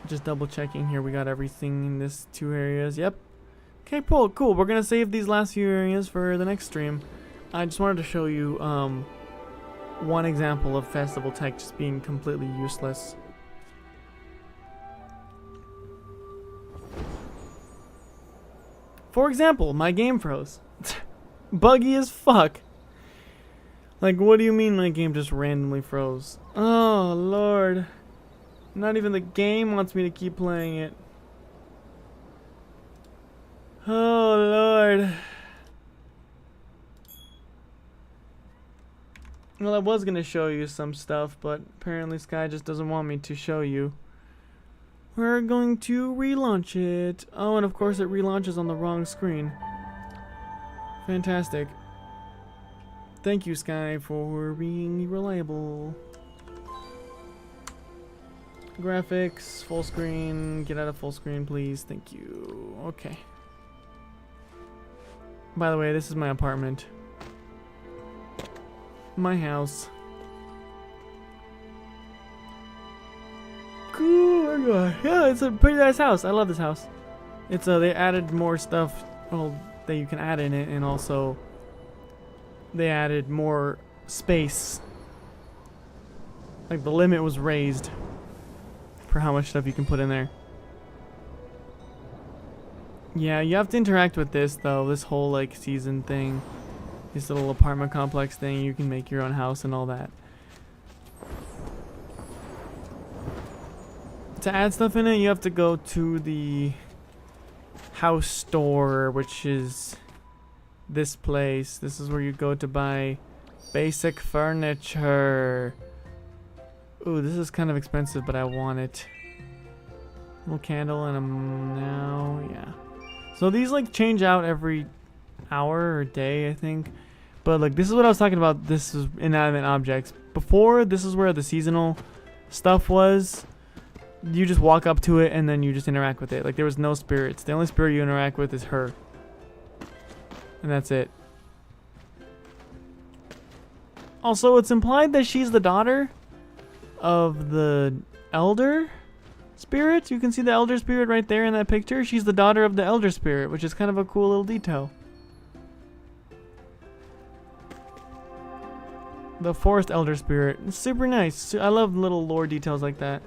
Just double checking here, we got everything in this 2 areas. Yep. Okay, cool. We're gonna save these last few areas for the next stream. I just wanted to show you one example of festival tech just being completely useless. For example, my game froze. Buggy as fuck. Like, what do you mean my game just randomly froze? Oh, Lord. Not even the game wants me to keep playing it. Oh, Lord. Well, I was going to show you some stuff, but apparently Sky just doesn't want me to show you. We're going to relaunch it. Oh, and of course it relaunches on the wrong screen. Fantastic. Thank you, Sky, for being reliable. Graphics, full screen. Get out of full screen, please. Thank you. Okay. By the way, this is my apartment. My house. Cool. Oh my God. Yeah, it's a pretty nice house. I love this house. It's they added more stuff that you can add in it, and also they added more space. Like the limit was raised for how much stuff you can put in there. Yeah, you have to interact with this though, this whole like season thing. This little apartment complex thing, you can make your own house and all that. To add stuff in it, you have to go to the house store, which is this place. This is where you go to buy basic furniture. Ooh, this is kind of expensive, but I want it. Little candle and now, yeah. So these like change out every hour or day, I think. But like, this is what I was talking about. This is inanimate objects. Before, this is where the seasonal stuff was. You just walk up to it and then you just interact with it. Like, there was no spirits. The only spirit you interact with is her. And that's it. Also, it's implied that she's the daughter of the elder spirit. You can see the elder spirit right there in that picture. She's the daughter of the elder spirit, which is kind of a cool little detail. The forest elder spirit. It's super nice. I love little lore details like that.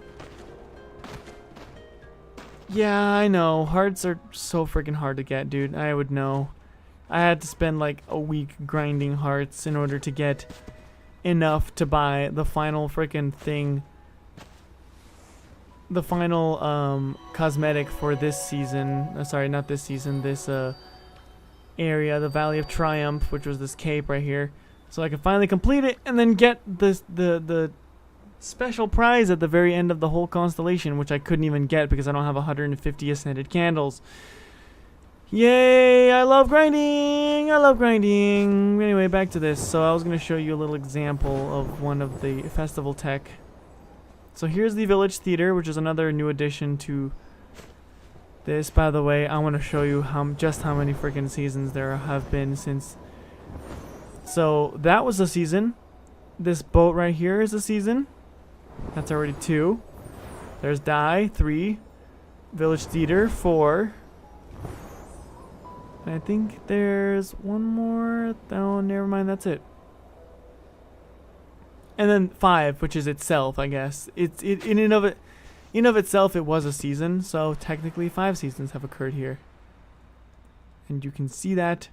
Yeah, I know. Hearts are so freaking hard to get, dude. I would know. I had to spend like a week grinding hearts in order to get enough to buy the final freaking thing. The final cosmetic for this season. Sorry, not this season. This area, the Valley of Triumph, which was this cape right here. So I could finally complete it and then get this the special prize at the very end of the whole constellation, which I couldn't even get because I don't have 150 ascended candles. Yay! I love grinding! I love grinding! Anyway, back to this. So I was going to show you a little example of one of the festival tech. So here's the Village Theater, which is another new addition to this. By the way, I want to show you just how many freaking seasons there have been since. So that was a season. This boat right here is a season. That's already 2. There's Die, 3. Village Theater, 4. I think there's one more. Oh, never mind. That's it. And then 5, which is itself, I guess. In and of itself, it was a season. So technically, 5 seasons have occurred here, and you can see that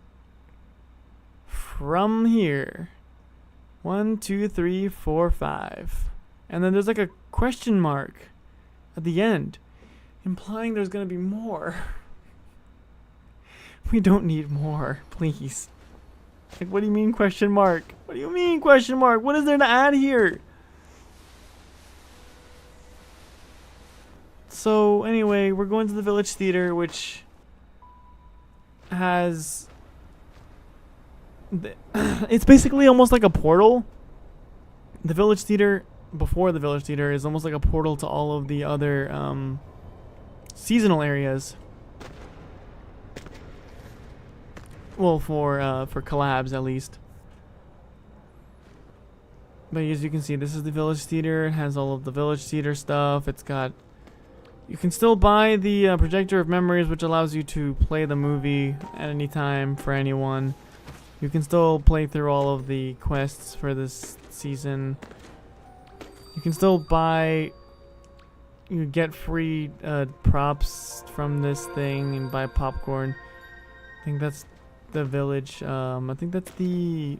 from here. 1, 2, 3, 4, 5, and then there's like a question mark at the end, implying there's gonna be more. We don't need more, please. Like, what do you mean question mark? What do you mean question mark? What is there to add here? So anyway, we're going to the Village Theater, which has it's basically almost like a portal. The Village Theater, before the Village Theater, is almost like a portal to all of the other seasonal areas. Well, for collabs at least. But as you can see, this is the Village Theater. It has all of the Village Theater stuff. It's got... You can still buy the Projector of Memories, which allows you to play the movie at any time for anyone. You can still play through all of the quests for this season. You can still buy... You get free props from this thing and buy popcorn. I think that's the village. I think that's the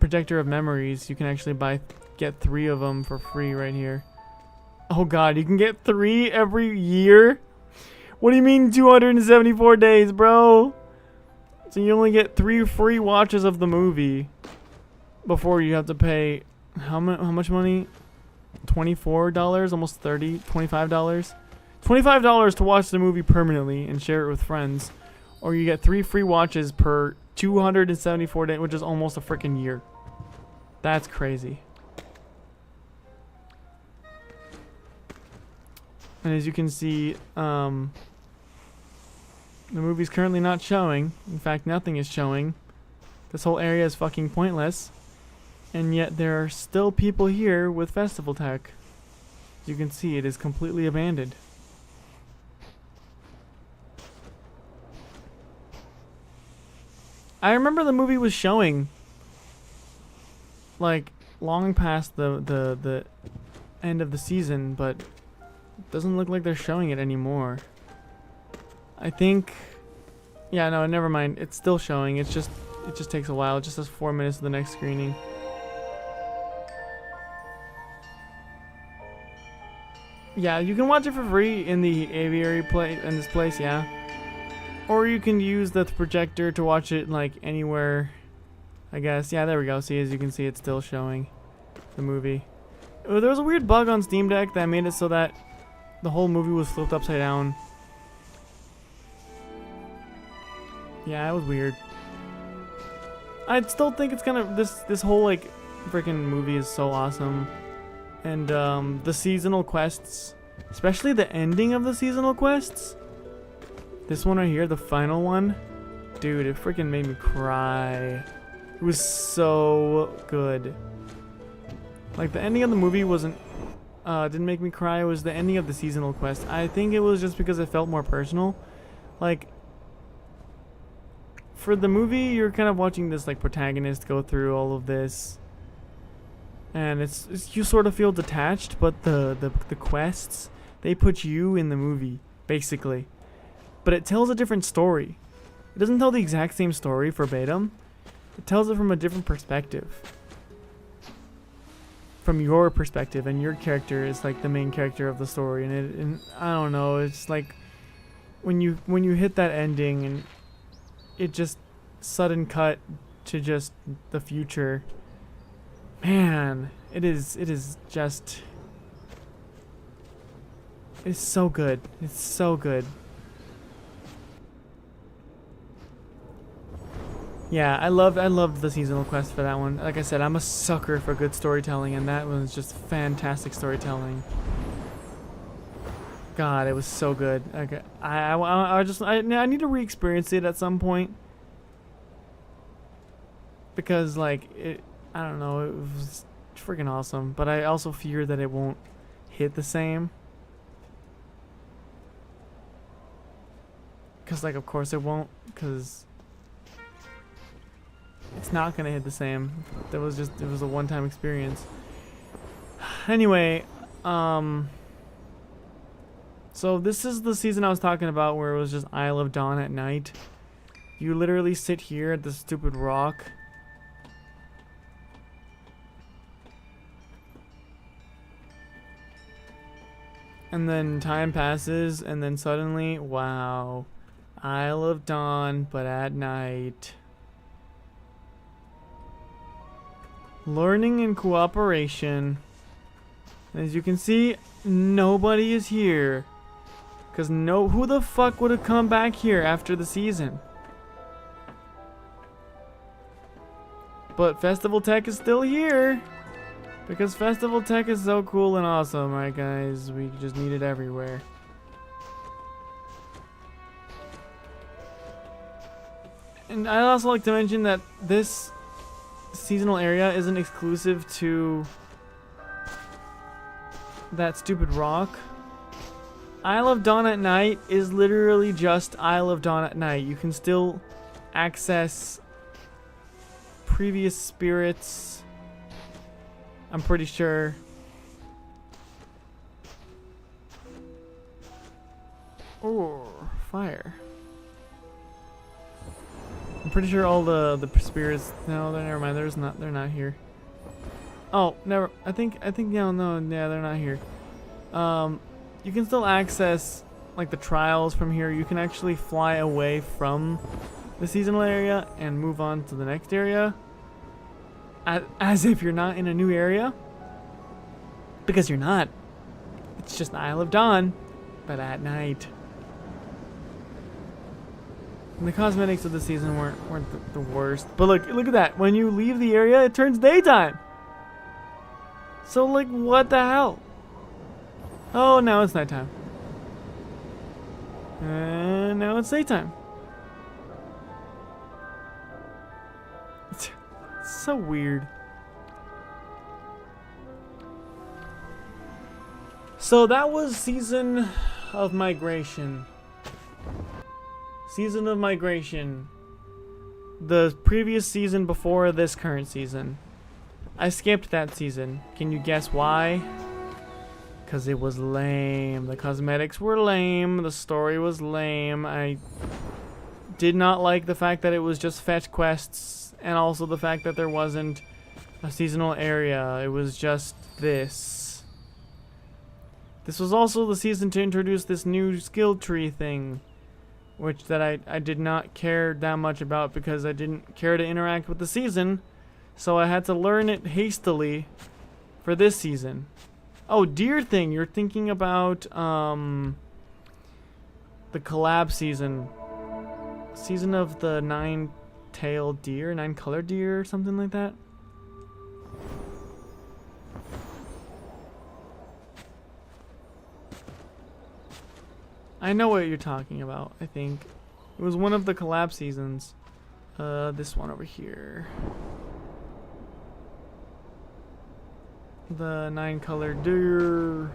Projector of Memories. You can actually get 3 of them for free right here. Oh god, you can get 3 every year? What do you mean 274 days, bro? So you only get 3 free watches of the movie before you have to pay how much money? $24, almost $30, $25. $25 to watch the movie permanently and share it with friends. Or you get 3 free watches per 274 days, which is almost a freaking year. That's crazy. And as you can see, the movie's currently not showing. In fact, nothing is showing. This whole area is fucking pointless. And yet there are still people here with festival tech. As you can see, it is completely abandoned. I remember the movie was showing like long past the end of the season, but it doesn't look like they're showing it anymore. I think, yeah, no, never mind. It's still showing. It just takes a while. It just says 4 minutes of the next screening. Yeah, you can watch it for free in the aviary in this place, yeah. Or you can use the projector to watch it like anywhere, I guess. Yeah, there we go. See, as you can see, it's still showing the movie. There was a weird bug on Steam Deck that made it so that the whole movie was flipped upside down. Yeah, it was weird. I still think it's kind of this whole like freaking movie is so awesome. And the seasonal quests, especially the ending of the seasonal quests. This one right here, the final one, dude, it freaking made me cry. It was so good. Like the ending of the movie wasn't didn't make me cry. It was the ending of the seasonal quest. I think it was just because it felt more personal. Like for the movie, you're kind of watching this like protagonist go through all of this. And it's you sort of feel detached, but the quests, they put you in the movie, basically. But it tells a different story. It doesn't tell the exact same story verbatim. It tells it from a different perspective. From your perspective, and your character is like the main character of the story. And I don't know, it's like when you hit that ending and it just sudden cut to just the future. Man, it is just, it's so good. It's so good. Yeah, I loved the seasonal quest for that one. Like I said, I'm a sucker for good storytelling, and that was just fantastic storytelling. God, it was so good. Okay, I need to re-experience it at some point because like it. I don't know, it was freaking awesome, but I also fear that it won't hit the same. Cause like of course it won't, cause it's not gonna hit the same. It was a one-time experience. Anyway, so this is the season I was talking about where it was just Isle of Dawn at night. You literally sit here at this stupid rock. And then time passes, and then suddenly, wow, Isle of Dawn, but at night. Learning and cooperation. As you can see, nobody is here. Because who the fuck would have come back here after the season? But Festival Tech is still here. Because Festival Tech is so cool and awesome, right guys? We just need it everywhere. And I'd also like to mention that this seasonal area isn't exclusive to that stupid rock. Isle of Dawn at Night is literally just Isle of Dawn at Night. You can still access previous spirits, I'm pretty sure. Oh, fire. I'm pretty sure all the spirits. No, never mind. They're not here. Oh, never. I think yeah, no, yeah, they're not here. You can still access like the trials from here. You can actually fly away from the seasonal area and move on to the next area, as if you're not in a new area, because you're not. It's just Isle of Dawn, but at night. And the cosmetics of the season weren't the worst. But look at that. When you leave the area, it turns daytime. So like, what the hell? Oh, now it's nighttime. And now it's daytime. It's so weird. So that was Season of Migration. Season of Migration. The previous season before this current season. I skipped that season. Can you guess why? Because it was lame. The cosmetics were lame. The story was lame. I did not like the fact that it was just fetch quests, and also the fact that there wasn't a seasonal area. It was just this. This was also the season to introduce this new skill tree thing, which that I did not care that much about because I didn't care to interact with the season, so I had to learn it hastily for this season. Oh, deer thing, you're thinking about the collab season. Season of the nine-tailed deer, nine-colored deer, or something like that. I know what you're talking about, I think. It was one of the collab seasons. This one over here. The nine-colored deer.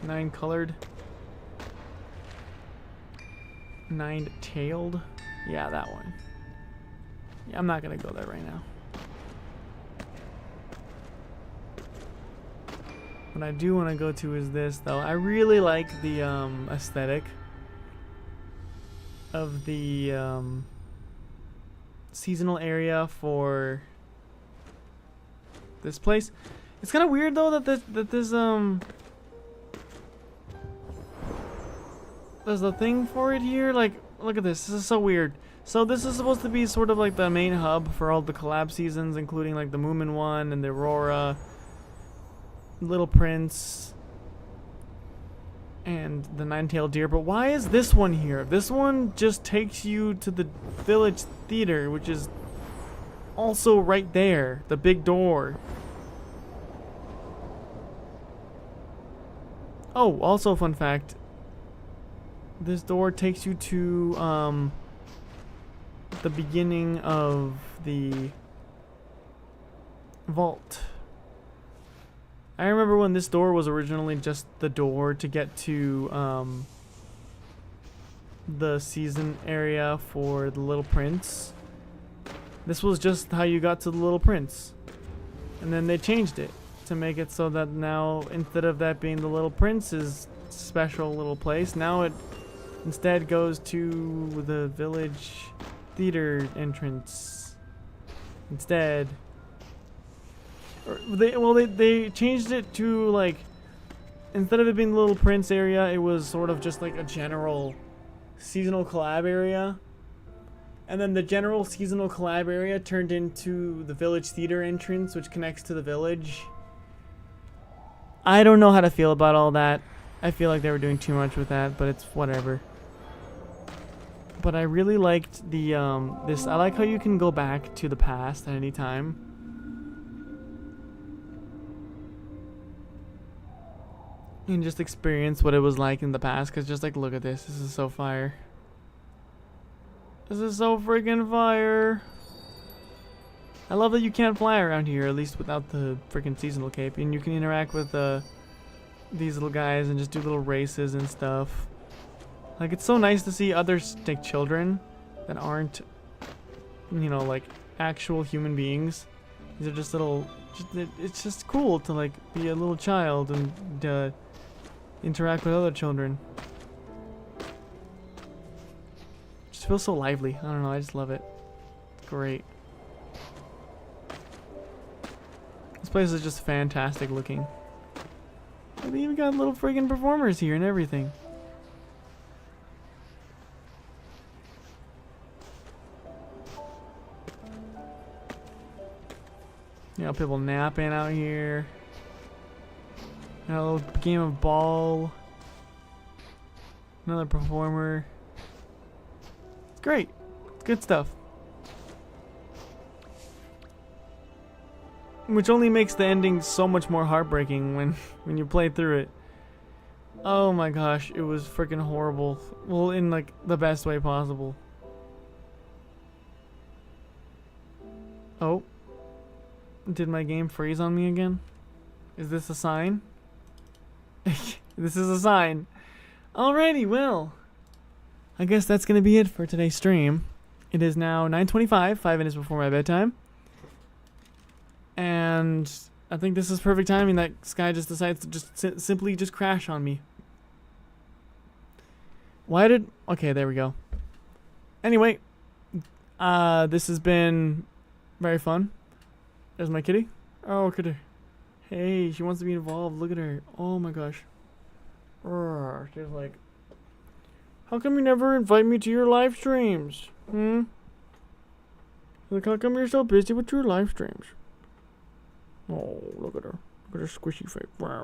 Nine-colored. Nine-tailed. Yeah, that one. Yeah, I'm not gonna go there right now. What I do want to go to is this, though. I really like the aesthetic of the seasonal area for this place. It's kind of weird though that there's a thing for it here. Like, look at this. This is so weird. So this is supposed to be sort of like the main hub for all the collab seasons, including like the Moomin one and the Aurora, Little Prince, and the Nine-Tailed Deer. But why is this one here? This one just takes you to the Village Theater, which is also right there, the big door. Oh, also fun fact, this door takes you to the beginning of the vault. I remember when this door was originally just the door to get to the season area for the Little Prince. This was just how you got to the Little Prince. And then they changed it to make it so that now, instead of that being the Little Prince's special little place, now it instead goes to the Village Theater entrance instead. They changed it to, like, instead of it being the Little Prince area, it was sort of just like a general seasonal collab area. And then the general seasonal collab area turned into the Village Theater entrance, which connects to the village. I don't know how to feel about all that. I feel like they were doing too much with that, but it's whatever. But I really liked the this. I like how you can go back to the past at any time. And just experience what it was like in the past, because just like, look at this. This is so fire. This is so freaking fire. I love that you can't fly around here, at least without the freaking seasonal cape, and you can interact with these little guys and just do little races and stuff. Like, it's so nice to see other like children that aren't, you know, like actual human beings. These are just little. It's just cool to like be a little child and interact with other children. Just feels so lively. I don't know. I just love it. It's great. This place is just fantastic looking. They even got little friggin' performers here and everything. You know, people napping out here. Got a little game of ball. Another performer. It's great. It's good stuff. Which only makes the ending so much more heartbreaking when you play through it. Oh my gosh, it was freaking horrible. Well, in like the best way possible. Oh. Did my game freeze on me again? Is this a sign? This is a sign. Alrighty, well. I guess that's gonna be it for today's stream. It is now 9:25, 5 minutes before my bedtime. And I think this is perfect timing that Sky just decides to just simply just crash on me. Why did... Okay, there we go. Anyway, this has been very fun. There's my kitty. Oh, kitty. Hey, she wants to be involved. Look at her. Oh my gosh. She's like, how come you never invite me to your live streams? Like, how come you're so busy with your live streams? Oh, look at her. Look at her squishy face. I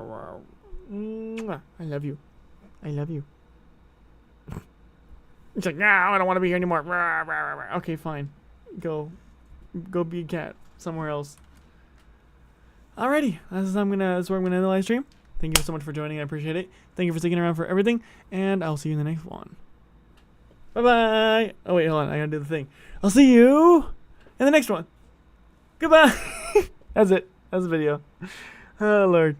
love you. I love you. It's like, no, I don't want to be here anymore. Okay, fine. Go be a cat somewhere else. Alrighty, that's where I'm gonna end the live stream. Thank you so much for joining. I appreciate it. Thank you for sticking around for everything, and I'll see you in the next one. Bye bye. Oh wait, hold on. I gotta do the thing. I'll see you in the next one. Goodbye. That's it. That's the video. Oh Lord.